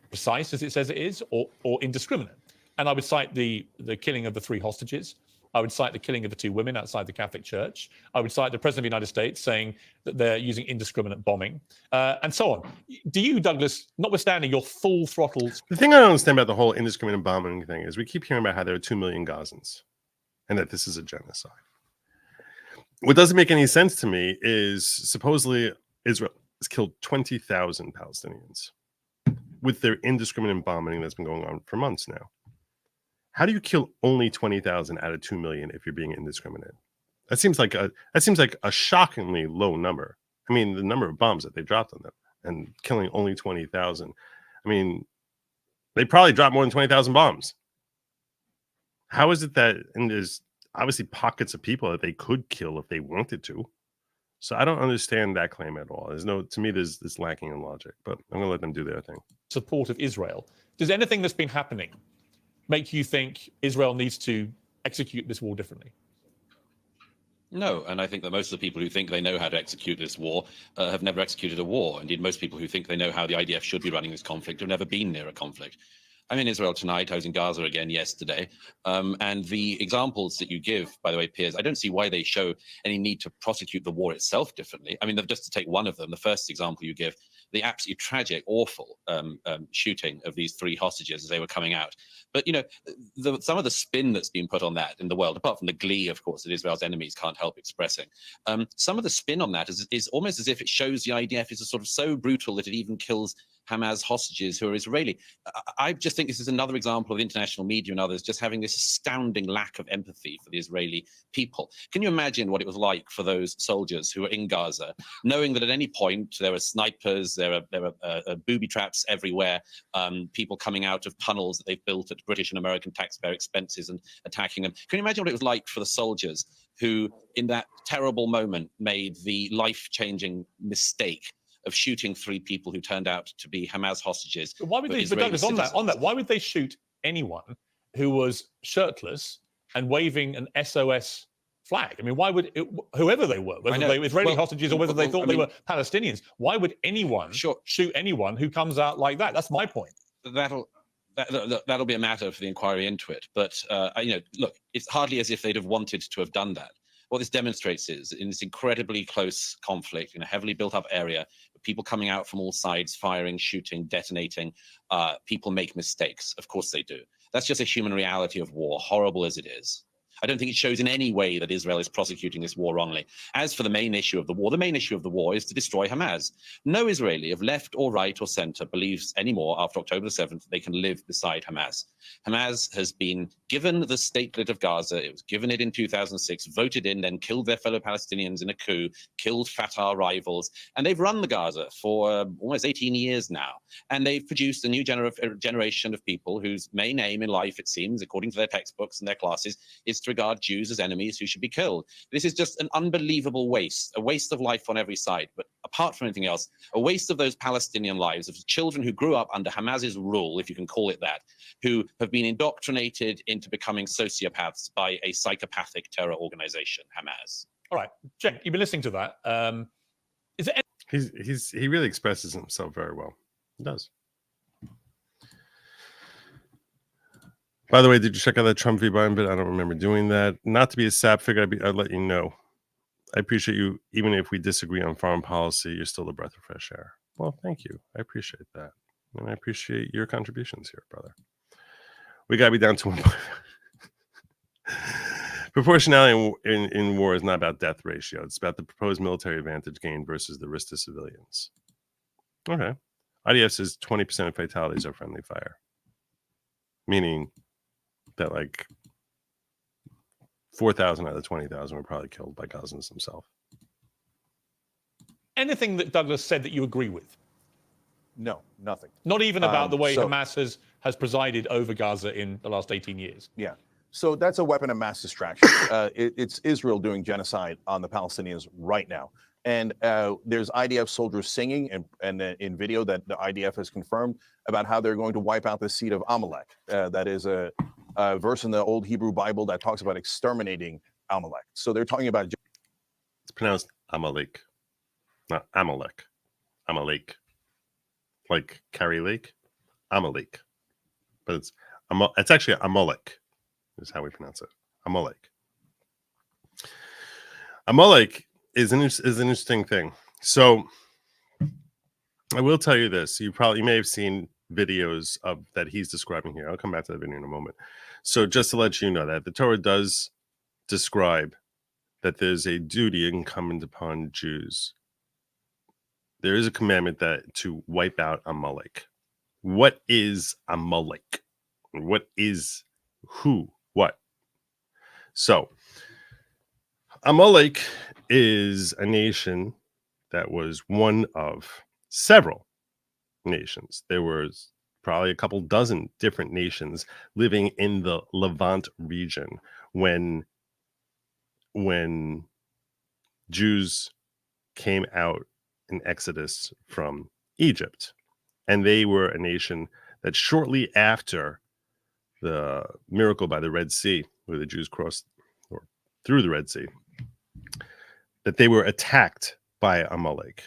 precise as it says it is, or indiscriminate. And I would cite the killing of the 3 hostages. I would cite the killing of the 2 women outside the Catholic Church. I would cite the President of the United States saying that they're using indiscriminate bombing, and so on. Do you, Douglas, notwithstanding your full throttle... The thing I don't understand about the whole indiscriminate bombing thing is we keep hearing about how there are 2 million Gazans and that this is a genocide. What doesn't make any sense to me is supposedly Israel has killed 20,000 Palestinians with their indiscriminate bombing that's been going on for months now. How do you kill only 20,000 out of 2 million if you're being indiscriminate? That seems like a shockingly low number. I mean, the number of bombs that they dropped on them and killing only 20,000. I mean, they probably dropped more than 20,000 bombs. How is it that, and there's obviously pockets of people that they could kill if they wanted to. So I don't understand that claim at all. To me, there's this lacking in logic, but I'm going to let them do their thing. Support of Israel. Does anything that's been happening make you think Israel needs to execute this war differently? No, and I think that most of the people who think they know how to execute this war have never executed a war. Indeed, most people who think they know how the IDF should be running this conflict have never been near a conflict. I'm in Israel tonight. I was in Gaza again yesterday. And the examples that you give, by the way, Piers, I don't see why they show any need to prosecute the war itself differently. I mean, just to take one of them, the first example you give, the absolutely tragic, awful shooting of these 3 hostages as they were coming out. But, you know, some of the spin that's been put on that in the world, apart from the glee, of course, that Israel's enemies can't help expressing, some of the spin on that is almost as if it shows the IDF is a sort of so brutal that it even kills Hamas hostages who are Israeli. I just think this is another example of international media and others just having this astounding lack of empathy for the Israeli people. Can you imagine what it was like for those soldiers who were in Gaza, knowing that at any point there were snipers, there are booby traps everywhere, people coming out of tunnels that they've built at British and American taxpayer expenses and attacking them? Can you imagine what it was like for the soldiers who, in that terrible moment, made the life-changing mistake of shooting 3 people who turned out to be Hamas hostages? But why would they? But Douglas, on that, why would they shoot anyone who was shirtless and waving an SOS flag? I mean, why would whoever they were, whether they were Israeli hostages or whether they thought they were Palestinians, why would anyone shoot anyone who comes out like that? That's my point. That'll be a matter for the inquiry into it. But you know, look, it's hardly as if they'd have wanted to have done that. What this demonstrates is, in this incredibly close conflict in a heavily built-up area, people coming out from all sides, firing, shooting, detonating, people make mistakes. Of course they do. That's just a human reality of war, horrible as it is. I don't think it shows in any way that Israel is prosecuting this war wrongly. As for the main issue of the war, the main issue of the war is to destroy Hamas. No Israeli of left or right or center believes anymore after October the 7th they can live beside Hamas. Hamas has been given the statelet of Gaza. It was given it in 2006, voted in, then killed their fellow Palestinians in a coup, killed Fatah rivals, and they've run the Gaza for almost 18 years now. And they've produced a new generation of people whose main aim in life, it seems, according to their textbooks and their classes, is to regard Jews as enemies who should be killed. This is just an unbelievable waste, a waste of life on every side. But apart from anything else, a waste of those Palestinian lives, of children who grew up under Hamas's rule, if you can call it that, who have been indoctrinated into becoming sociopaths by a psychopathic terror organization, Hamas. All right, Cenk, you've been listening to that. Is there he really expresses himself very well. He does. By the way, did you check out that Trump v. Biden bit? I don't remember doing that. Not to be a sap figure, I'd let you know. I appreciate you. Even if we disagree on foreign policy, you're still a breath of fresh air. Well, thank you. I appreciate that. And I appreciate your contributions here, brother. We got to be down to 1 point. Proportionality in war is not about death ratio. It's about the proposed military advantage gained versus the risk to civilians. Okay. IDF says 20% of fatalities are friendly fire. Meaning that like 4,000 out of 20,000 were probably killed by Gazans themselves. Anything that Douglas said that you agree with? No, nothing. Not even about the way Hamas has presided over Gaza in the last 18 years. Yeah. So that's a weapon of mass distraction. It's Israel doing genocide on the Palestinians right now. And there's IDF soldiers singing and in video that the IDF has confirmed about how they're going to wipe out the seed of Amalek. That is a verse in the old Hebrew Bible that talks about exterminating Amalek. So they're talking about. It's pronounced Amalek, not Amalek. Amalek, like Carrie Lake, Amalek, but it's actually Amalek, is how we pronounce it. Amalek. Amalek is an interesting thing. So I will tell you this: you may have seen videos of that he's describing here. I'll come back to that video in a moment. So just to let you know that the Torah does describe that there's a duty incumbent upon Jews. There is a commandment that to wipe out Amalek. What is Amalek? What is who? What? So Amalek is a nation that was one of several nations. There was probably a couple dozen different nations living in the Levant region when Jews came out in Exodus from Egypt. And they were a nation that shortly after the miracle by the Red Sea, where the Jews crossed or through the Red Sea, that they were attacked by Amalek.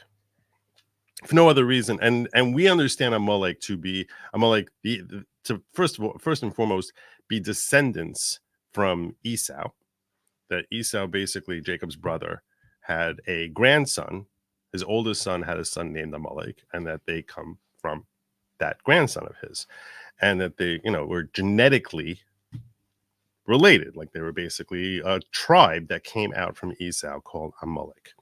For no other reason, and we understand Amalek to be to first and foremost be descendants from Esau. That Esau, basically Jacob's brother, had a grandson. His oldest son had a son named Amalek, and that they come from that grandson of his, and that they, were genetically related. Like they were basically a tribe that came out from Esau called Amalek.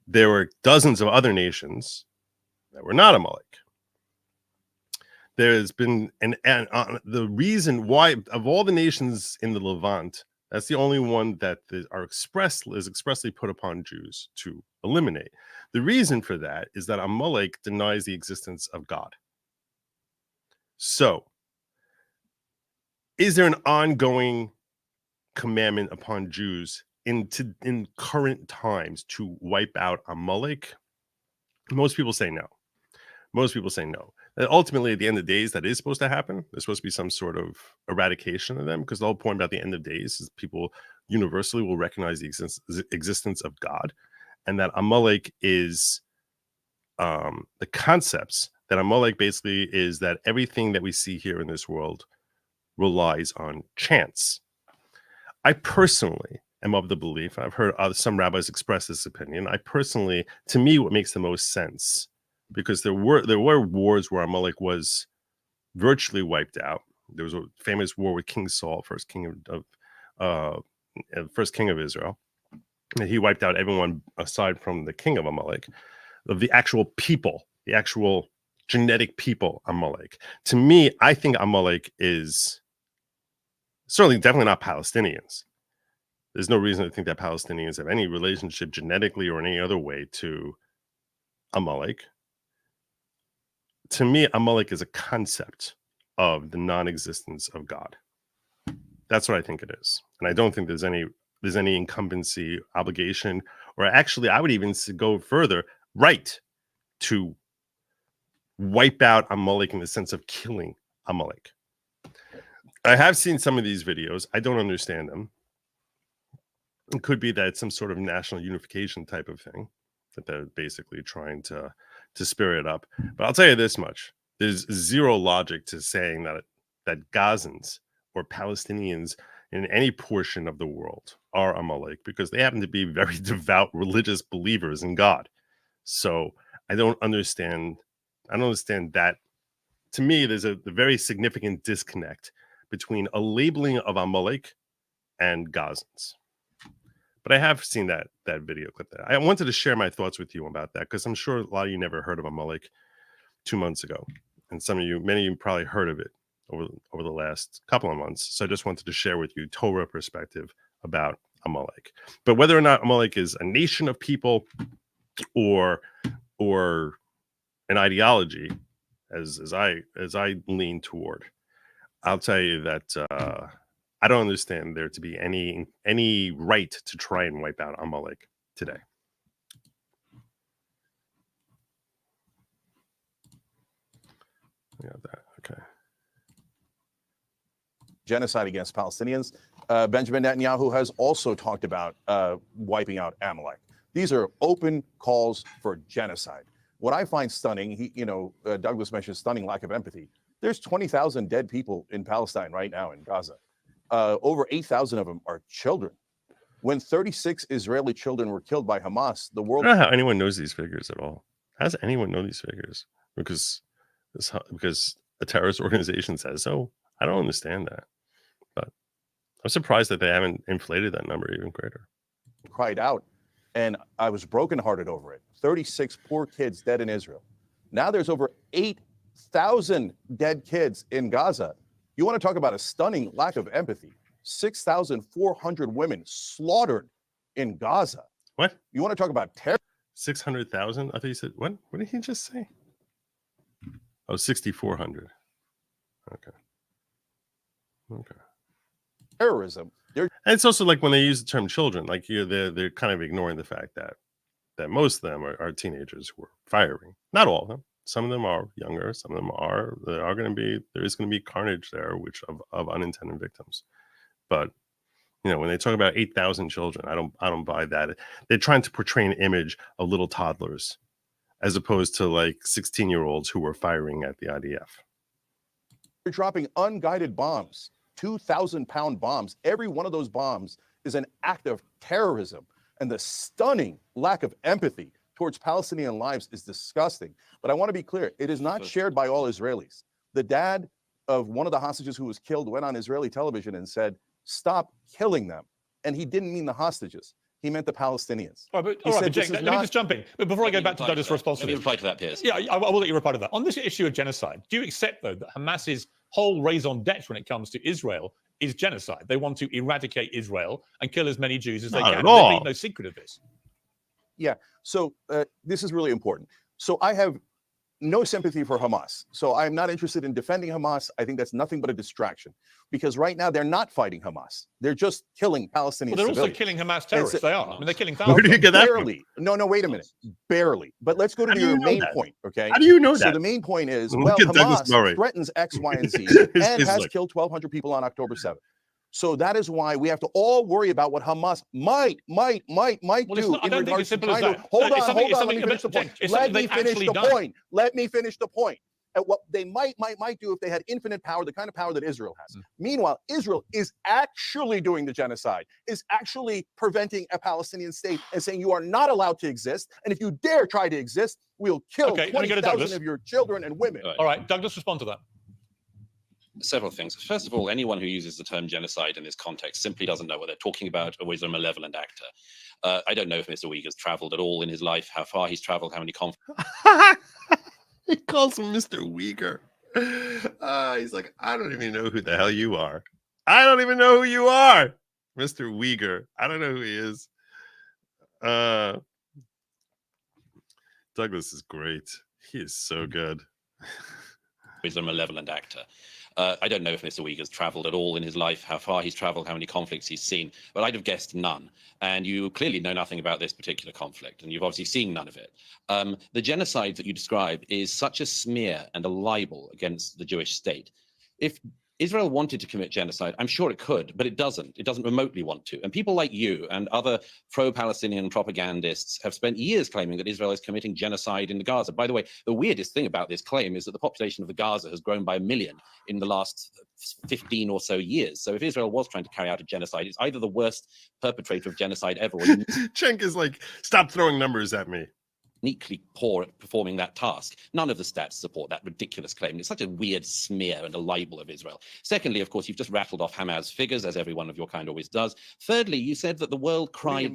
There were dozens of other nations that were not Amalek. There's been the reason why of all the nations in the Levant, that's the only one that is expressly put upon Jews to eliminate. The reason for that is that Amalek denies the existence of God. So, is there an ongoing commandment upon Jews in current times to wipe out Amalek? Most people say no. Most people say no. And ultimately, at the end of days, that is supposed to happen. There's supposed to be some sort of eradication of them, because the whole point about the end of days is people universally will recognize the existence of God, and that Amalek is the concepts that Amalek basically is that everything that we see here in this world relies on chance. I personally am of the belief, I've heard some rabbis express this opinion. To me, what makes the most sense, because there were wars where Amalek was virtually wiped out. There was a famous war with King Saul, first king of Israel. And he wiped out everyone aside from the king of Amalek, of the actual people, the actual genetic people, Amalek. To me, I think Amalek is certainly definitely not Palestinians. There's no reason to think that Palestinians have any relationship genetically or in any other way to Amalek. To me, Amalek is a concept of the non-existence of God. That's what I think it is. And I don't think there's any incumbency, obligation, or actually, I would even go further, right to wipe out Amalek in the sense of killing Amalek. I have seen some of these videos. I don't understand them. It could be that it's some sort of national unification type of thing that they're basically trying to spirit up. But I'll tell you this much. There's zero logic to saying that Gazans or Palestinians in any portion of the world are Amalek, because they happen to be very devout religious believers in God. So I don't understand that. To me, there's a very significant disconnect between a labeling of Amalek and Gazans. But I have seen that video clip there. I wanted to share my thoughts with you about that, because I'm sure a lot of you never heard of Amalek 2 months ago. And many of you probably heard of it over the last couple of months. So I just wanted to share with you Torah perspective about Amalek. But whether or not Amalek is a nation of people or an ideology, as I lean toward, I'll tell you that I don't understand there to be any right to try and wipe out Amalek today. We got that. Okay. genocide against Palestinians. Benjamin Netanyahu has also talked about wiping out Amalek. These are open calls for genocide. What I find stunning, Douglas mentioned stunning lack of empathy. There's 20,000 dead people in Palestine right now in Gaza. Over 8,000 of them are children. When 36 Israeli children were killed by Hamas, the world. I don't know how anyone knows these figures at all. How does anyone know these figures? Because a terrorist organization says so. I don't understand that. But I'm surprised that they haven't inflated that number even greater. Cried out, and I was brokenhearted over it. 36 poor kids dead in Israel. Now there's over 8,000 dead kids in Gaza. You want to talk about a stunning lack of empathy? 6,400 women slaughtered in Gaza. What? You want to talk about terror? 600,000? I thought you said, what? What did he just say? Oh, 6,400. Okay. Terrorism. And it's also like when they use the term children, like they're kind of ignoring the fact that most of them are teenagers who are firing. Not all of them. Some of them are younger. Some of them there is going to be carnage there, which of unintended victims. But when they talk about 8,000 children, I don't buy that. They're trying to portray an image of little toddlers, as opposed to like 16-year-olds who were firing at the IDF. They're dropping unguided bombs, 2,000-pound bombs. Every one of those bombs is an act of terrorism, and the stunning lack of empathy towards Palestinian lives is disgusting. But I want to be clear, it is not shared by all Israelis. The dad of one of the hostages who was killed went on Israeli television and said, "Stop killing them." And he didn't mean the hostages. He meant the Palestinians. All right, but Cenk, let me just jump in. But before I go back to Douglas' response to Let me this. reply to that, Piers. Yeah, I will let you reply to that. On this issue of genocide, do you accept, though, that Hamas's whole raison d'etre when it comes to Israel is genocide? They want to eradicate Israel and kill as many Jews as they Not can. at all. There's no secret of this. Yeah, so this is really important. So I have no sympathy for Hamas. So I'm not interested in defending Hamas. I think that's nothing but a distraction, because right now they're not fighting Hamas. They're just killing Palestinian Well, they're also civilians. killing Hamas terrorists. They are. I mean, they're killing Where thousands. do you get that from? Barely. No, wait a minute. Barely. But let's go to How do you your know main that? point, okay? How do you know So that? the main point is, Look well, at Douglas Hamas Murray. threatens X, Y, and Z and His has look. killed 1,200 people on October 7th. So that is why we have to all worry about what Hamas might Well, it's do not, I in don't think regards it's to simple as trying to. that. Hold No, on, it's let me something finish the point. it's Let something me they've finish actually the done. point. Let me finish the point. And what they might do if they had infinite power, the kind of power that Israel has. Meanwhile, Israel is actually doing the genocide, is actually preventing a Palestinian state and saying you are not allowed to exist. And if you dare try to exist, we'll kill Okay, let me go to 20,000 Douglas. of your children and women. All right, Douglas, respond to that. Several things. First of all, anyone who uses the term genocide in this context simply doesn't know what they're talking about, or is a malevolent actor. I don't know if Mr. Uyghur's traveled at all in his life, how far he's traveled, how many He calls him Mr. Uygur. He's like, I don't even know who the hell you are. I don't even know who you are, Mr. Uygur. I don't know who he is. Douglas is great. He is so good. He's a malevolent actor. I don't know if Mr. Uyghur's traveled at all in his life, how far he's traveled, how many conflicts he's seen, but I'd have guessed none. And you clearly know nothing about this particular conflict, and you've obviously seen none of it. The genocide that you describe is such a smear and a libel against the Jewish state. If Israel wanted to commit genocide, I'm sure it could, but it doesn't. It doesn't remotely want to. And people like you and other pro-Palestinian propagandists have spent years claiming that Israel is committing genocide in the Gaza. By the way, the weirdest thing about this claim is that the population of the Gaza has grown by 1 million in the last 15 or so years. So if Israel was trying to carry out a genocide, it's either the worst perpetrator of genocide ever, or Cenk is like, stop throwing numbers at me. uniquely poor at performing that task. None of the stats support that ridiculous claim. It's such a weird smear and a libel of Israel. Secondly, of course, you've just rattled off Hamas figures, as every one of your kind always does. Thirdly, you said that the world cried.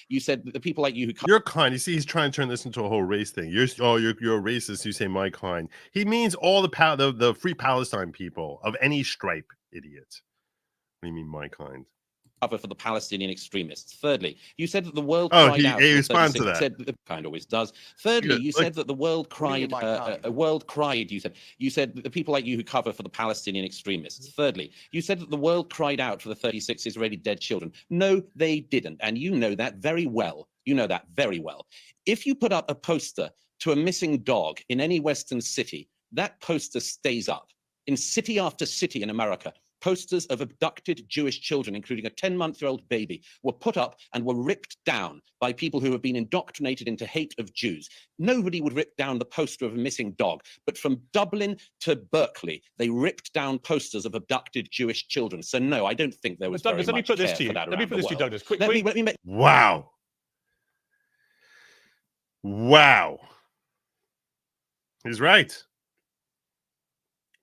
You said that the people like you who You're kind. You see, he's trying to turn this into a whole race thing. You're a racist. You say my kind. He means all the free Palestine people of any stripe. Idiot. What do you mean my kind? cover for the Palestinian extremists. Thirdly, you said that the world cried out. He responds to that. Said that the kind always does. Thirdly, you said that the world cried. You said that the people like you who cover for the Palestinian extremists. Thirdly, you said that the world cried out for the 36 Israeli dead children. No, they didn't, and you know that very well. You know that very well. If you put up a poster to a missing dog in any Western city, that poster stays up. in city after city in America, posters of abducted Jewish children, including a 10-month-old baby, were put up and were ripped down by people who have been indoctrinated into hate of Jews. Nobody would rip down the poster of a missing dog, but from Dublin to Berkeley, they ripped down posters of abducted Jewish children. So no, I don't think there was Douglas, very let me much put this care to you. for that Let me around put the this to you, world. Douglas. Quick, Let me make Wow. Wow. He's right.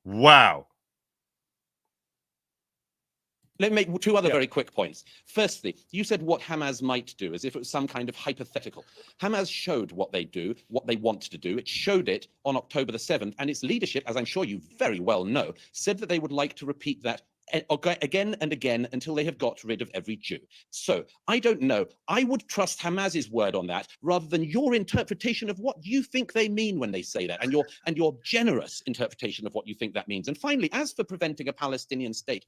Wow. Let me make two other very quick points. Firstly, you said what Hamas might do, as if it was some kind of hypothetical. Hamas showed what they do, what they want to do. It showed it on October the 7th, and its leadership, as I'm sure you very well know, said that they would like to repeat that again and again until they have got rid of every Jew. So I don't know. I would trust Hamas's word on that rather than your interpretation of what you think they mean when they say that, and your generous interpretation of what you think that means. And finally, as for preventing a Palestinian state,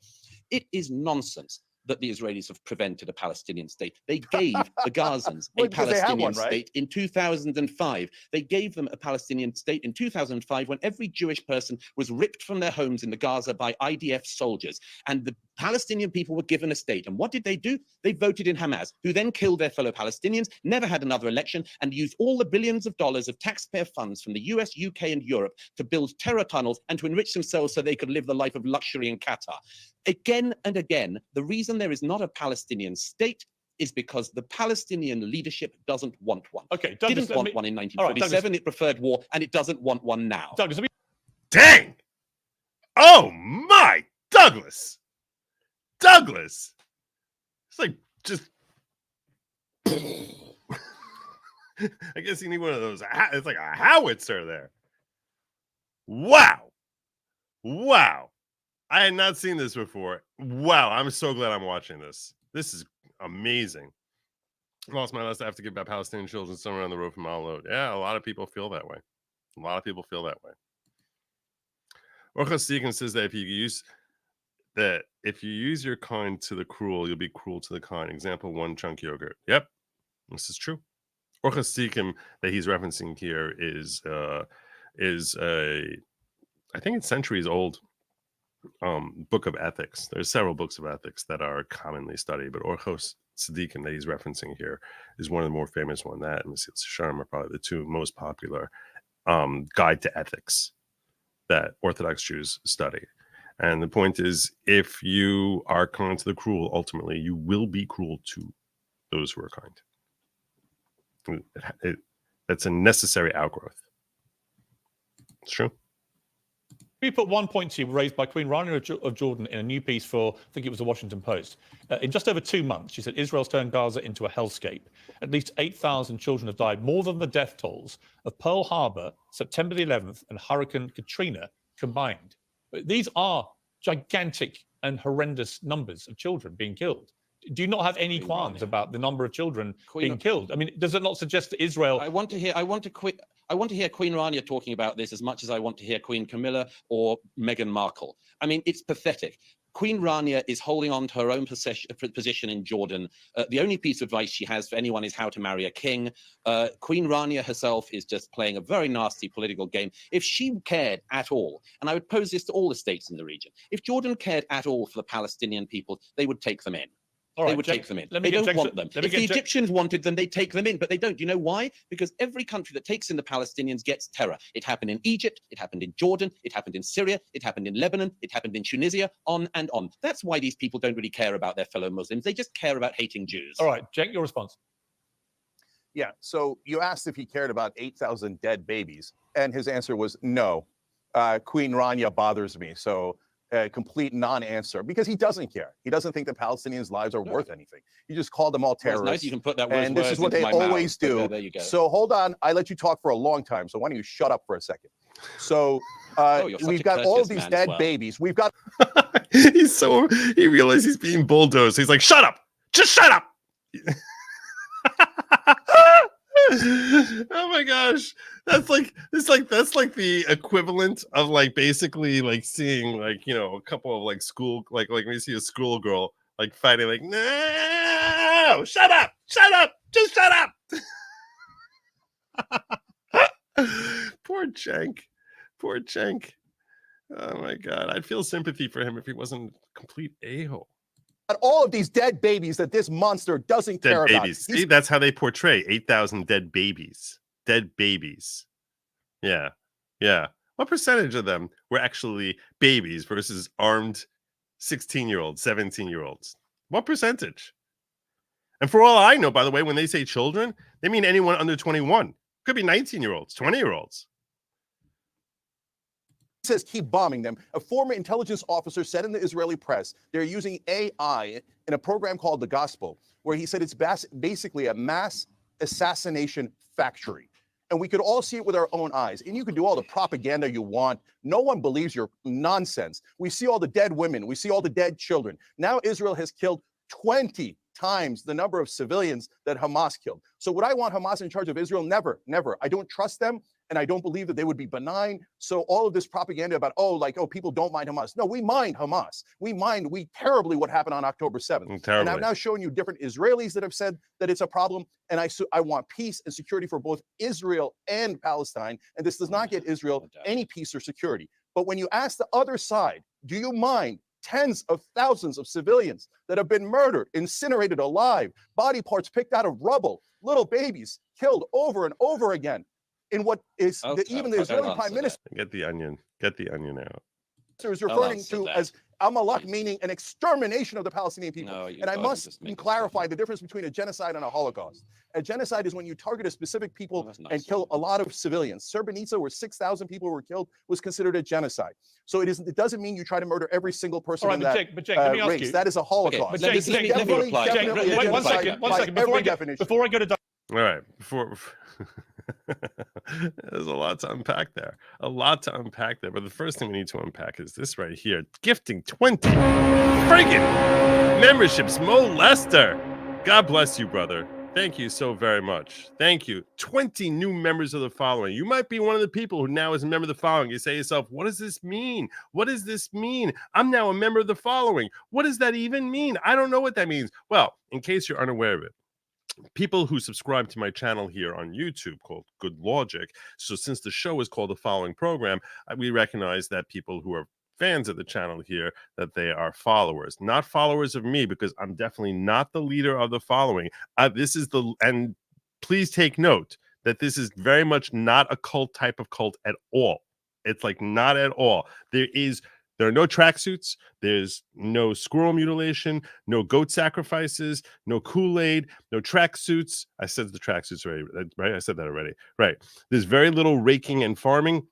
it is nonsense that the Israelis have prevented a Palestinian state. They gave the Gazans a Well, because they have Palestinian one, right? state in 2005. They gave them a Palestinian state in 2005 when every Jewish person was ripped from their homes in the Gaza by IDF soldiers. And the Palestinian people were given a state. And what did they do? They voted in Hamas, who then killed their fellow Palestinians, never had another election, and used all the billions of dollars of taxpayer funds from the US, UK, and Europe to build terror tunnels and to enrich themselves so they could live the life of luxury in Qatar. Again and again, the reason there is not a Palestinian state is because the Palestinian leadership doesn't want one. Okay, Douglas, Didn't want one in 1947, it preferred war, and it doesn't want one now. Douglas, let me Dang. Oh my, Douglas. Douglas. It's like just I guess you need one of those. It's like a howitzer there. Wow. Wow. I had not seen this before. Wow. I'm so glad I'm watching this. This is amazing. Lost my list. I have to give back Palestinian children somewhere on the road from Mount Load. Yeah, a lot of people feel that way. A lot of people feel that way. Orcha Segan says that if you use your kind to the cruel, you'll be cruel to the kind. Example 1, chunk yogurt. Yep, this is true. Orcha Segan that he's referencing here is a, I think it's centuries old book of ethics. There's several books of ethics that are commonly studied, but Orchos Tzaddikim that he's referencing here is one of the more famous one. That and Mesilas Yesharim are probably the two most popular guide to ethics that Orthodox Jews study. And the point is, if you are kind to the cruel, ultimately you will be cruel to those who are kind. That's a necessary outgrowth. It's true. We put one point to you raised by Queen Rania of Jordan in a new piece for, I think it was the Washington Post. In just over 2 months, she said, Israel's turned Gaza into a hellscape. At least 8,000 children have died, more than the death tolls of Pearl Harbor, September the 11th, and Hurricane Katrina combined. These are gigantic and horrendous numbers of children being killed. Do you not have any qualms about the number of children being killed? I mean, does it not suggest that Israel... I want to hear Queen Rania talking about this as much as I want to hear Queen Camilla or Meghan Markle. I mean, it's pathetic. Queen Rania is holding on to her own position in Jordan. The only piece of advice she has for anyone is how to marry a king. Queen Rania herself is just playing a very nasty political game. If she cared at all, and I would pose this to all the states in the region, if Jordan cared at all for the Palestinian people, they would take them in. They would take them in. They don't want them. If the Egyptians wanted them, they'd take them in, but they don't. You know why? Because every country that takes in the Palestinians gets terror. It happened in Egypt, it happened in Jordan, it happened in Syria, it happened in Lebanon, it happened in Tunisia, on and on. That's why these people don't really care about their fellow Muslims. They just care about hating Jews. All right, Cenk, your response. Yeah, so you asked if he cared about 8,000 dead babies, and his answer was no. Queen Rania bothers me, so a complete non-answer, because he doesn't care. He doesn't think the Palestinians' lives are worth anything. You just called them all terrorists. Well, it's nice you can put that and this is what they always do. There you go. So hold on, I let you talk for a long time, so why don't you shut up for a second? So we've got all of these dead babies. We've got... He realized he's being bulldozed. He's like, shut up! Just shut up! Oh my gosh, that's like the equivalent of like basically like seeing like, you know, a couple of like school like when you see a schoolgirl like fighting like, no, shut up, just shut up. Poor Cenk. Oh my God. I'd feel sympathy for him if he wasn't a complete a-hole. All of these dead babies that this monster doesn't Dead care babies. about. See, that's how they portray 8,000 dead babies. Dead babies. Yeah. Yeah. What percentage of them were actually babies versus armed 16-year-olds, 17-year-olds? What percentage? And for all I know, by the way, when they say children, they mean anyone under 21. Could be 19-year-olds, 20-year-olds. Says keep bombing them. A former intelligence officer said in the Israeli press they're using AI in a program called The Gospel, where he said it's basically a mass assassination factory. And we could all see it with our own eyes. And you can do all the propaganda you want. No one believes your nonsense. We see all the dead women. We see all the dead children. Now Israel has killed 20 times the number of civilians that Hamas killed. So would I want Hamas in charge of Israel? Never, never. I don't trust them. And I don't believe that they would be benign. So all of this propaganda about, people don't mind Hamas. No, we mind Hamas. We terribly what happened on October 7th. And I'm now showing you different Israelis that have said that it's a problem. And I want peace and security for both Israel and Palestine. And this does not get Israel any peace or security. But when you ask the other side, do you mind tens of thousands of civilians that have been murdered, incinerated alive, body parts picked out of rubble, little babies killed over and over again? In what is even the Israeli prime minister get the onion out. Is referring to as Amalek, meaning an extermination of the Palestinian people. No, and I must clarify the difference between a genocide and a Holocaust. A genocide is when you target a specific people and kill a lot of civilians. Srebrenica, where 6,000 people were killed, was considered a genocide. So it doesn't mean you try to murder every single person in that let me ask race. you. That is a Holocaust. But Cenk, one second. Before I go to all right, there's a lot to unpack there. But the first thing we need to unpack is this right here. Gifting 20 friggin' memberships. Mo Lester. God bless you, brother. Thank you so very much. Thank you. 20 new members of the following. You might be one of the people who now is a member of the following. You say to yourself, what does this mean? What does this mean? I'm now a member of the following. What does that even mean? I don't know what that means. Well, in case you're unaware of it, people who subscribe to my channel here on YouTube called Good Lawgic. So since the show is called The Following Program, we recognize that people who are fans of the channel here, that they are followers, not followers of me, because I'm definitely not the leader of the following. And please take note that this is very much not a cult type of cult at all. It's like not at all. There are no tracksuits. There's no squirrel mutilation, no goat sacrifices, no Kool-Aid, no tracksuits. I said the tracksuits already, right? I said that already. Right. There's very little raking and farming.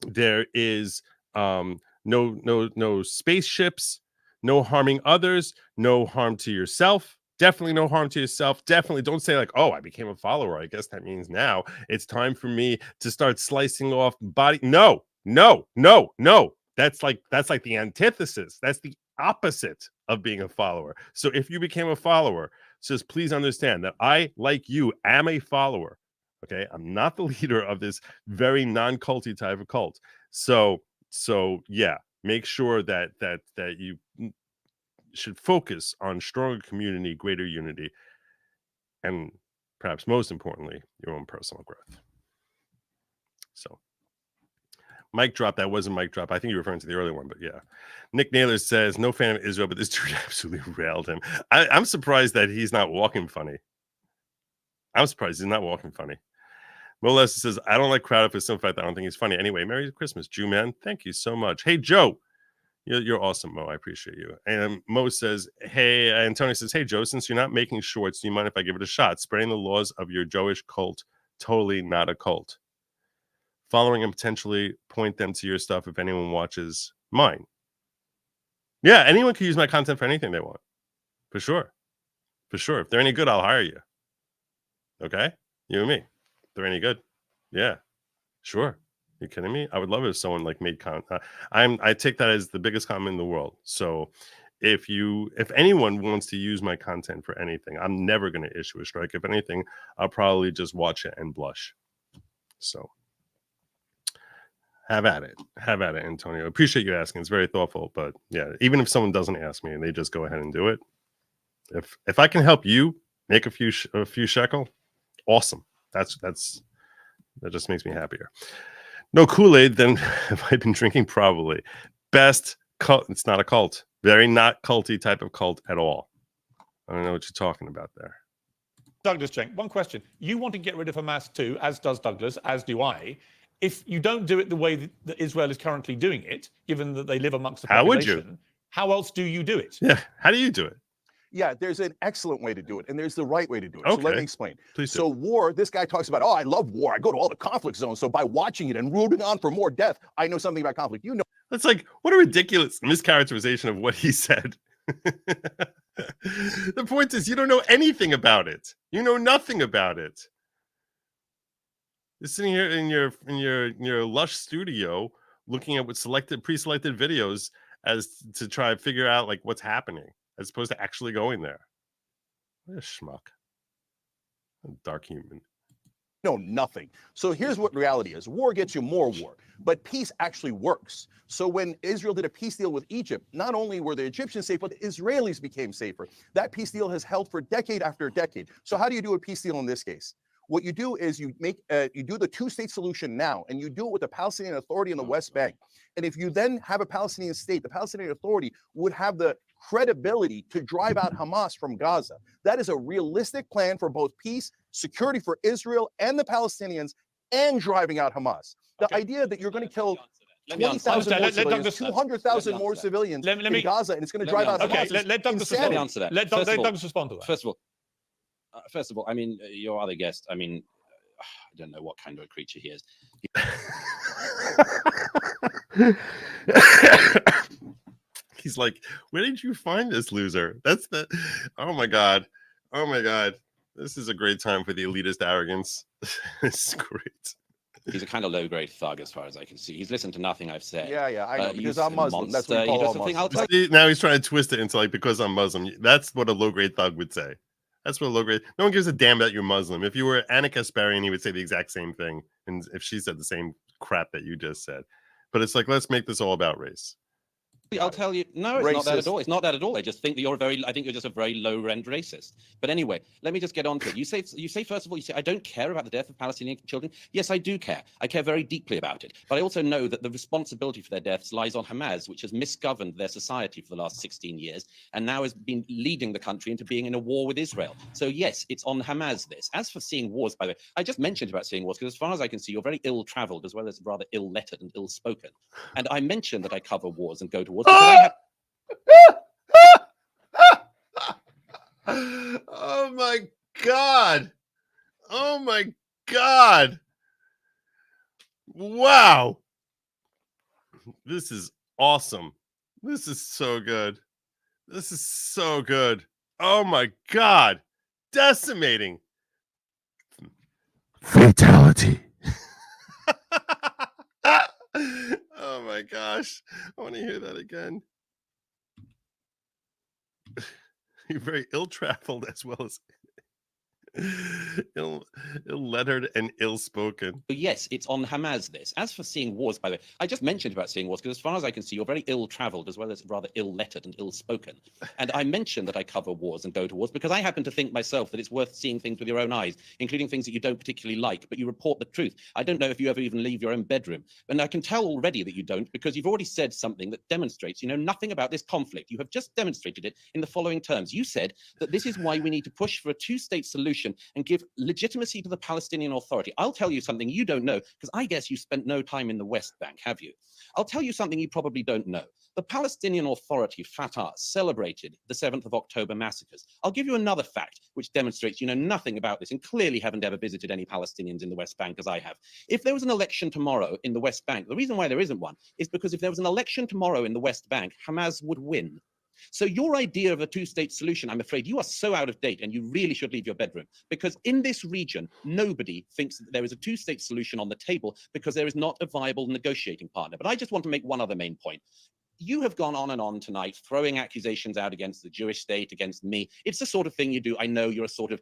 There is no spaceships, no harming others, no harm to yourself. Definitely no harm to yourself. Definitely don't say like, oh, I became a follower. I guess that means now it's time for me to start slicing off body. No. That's like the antithesis. That's the opposite of being a follower. So if you became a follower, just please understand that I, like you, am a follower. Okay, I'm not the leader of this very non-culty type of cult. So yeah, make sure that you should focus on stronger community, greater unity, and perhaps most importantly, your own personal growth. So. Mic drop. That wasn't mic drop. I think you're referring to the earlier one, but yeah. Nick Naylor says, no fan of Israel, but this dude absolutely railed him. I'm surprised that he's not walking funny. Mo Lester says, I don't like Crowder for some fact I don't think he's funny. Anyway, Merry Christmas, Jew man. Thank you so much. Hey, Joe. You're awesome, Mo. I appreciate you. And Mo says, hey, Antonio says, hey, Joe, since you're not making shorts, do you mind if I give it a shot? Spreading the laws of your Jewish cult. Totally not a cult. Following and potentially point them to your stuff if anyone watches mine. Yeah, anyone can use my content for anything they want. For sure. If they're any good, I'll hire you. Okay? You and me. If they're any good. Yeah. Sure. You kidding me? I would love it if someone like made content. I take that as the biggest comment in the world. So if anyone wants to use my content for anything, I'm never going to issue a strike. If anything, I'll probably just watch it and blush. So have at it, Antonio. Appreciate you asking. It's very thoughtful. But yeah, even if someone doesn't ask me and they just go ahead and do it, if I can help you make a few shekel, awesome. That just makes me happier. No Kool-Aid, then have I been drinking? Probably. Best cult. It's not a cult. Very not culty type of cult at all. I don't know what you're talking about there. Douglas Cenk, one question. You want to get rid of Hamas too, as does Douglas, as do I. If you don't do it the way that Israel is currently doing it, given that they live amongst the population, How would you? How else do you do it? Yeah. How do you do it? Yeah, there's an excellent way to do it, and there's the right way to do it. Okay. So let me explain. Please do. So war, this guy talks about, oh, I love war. I go to all the conflict zones. So by watching it and rooting on for more death, I know something about conflict. You know. That's like, what a ridiculous mischaracterization of what he said. The point is, you don't know anything about it. You know nothing about it. You're sitting here in your lush studio, looking at what pre-selected videos as to try to figure out like what's happening, as opposed to actually going there. What a schmuck. A dark human. No, nothing. So here's what reality is. War gets you more war, but peace actually works. So when Israel did a peace deal with Egypt, not only were the Egyptians safe, but the Israelis became safer. That peace deal has held for decade after decade. So how do you do a peace deal in this case? What you do is you do the two-state solution now, and you do it with the Palestinian Authority in the West Bank. And if you then have a Palestinian state, the Palestinian Authority would have the credibility to drive out Hamas from Gaza. That is a realistic plan for both peace, security for Israel and the Palestinians, and driving out Hamas. The idea that you're going to kill 20,000 more civilians, 200,000 more civilians in Gaza, and it's going to drive out Hamas. Okay, let Douglas respond to that. Let Douglas respond to that. First of all, I mean, your other guest, I mean, I don't know what kind of a creature he is. He's like, where did you find this loser? That's the, oh my God. Oh my God. This is a great time for the elitist arrogance. This is great. He's a kind of low-grade thug as far as I can see. He's listened to nothing I've said. Yeah, I know, because I'm Muslim. That's what we call all Muslims. See, now he's trying to twist it into like, because I'm Muslim. That's what a low-grade thug would say. That's what a low-grade, no one gives a damn about you're Muslim. If you were Anna Kasparian, he would say the exact same thing. And if she said the same crap that you just said. But it's like, let's make this all about race. I'll tell you, no, it's not that at all. It's not that at all. I just think that you're I think you're just a very low-rent racist. But anyway, let me just get on to it. You say, first of all, you say, I don't care about the death of Palestinian children. Yes, I do care. I care very deeply about it. But I also know that the responsibility for their deaths lies on Hamas, which has misgoverned their society for the last 16 years, and now has been leading the country into being in a war with Israel. So yes, it's on Hamas, this. As for seeing wars, by the way, I just mentioned about seeing wars, because as far as I can see, you're very ill-traveled, as well as rather ill-lettered and ill-spoken. And I mentioned that I cover wars and go to wars, because I have... Oh my God. Oh my God. Wow. This is awesome. This is so good. This is so good. Oh my God. Decimating. Fatality. Oh my gosh. I want to hear that again. You're very ill-traveled as well as ill-lettered and ill-spoken. Yes, it's on Hamas, this. As for seeing wars, by the way, I just mentioned about seeing wars, because as far as I can see, you're very ill-traveled as well as rather ill-lettered and ill-spoken. And I mentioned that I cover wars and go to wars because I happen to think myself that it's worth seeing things with your own eyes, including things that you don't particularly like, but you report the truth. I don't know if you ever even leave your own bedroom. And I can tell already that you don't, because you've already said something that demonstrates you know nothing about this conflict. You have just demonstrated it in the following terms. You said that this is why we need to push for a two-state solution and give legitimacy to the Palestinian Authority. I'll tell you something you don't know, because I guess you spent no time in the West Bank, have you? I'll tell you something you probably don't know. The Palestinian Authority, Fatah, celebrated the 7th of October massacres. I'll give you another fact which demonstrates you know nothing about this and clearly haven't ever visited any Palestinians in the West Bank as I have. If there was an election tomorrow in the West Bank, the reason why there isn't one is because if there was an election tomorrow in the West Bank, Hamas would win. So your idea of a two-state solution, I'm afraid you are so out of date, and you really should leave your bedroom, because in this region, nobody thinks that there is a two-state solution on the table because there is not a viable negotiating partner. But I just want to make one other main point. you have gone on and on tonight, throwing accusations out against the Jewish state, against me. It's the sort of thing you do. I know you're a sort of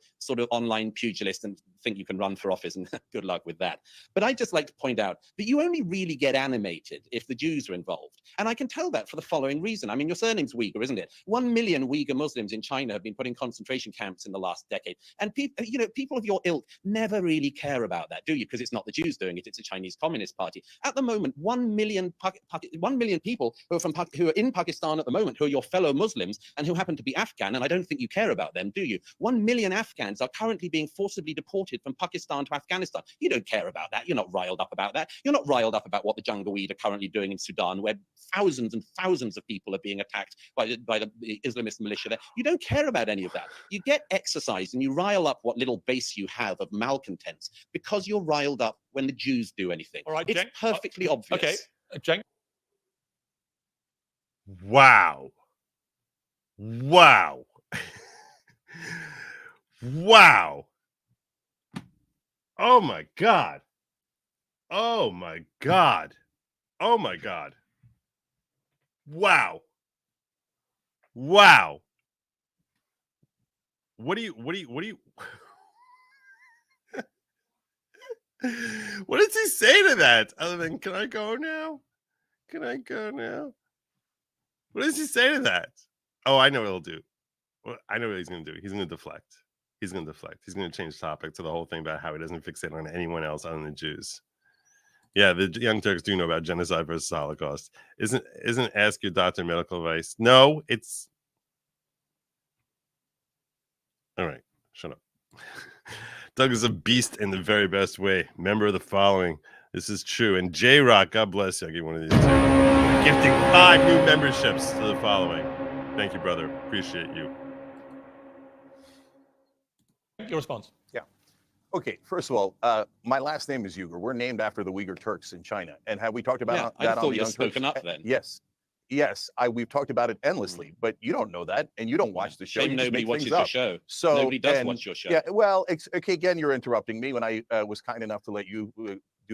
online pugilist and think you can run for office, and good luck with that. But I'd just like to point out that you only really get animated if the Jews are involved. And I can tell that for the following reason. I mean, your surname's Uygur, isn't it? 1 million Uyghur Muslims in China have been put in concentration camps in the last decade. And people, people of your ilk never really care about that, do you? Because it's not the Jews doing it, it's the Chinese Communist Party. At the moment, 1 million people who are in Pakistan at the moment, who are your fellow Muslims and who happen to be Afghan, and I don't think you care about them, do you? 1 million Afghans are currently being forcibly deported from Pakistan to Afghanistan. You don't care about that. You're not riled up about that. You're not riled up about what the Janjaweed are currently doing in Sudan, where thousands and thousands of people are being attacked by the Islamist militia there. You don't care about any of that. You get exercised and you rile up what little base you have of malcontents because you're riled up when the Jews do anything. All right, it's Cenk. perfectly obvious. Okay, Cenk. Wow. Wow. Wow. Oh my God. Oh my God. Oh my God. Wow. Wow. What do you what does he say to that? Other than, can I go now? Can I go now? What does he say to that? Oh, I know what he'll do. Well, I know what he's going to do. He's going to deflect. He's going to deflect. He's going to change the topic to the whole thing about how he doesn't fixate on anyone else other than Jews. Yeah, the Young Turks do know about genocide versus Holocaust. Isn't ask your doctor medical advice? No, it's all right. Shut up. Doug is a beast in the very best way. Member of the following. This is true. And J-Rock, God bless you. I'll give one of these two. Gifting 5 new memberships to the following. Thank you, brother. Appreciate you. Your response. Yeah. Okay. First of all, my last name is Uygur. We're named after the Uyghur Turks in China. And have we talked about that on the Young Turks? Spoken up then. Yes. Yes, we've talked about it endlessly, but you don't know that, and you don't watch the show. Shame nobody watches your show. So nobody does watch your show. Yeah, well, okay. Again, you're interrupting me when I was kind enough to let you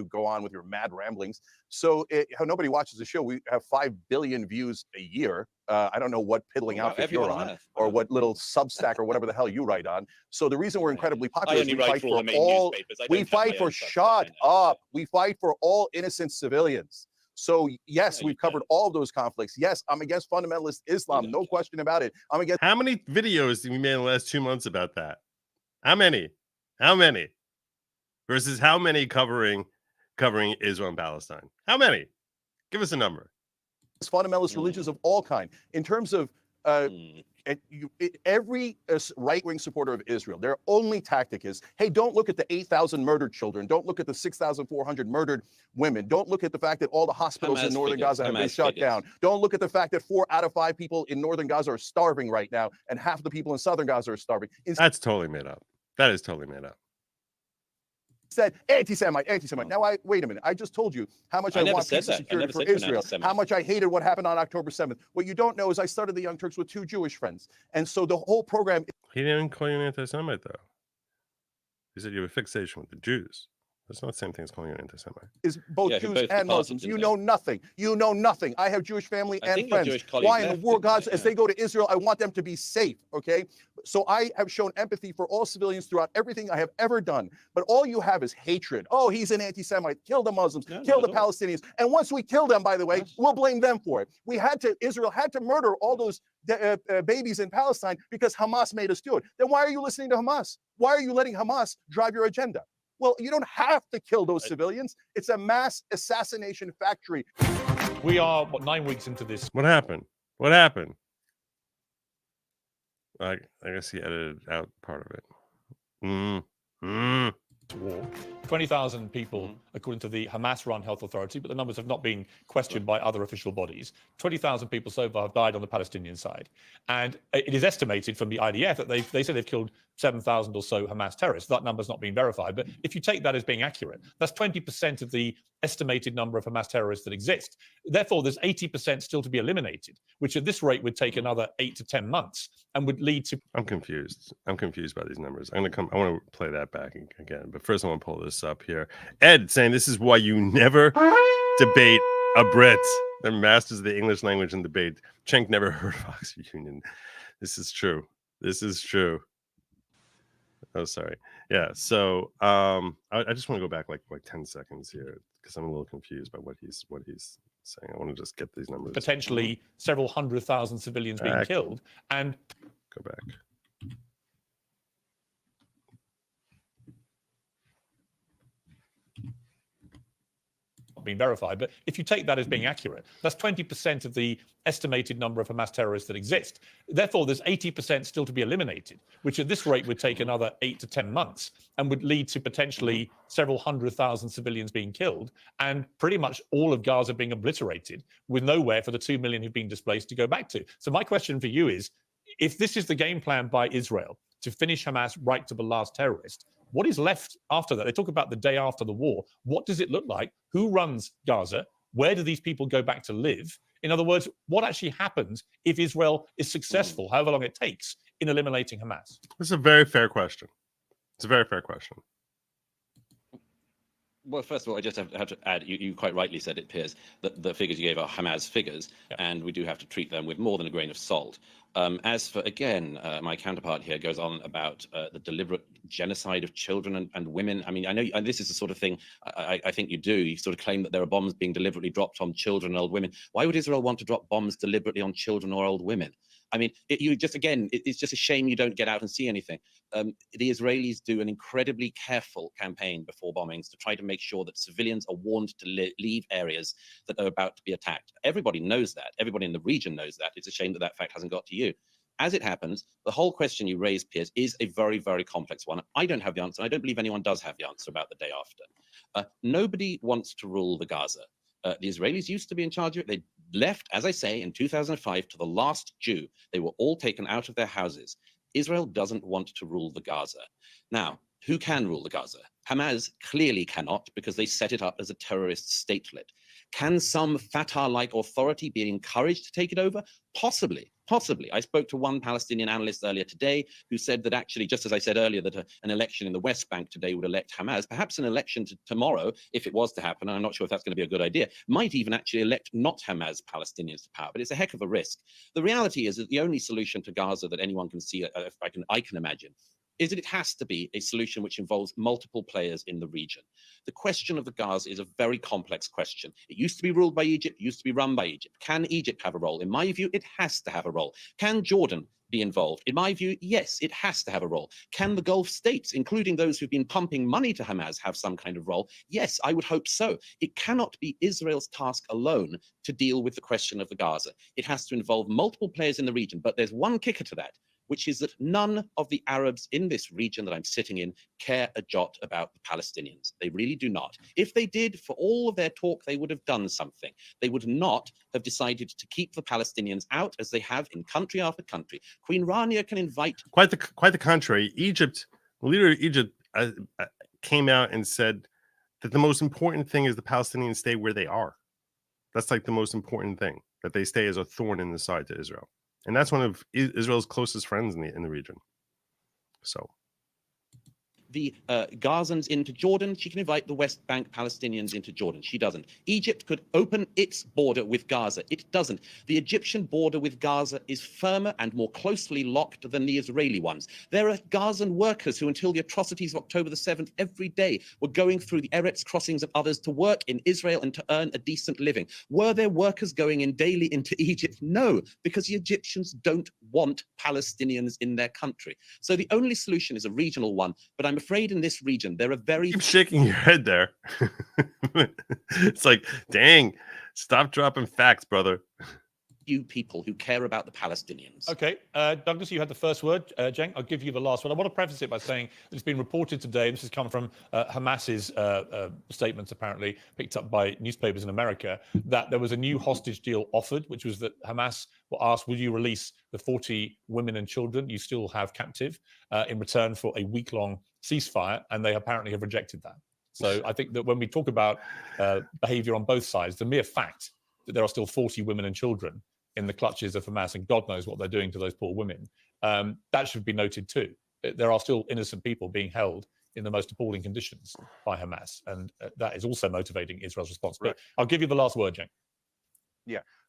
go on with your mad ramblings. So how nobody watches the show. We have 5 billion views a year. I don't know what piddling outfit you're on, or what little Substack or whatever the hell you write on. So the reason we're incredibly popular is we fight for all. We fight for shut up. We fight for all innocent civilians. So yes, we've covered all of those conflicts. Yes, I'm against fundamentalist Islam, no question about it. I'm against. How many videos did we made in the last 2 months about that? How many? How many? Versus how many covering Israel and Palestine? How many? Give us a number. Fundamentalist religions of all kind. In terms of every right-wing supporter of Israel, their only tactic is, hey, don't look at the 8,000 murdered children. Don't look at the 6,400 murdered women. Don't look at the fact that all the hospitals in northern Gaza have been shut down. Don't look at the fact that 4 out of 5 people in northern Gaza are starving right now, and half of the people in southern Gaza are starving. That's totally made up. That is totally made up. Said anti-Semite. Now, wait a minute. I just told you how much I want peace and security for Israel, how much I hated what happened on October 7th. What you don't know is I started the Young Turks with 2 Jewish friends. And so the whole program. He didn't call you an anti-Semite, though. He said you have a fixation with the Jews. That's not the same thing as calling you an anti-Semite. Is both Jews and Muslims. You know nothing. You know nothing. I have Jewish family and friends. Why in the world, God, as they go to Israel, I want them to be safe, okay? So I have shown empathy for all civilians throughout everything I have ever done. But all you have is hatred. Oh, he's an anti-Semite. Kill the Muslims. Kill the Palestinians. And once we kill them, by the way, we'll blame them for it. Israel had to murder all those babies in Palestine because Hamas made us do it. Then why are you listening to Hamas? Why are you letting Hamas drive your agenda? Well, you don't have to kill those civilians. It's a mass assassination factory. We are, 9 weeks into this? What happened? What happened? I guess he edited out part of it. War. 20,000 people, according to the Hamas-run health authority, but the numbers have not been questioned by other official bodies. 20,000 people so far have died on the Palestinian side. And it is estimated from the IDF that they say they've killed 7,000 or so Hamas terrorists. That number's not been verified. But if you take that as being accurate, that's 20% of the estimated number of Hamas terrorists that exist. Therefore, there's 80% still to be eliminated, which at this rate would take another 8 to 10 months and would lead to... I'm confused. I'm confused by these numbers. I want to play that back again. But first, I want to pull this up here. Ed saying this is why you never debate A Brit. They're masters of the English language and debate. Cenk never heard of Oxford Union. This is true. This is true. Oh, sorry. Yeah. So I just want to go back like 10 seconds here because I'm a little confused by what he's saying. I want to just get these numbers. Potentially several 100,000 civilians being killed. And go back. Been verified, but if you take that as being accurate, that's 20% of the estimated number of Hamas terrorists that exist. Therefore, there's 80% still to be eliminated, which at this rate would take another 8 to 10 months and would lead to potentially several 100,000 civilians being killed and pretty much all of Gaza being obliterated with nowhere for the 2 million who've been displaced to go back to. So my question for you is, if this is the game plan by Israel to finish Hamas right to the last terrorist, what is left after that? They talk about the day after the war. What does it look like? Who runs Gaza? Where do these people go back to live? In other words, what actually happens if Israel is successful, however long it takes, in eliminating Hamas? This is a very fair question. It's a very fair question. Well, first of all, I just have to add, you quite rightly said it, Piers, that the figures you gave are Hamas figures, and we do have to treat them with more than a grain of salt. As for, again, my counterpart here goes on about the deliberate genocide of children and women. I mean, I know and this is the sort of thing I think you do. You sort of claim that there are bombs being deliberately dropped on children and old women. Why would Israel want to drop bombs deliberately on children or old women? I mean, it's just a shame you don't get out and see anything. The Israelis do an incredibly careful campaign before bombings to try to make sure that civilians are warned to leave areas that are about to be attacked. Everybody knows that. Everybody in the region knows that. It's a shame that that fact hasn't got to you. As it happens, the whole question you raised, Piers, is a very, very complex one. I don't have the answer. I don't believe anyone does have the answer about the day after. Nobody wants to rule the Gaza. The Israelis used to be in charge of it. They left, as I say, in 2005 to the last Jew. They were all taken out of their houses. Israel doesn't want to rule the Gaza. Now, who can rule the Gaza? Hamas clearly cannot because they set it up as a terrorist statelet. Can some Fatah-like authority be encouraged to take it over? Possibly. Possibly. I spoke to one Palestinian analyst earlier today who said that actually, just as I said earlier, that an election in the West Bank today would elect Hamas. Perhaps an election tomorrow, if it was to happen, and I'm not sure if that's going to be a good idea, might even actually elect not Hamas Palestinians to power. But it's a heck of a risk. The reality is that the only solution to Gaza that anyone can see, I can imagine, is that it has to be a solution which involves multiple players in the region. The question of the Gaza is a very complex question. It used to be ruled by Egypt, it used to be run by Egypt. Can Egypt have a role? In my view, it has to have a role. Can Jordan be involved? In my view, yes, it has to have a role. Can the Gulf states, including those who've been pumping money to Hamas, have some kind of role? Yes, I would hope so. It cannot be Israel's task alone to deal with the question of the Gaza. It has to involve multiple players in the region, but there's one kicker to that, which is that none of the Arabs in this region that I'm sitting in care a jot about the Palestinians. They really do not. If they did, for all of their talk, they would have done something. They would not have decided to keep the Palestinians out as they have in country after country. Queen Rania can invite... Quite the contrary. Egypt, the leader of Egypt came out and said that the most important thing is the Palestinians stay where they are. That's like the most important thing, that they stay as a thorn in the side to Israel. And that's one of Israel's closest friends in the region. So the Gazans into Jordan. She can invite the West Bank Palestinians into Jordan. She doesn't. Egypt could open its border with Gaza. It doesn't. The Egyptian border with Gaza is firmer and more closely locked than the Israeli ones. There are Gazan workers who, until the atrocities of October the 7th, every day were going through the Eretz crossings of others to work in Israel and to earn a decent living. Were there workers going in daily into Egypt? No, because the Egyptians don't want Palestinians in their country. So the only solution is a regional one, but I'm afraid in this region there are very... Keep shaking your head there. It's like, dang, stop dropping facts, brother. Few people who care about the Palestinians. Okay, Douglas, you had the first word. Cenk, I'll give you the last one. I want to preface it by saying that it's been reported today, this has come from Hamas's statements apparently, picked up by newspapers in America, that there was a new hostage deal offered, which was that Hamas were asked, will you release the 40 women and children you still have captive in return for a week-long ceasefire, and they apparently have rejected that. So I think that when we talk about behavior on both sides, the mere fact that there are still 40 women and children in the clutches of Hamas, and God knows what they're doing to those poor women, that should be noted too. There are still innocent people being held in the most appalling conditions by Hamas. And that is also motivating Israel's response. But Right. I'll give you the last word, Cenk.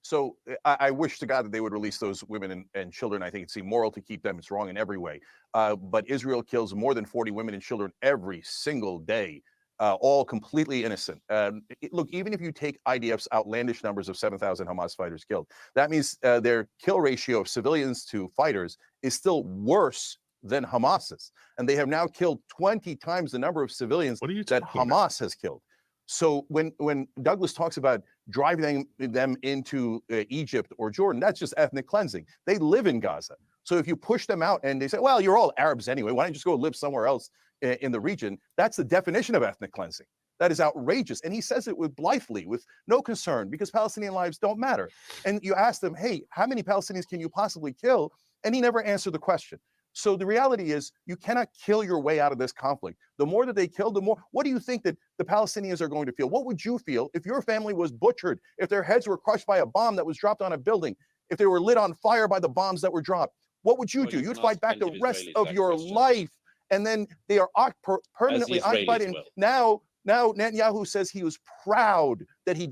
So I wish to God that they would release those women and children. I think it's immoral to keep them. It's wrong in every way. But Israel kills more than 40 women and children every single day, all completely innocent. Look, even if you take IDF's outlandish numbers of 7,000 Hamas fighters killed, that means their kill ratio of civilians to fighters is still worse than Hamas's. And they have now killed 20 times the number of civilians that Hamas has killed. So when Douglas talks about driving them into Egypt or Jordan, that's just ethnic cleansing. They live in Gaza. So if you push them out and they say, well, you're all Arabs anyway, why don't you just go live somewhere else in the region? That's the definition of ethnic cleansing. That is outrageous. And he says it with blithely, with no concern, because Palestinian lives don't matter. And you ask them, hey, how many Palestinians can you possibly kill? And he never answered the question. So the reality is you cannot kill your way out of this conflict. The more that they kill, the more, what do you think that the Palestinians are going to feel? What would you feel if your family was butchered, if their heads were crushed by a bomb that was dropped on a building, if they were lit on fire by the bombs that were dropped? What would you do? You'd fight back the rest of your life. And then they are permanently occupied. And now Netanyahu says he was proud that he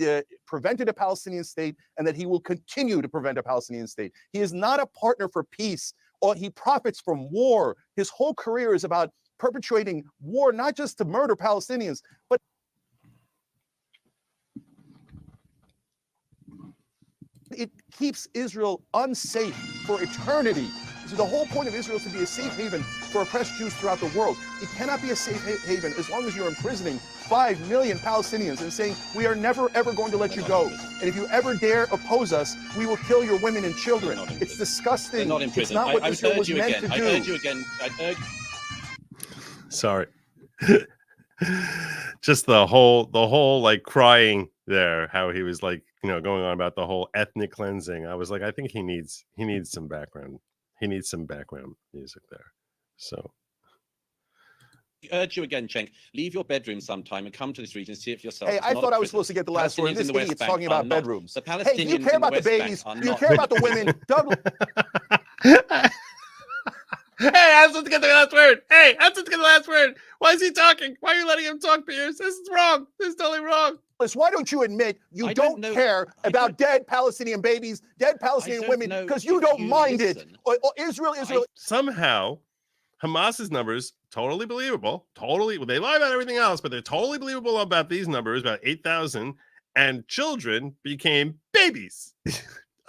prevented a Palestinian state and that he will continue to prevent a Palestinian state. He is not a partner for peace. Or he profits from war. His whole career is about perpetuating war, not just to murder Palestinians, but it keeps Israel unsafe for eternity. So the whole point of Israel is to be a safe haven for oppressed Jews throughout the world. It cannot be a safe haven as long as you're imprisoning 5 million Palestinians and saying, we are never, ever going to let you go. And if you ever dare oppose us, we will kill your women and children. It's disgusting. They're not in prison. It's not what Israel was meant to do. I urge you again. I urge. Sorry. Just the whole like crying there, how he was like, going on about the whole ethnic cleansing. I was like, I think he needs some background. He needs some background music there. So I urge you again, Cenk, leave your bedroom sometime and come to this region and see it for yourself. Hey, I thought I was supposed to get the last word. This idiot's talking about bedrooms. Hey, do you care about the babies? Do you care about the women? Douglas. Hey, I'm supposed to get the last word. Hey, I'm supposed to get the last word. Why is he talking? Why are you letting him talk, Piers? This is wrong. This is totally wrong. Why don't you admit you don't care about dead Palestinian babies, dead Palestinian women, because you don't mind it? Or Israel. Somehow, Hamas's numbers, totally believable. Totally, they lie about everything else, but they're totally believable about these numbers, about 8,000, and children became babies.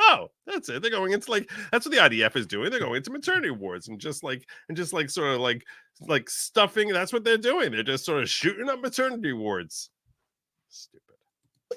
Oh, that's it. They're going into that's what the IDF is doing. They're going into maternity wards and just sort of like stuffing. That's what they're doing. They're just sort of shooting up maternity wards. Stupid.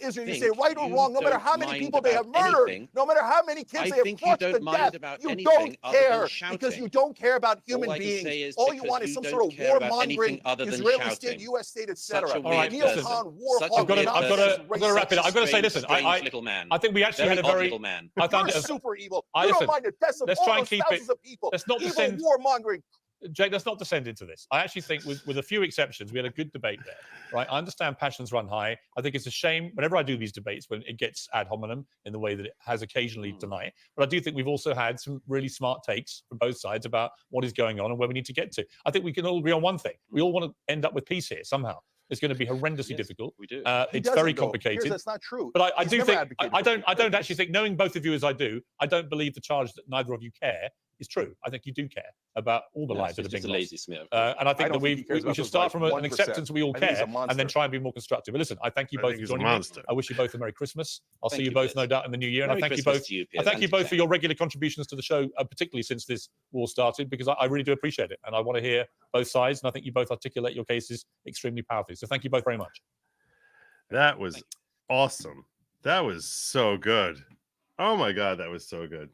Israel, you say right or wrong, no matter how many people they have murdered, no matter how many kids they have crushed to death, you don't care because you don't care about human beings. All you want is some sort of warmongering, Israeli state, U.S. state, etc. All right, listen. I've got to wrap it up. I've got to say, listen, I think we actually had a very You're super evil. You don't mind the deaths of almost thousands of people. Let's not descend. Warmongering. Jake, let's not descend into this. I actually think, with a few exceptions, we had a good debate there, right? I understand passions run high. I think it's a shame whenever I do these debates when it gets ad hominem in the way that it has occasionally tonight. But I do think we've also had some really smart takes from both sides about what is going on and where we need to get to. I think we can all agree on one thing. We all want to end up with peace here somehow. It's going to be horrendously difficult. We do. It's very complicated. That's not true. But I do think I don't actually think, knowing both of you as I do, I don't believe the charge that neither of you care is true. I think you do care about all the lives that are being lost. Lazy smear. And I think that we should start from an acceptance we all care and then try and be more constructive. But listen, I thank you both for joining me. I wish you both a Merry Christmas. I'll see you both, no doubt, in the new year. And I thank you both. I thank you both for your regular contributions to the show, particularly since this war started, because I really do appreciate it. And I want to hear both sides. And I think you both articulate your cases extremely powerfully. So thank you both very much. That was awesome. That was so good. Oh my God, that was so good.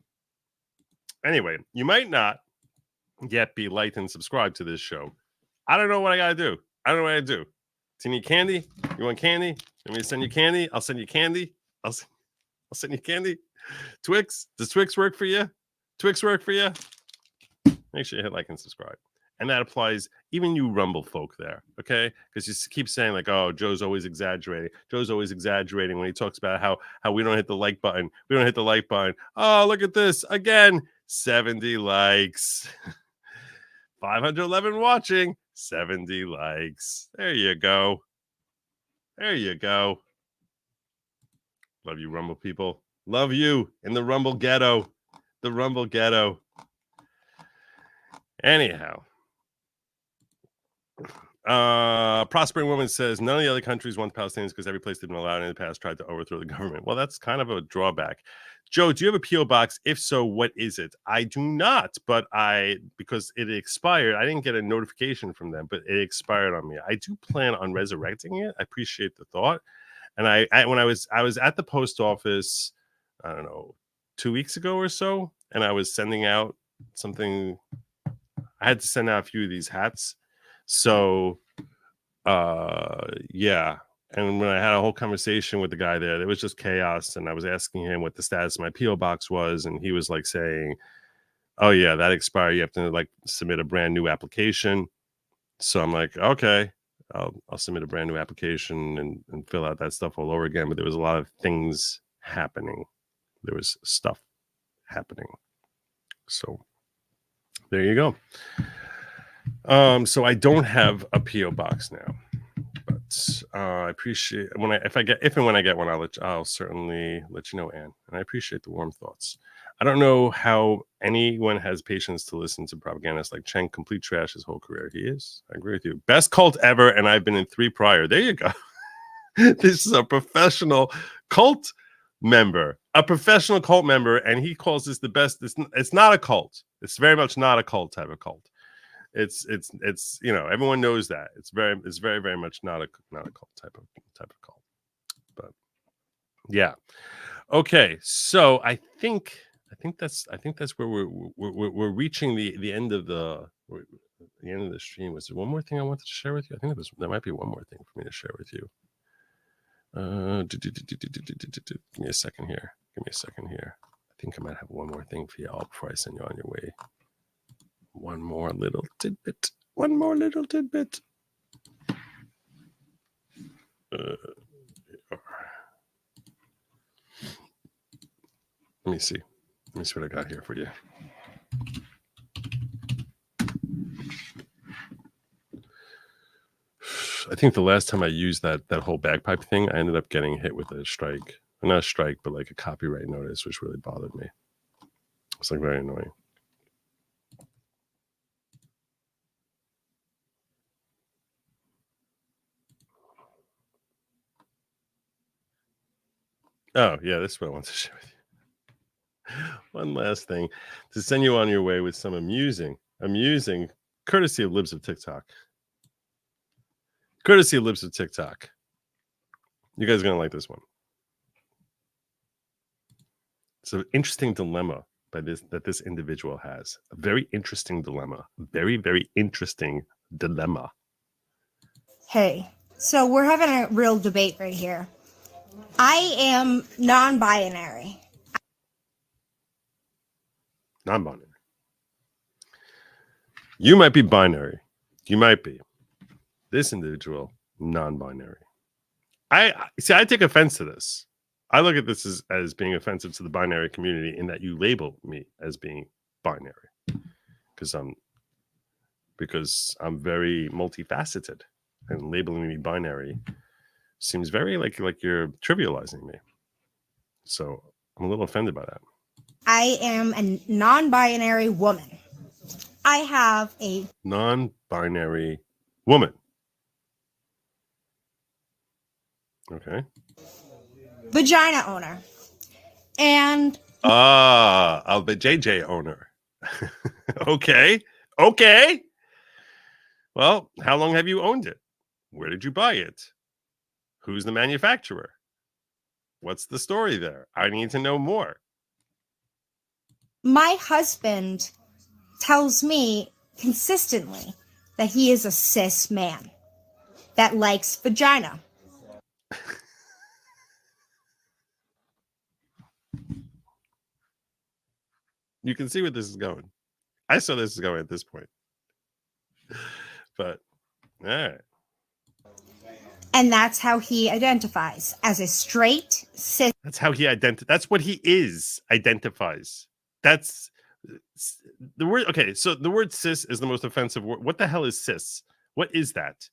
Anyway, you might not yet be liked and subscribed to this show. I don't know what I gotta do. I don't know what I do. Do you need candy? You want candy? Want me to send you candy? I'll send you candy. I'll send you candy. Twix? Does Twix work for you? Twix work for you? Make sure you hit like and subscribe. And that applies even you Rumble folk there, okay? Because you keep saying like, oh, Joe's always exaggerating. Joe's always exaggerating when he talks about how we don't hit the like button. We don't hit the like button. Oh, look at this. Again, 70 likes. 511 watching, 70 likes. There you go. There you go. Love you, Rumble people. Love you in the Rumble ghetto. The Rumble ghetto. Anyhow. Prospering Woman says none of the other countries want the Palestinians because every place they've been allowed in the past tried to overthrow the government. Well, that's kind of a drawback. Joe, do you have a P.O. box? If so, what is it? I do not, but because it expired, I didn't get a notification from them, but it expired on me. I do plan on resurrecting it. I appreciate the thought. And when I was at the post office, I don't know, 2 weeks ago or so, and I was sending out something. I had to send out a few of these hats. So, yeah. And when I had a whole conversation with the guy there, it was just chaos. And I was asking him what the status of my P.O. box was. And he was like saying, oh, yeah, that expired. You have to like submit a brand new application. So I'm like, okay, I'll submit a brand new application and fill out that stuff all over again. But there was a lot of things happening. There was stuff happening. So there you go. So I don't have a P.O. box now, but I appreciate if and when I get one, I'll certainly let you know, Anne. And I appreciate the warm thoughts. I don't know how anyone has patience to listen to propagandists like Cenk, complete trash his whole career. He is. I agree with you. Best cult ever, and I've been in 3 prior. There you go. This is a professional cult member, and he calls this the best. It's not a cult. It's very much not a cult type of cult. It's everyone knows that it's very much not a cult type of cult. But yeah, okay. So I think that's where we're reaching the end of the end of the stream. Was there one more thing I wanted to share with you? I think there might be one more thing for me to share with you. Give me a second here. I think I might have one more thing for y'all before I send you on your way. One more little tidbit. Let me see what I got here for you. I think the last time I used that whole bagpipe thing, I ended up getting hit with a strike. Not a strike, but like a copyright notice, which really bothered me. It's like very annoying. Oh, yeah, this is what I want to share with you. One last thing to send you on your way with some amusing, courtesy of Libs of TikTok. You guys are going to like this one. It's an interesting dilemma that this individual has. A very interesting dilemma. Very, very interesting dilemma. Hey, so we're having a real debate right here. I am non-binary. Non-binary. You might be binary. You might be. This individual, non-binary. I take offense to this. I look at this as being offensive to the binary community in that you label me as being binary. Because I'm very multifaceted, and labeling me binary seems very like you're trivializing me. So I'm a little offended by that. I am a non-binary woman. I have a non-binary woman. Okay. vagina owner. And a JJ owner. Okay. Well, how long have you owned it? Where did you buy it? Who's the manufacturer? What's the story there? I need to know more. my husband tells me consistently that he is a cis man that likes vagina. You can see where this is going. I saw this is going at this point. But, all right. And that's how he identifies, as a straight cis. That's how he that's what he identifies. That's the word. Okay, so the word cis is the most offensive word. What the hell is cis? What is that?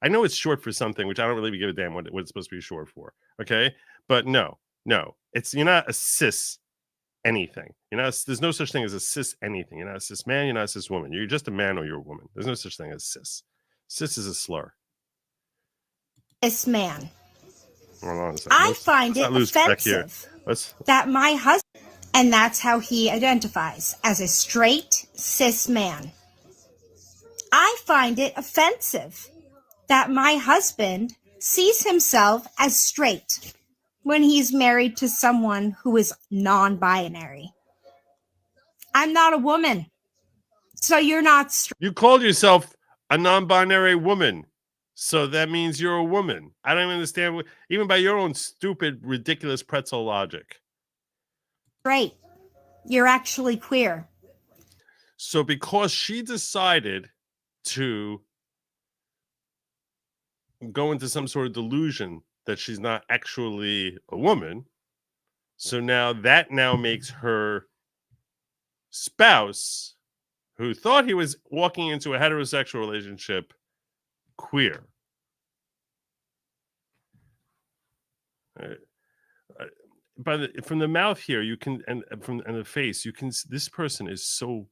I know it's short for something, which I don't really give a damn what it's supposed to be short for. Okay, but no, you're not a cis anything. There's no such thing as a cis anything. You're not a cis man. You're not a cis woman. You're just a man or you're a woman. There's no such thing as cis. Cis is a slur. Cis man. Hold on a second. I find it offensive that my husband, and that's how he identifies, as a straight cis man. I find it offensive that my husband sees himself as straight when he's married to someone who is non-binary. I'm not a woman, so you're not straight. You called yourself a non-binary woman, so that means you're a woman. I don't even understand, even by your own stupid, ridiculous pretzel logic. Straight. You're actually queer. So because she decided to go into some sort of delusion that she's not actually a woman, so that now makes her spouse, who thought he was walking into a heterosexual relationship, queer. From the mouth here, you can, and from the face, you can. This person is so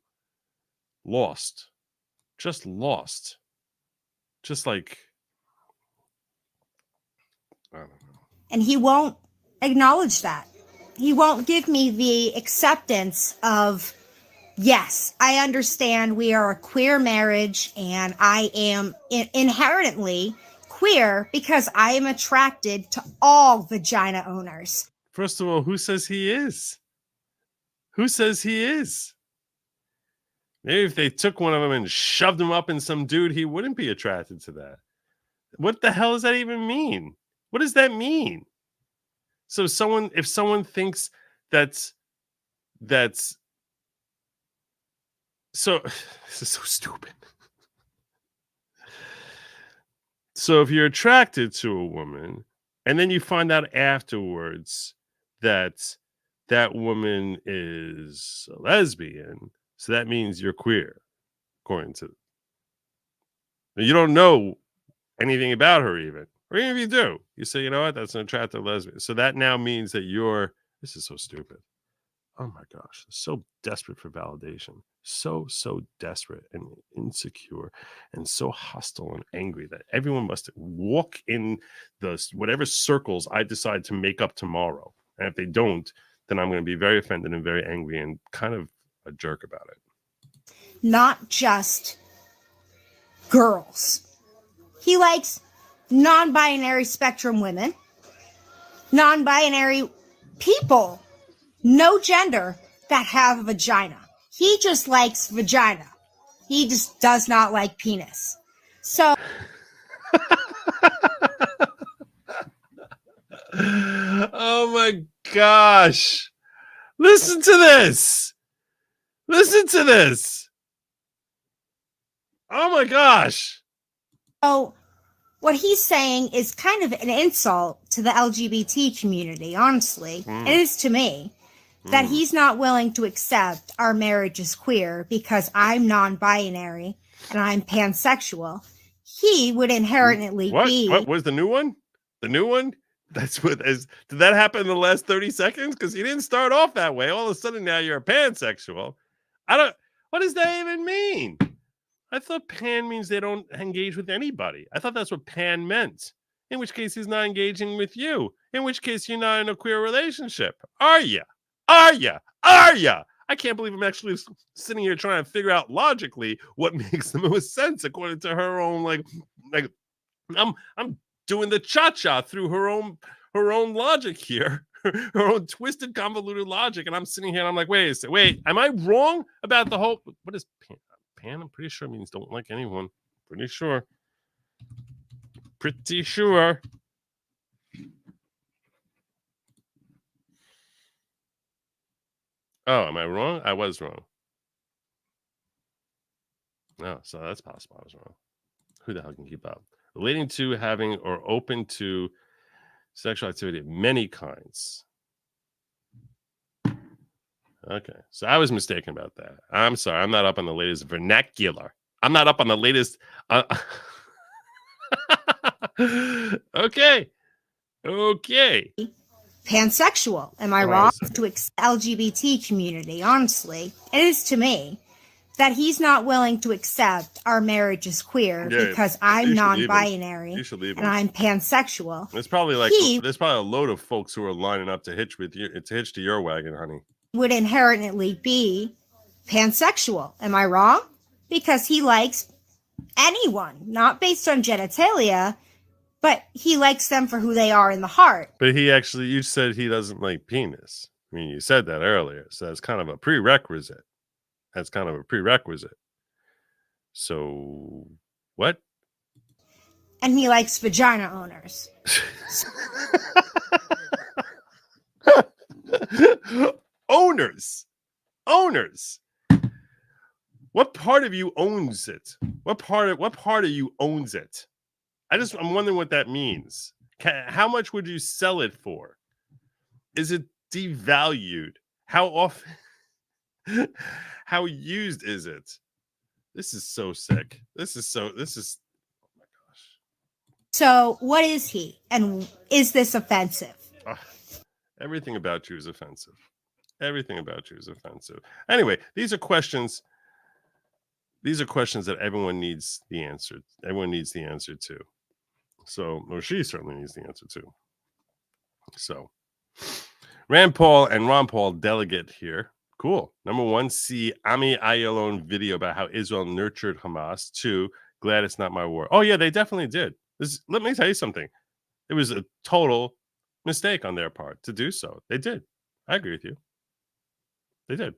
lost, just like, I don't know. And he won't acknowledge that. He won't give me the acceptance of, yes, I understand we are a queer marriage and I am inherently queer because I am attracted to all vagina owners. First of all, who says he is? Who says he is? Maybe if they took one of them and shoved him up in some dude, he wouldn't be attracted to that. What the hell does that even mean? What does that mean? So if someone thinks that's so, this is so stupid. So if you're attracted to a woman and then you find out afterwards that that woman is a lesbian, so that means you're queer, according to. You don't know anything about her even. Or even if you do, you say, you know what, that's an attractive lesbian. So that now means that this is so stupid. Oh my gosh, so desperate for validation. So desperate and insecure and so hostile and angry that everyone must walk in whatever circles I decide to make up tomorrow. And if they don't, then I'm going to be very offended and very angry and kind of a jerk about it. Not just girls. He likes non-binary spectrum women, non-binary people, no gender, that have a vagina. He just likes vagina. He just does not like penis. So oh my gosh. Listen to this. Oh my gosh. So what he's saying is kind of an insult to the LGBT community, honestly. It is to me. That he's not willing to accept our marriage is queer because I'm non-binary and I'm pansexual. He would inherently be. What was the new one? The new one? That's what is. Did that happen in the last 30 seconds? Because you didn't start off that way. All of a sudden now you're a pansexual. What does that even mean? I thought pan means they don't engage with anybody. I thought that's what pan meant. In which case he's not engaging with you. In which case you're not in a queer relationship. Are you? Are ya? I can't believe I'm actually sitting here trying to figure out logically what makes the most sense according to her own like I'm doing the cha-cha through her own logic here, her own twisted, convoluted logic, and I'm sitting here and I'm like, wait, am I wrong about the whole? What is pan? Pan, I'm pretty sure means don't like anyone. Pretty sure. Oh, am I wrong? I was wrong. No, so that's possible. I was wrong. Who the hell can keep up? Relating to, having, or open to sexual activity of many kinds. Okay, so I was mistaken about that. I'm sorry. I'm not up on the latest vernacular. I'm not up on the latest. Okay. Okay. Pansexual. Am I Hold on a wrong? second. To LGBT community, honestly, it is to me that he's not willing to accept our marriage is queer Yeah, because you I'm should leave him. non-binary You should leave and him. I'm pansexual. There's probably He there's probably a load of folks who are lining up to hitch to your wagon, honey. would inherently be pansexual. Am I wrong? Because he likes anyone, not based on genitalia, but he likes them for who they are in the heart. But you said he doesn't like penis. I mean, you said that earlier, so that's kind of a prerequisite. So, what? And he likes vagina owners. Owners. What part of you owns it? What part of you owns it? I'm wondering what that means. How much would you sell it for? Is it devalued? How often? How used is it? This is so sick. This is oh my gosh. So what is he? And is this offensive? Everything about you is offensive. Everything about you is offensive. Anyway, these are questions that everyone needs the answer. Everyone needs the answer to. So, or she certainly needs the answer to. So, Rand Paul and Ron Paul delegate here. Cool. Number one, see Ami Ayalon video about how Israel nurtured Hamas. 2, glad it's not my war. Oh yeah, they definitely did. Let me tell you something. It was a total mistake on their part to do so. They did. I agree with you. They did.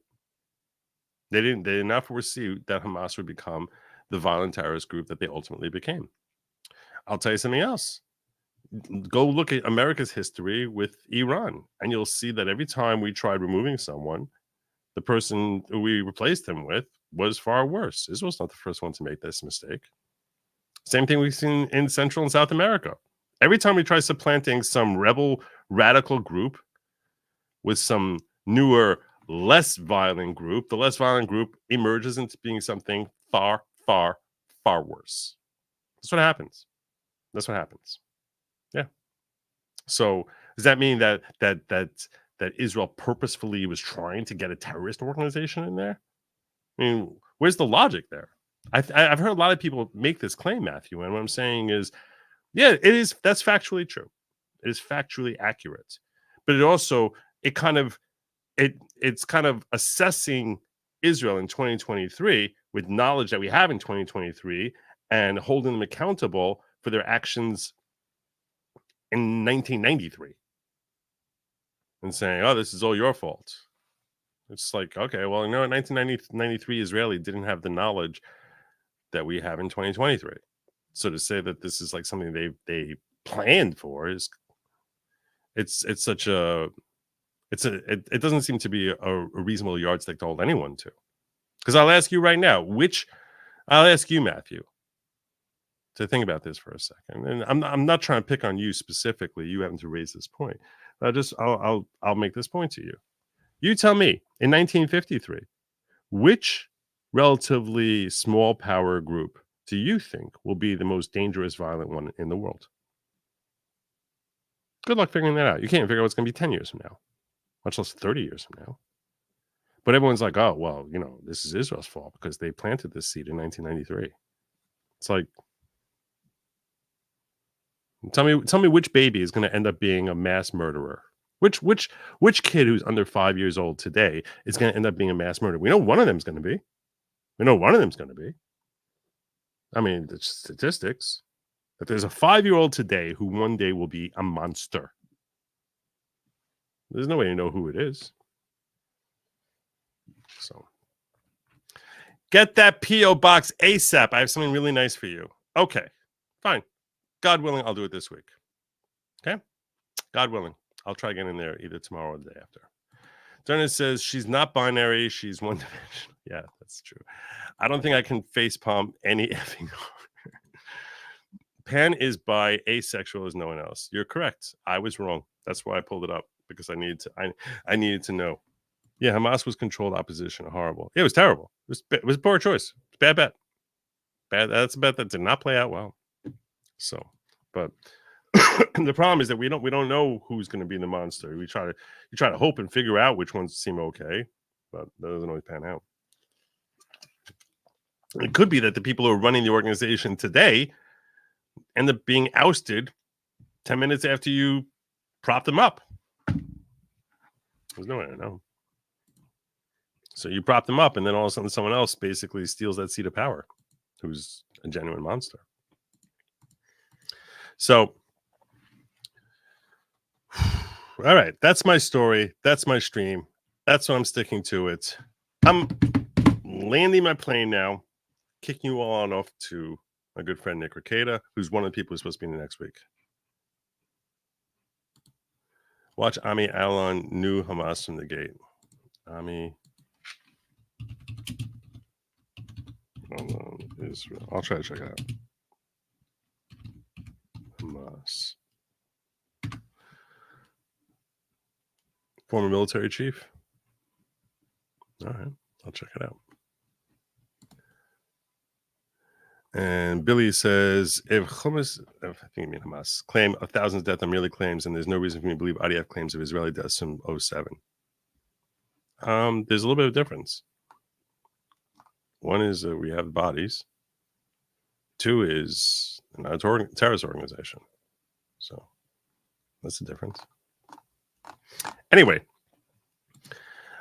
They did not foresee that Hamas would become the violent terrorist group that they ultimately became. I'll tell you something else. Go look at America's history with Iran, and you'll see that every time we tried removing someone, the person who we replaced them with was far worse. Israel's not the first one to make this mistake. Same thing we've seen in Central and South America. Every time we try supplanting some rebel radical group with some newer, less violent group, the less violent group emerges into being something far, far, far worse. That's what happens. Yeah. So does that mean that Israel purposefully was trying to get a terrorist organization in there? I mean, where's the logic there? I've heard a lot of people make this claim, Matthew, and what I'm saying is, yeah, that's factually true. It is factually accurate, but it's kind of assessing Israel in 2023 with knowledge that we have in 2023 and holding them accountable for their actions in 1993 and saying, oh, this is all your fault. It's like, okay, well, in 1993 Israeli didn't have the knowledge that we have in 2023. So to say that this is like something they planned for it doesn't seem to be a reasonable yardstick to hold anyone to. Because I'll ask you right now, I'll ask you, Matthew, to think about this for a second. And I'm not trying to pick on you specifically. You having to raise this point. I'll make this point to you. You tell me, in 1953, which relatively small power group do you think will be the most dangerous, violent one in the world? Good luck figuring that out. You can't figure out what's going to be 10 years from now, much less 30 years from now. But everyone's like, oh, well, this is Israel's fault because they planted this seed in 1993. It's like, tell me which baby is going to end up being a mass murderer. Which kid who's under 5 years old today is going to end up being a mass murderer? We know one of them is going to be. I mean, the statistics. That there's a 5-year-old today who one day will be a monster. There's no way to know who it is. So, get that P.O. box ASAP. I have something really nice for you. Okay, fine. God willing, I'll do it this week. Okay? God willing. I'll try getting in there either tomorrow or the day after. Derna says she's not binary. She's one-dimensional. Yeah, that's true. I don't think I can facepalm any effing. Pan is bi, asexual as no one else. You're correct. I was wrong. That's why I pulled it up, because I needed to know. Yeah, Hamas was controlled opposition. Horrible. Yeah, it was terrible. It was a poor choice. It's a bad bet. That's a bet that did not play out well. So, But the problem is that we don't know who's going to be the monster. You try to hope and figure out which ones seem okay, but that doesn't always pan out. It could be that the people who are running the organization today end up being ousted 10 minutes after you prop them up. There's no way to know. So you prop them up, and then all of a sudden someone else basically steals that seat of power, who's a genuine monster. So, all right, that's my story. That's my stream. That's what I'm sticking to it. I'm landing my plane now, kicking you all on off to my good friend Nick Ricada, who's one of the people who's supposed to be in the next week. Watch Ami Alon new Hamas from the gate. Ami Alon Israel. I'll try to check it out. Hamas. Former military chief. All right, I'll check it out. And Billy says, if Hamas, I think you mean Hamas, claim 1,000 deaths on merely claims, and there's no reason for me to believe IDF claims of Israeli deaths from 2007. There's a little bit of difference. One is we have bodies. Two is not a terrorist organization. So that's the difference. Anyway,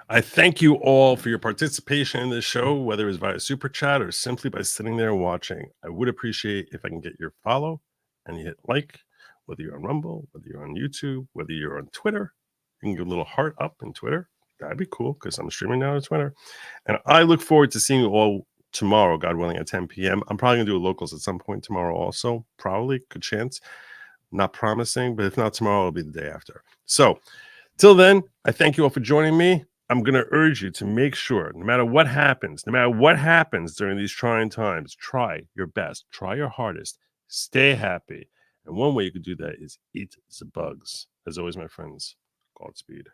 I thank you all for your participation in this show, whether it's via Super Chat or simply by sitting there watching. I would appreciate if I can get your follow and you hit like, whether you're on Rumble, whether you're on YouTube, whether you're on Twitter. You can give a little heart up in Twitter. That'd be cool because I'm streaming now on Twitter. And I look forward to seeing you all tomorrow, God willing, at 10 p.m. I'm probably going to do a locals at some point tomorrow also. Probably, good chance. Not promising, but if not tomorrow, it'll be the day after. So, till then, I thank you all for joining me. I'm going to urge you to make sure, no matter what happens during these trying times, try your best, try your hardest, stay happy. And one way you could do that is eat the bugs. As always, my friends, Godspeed.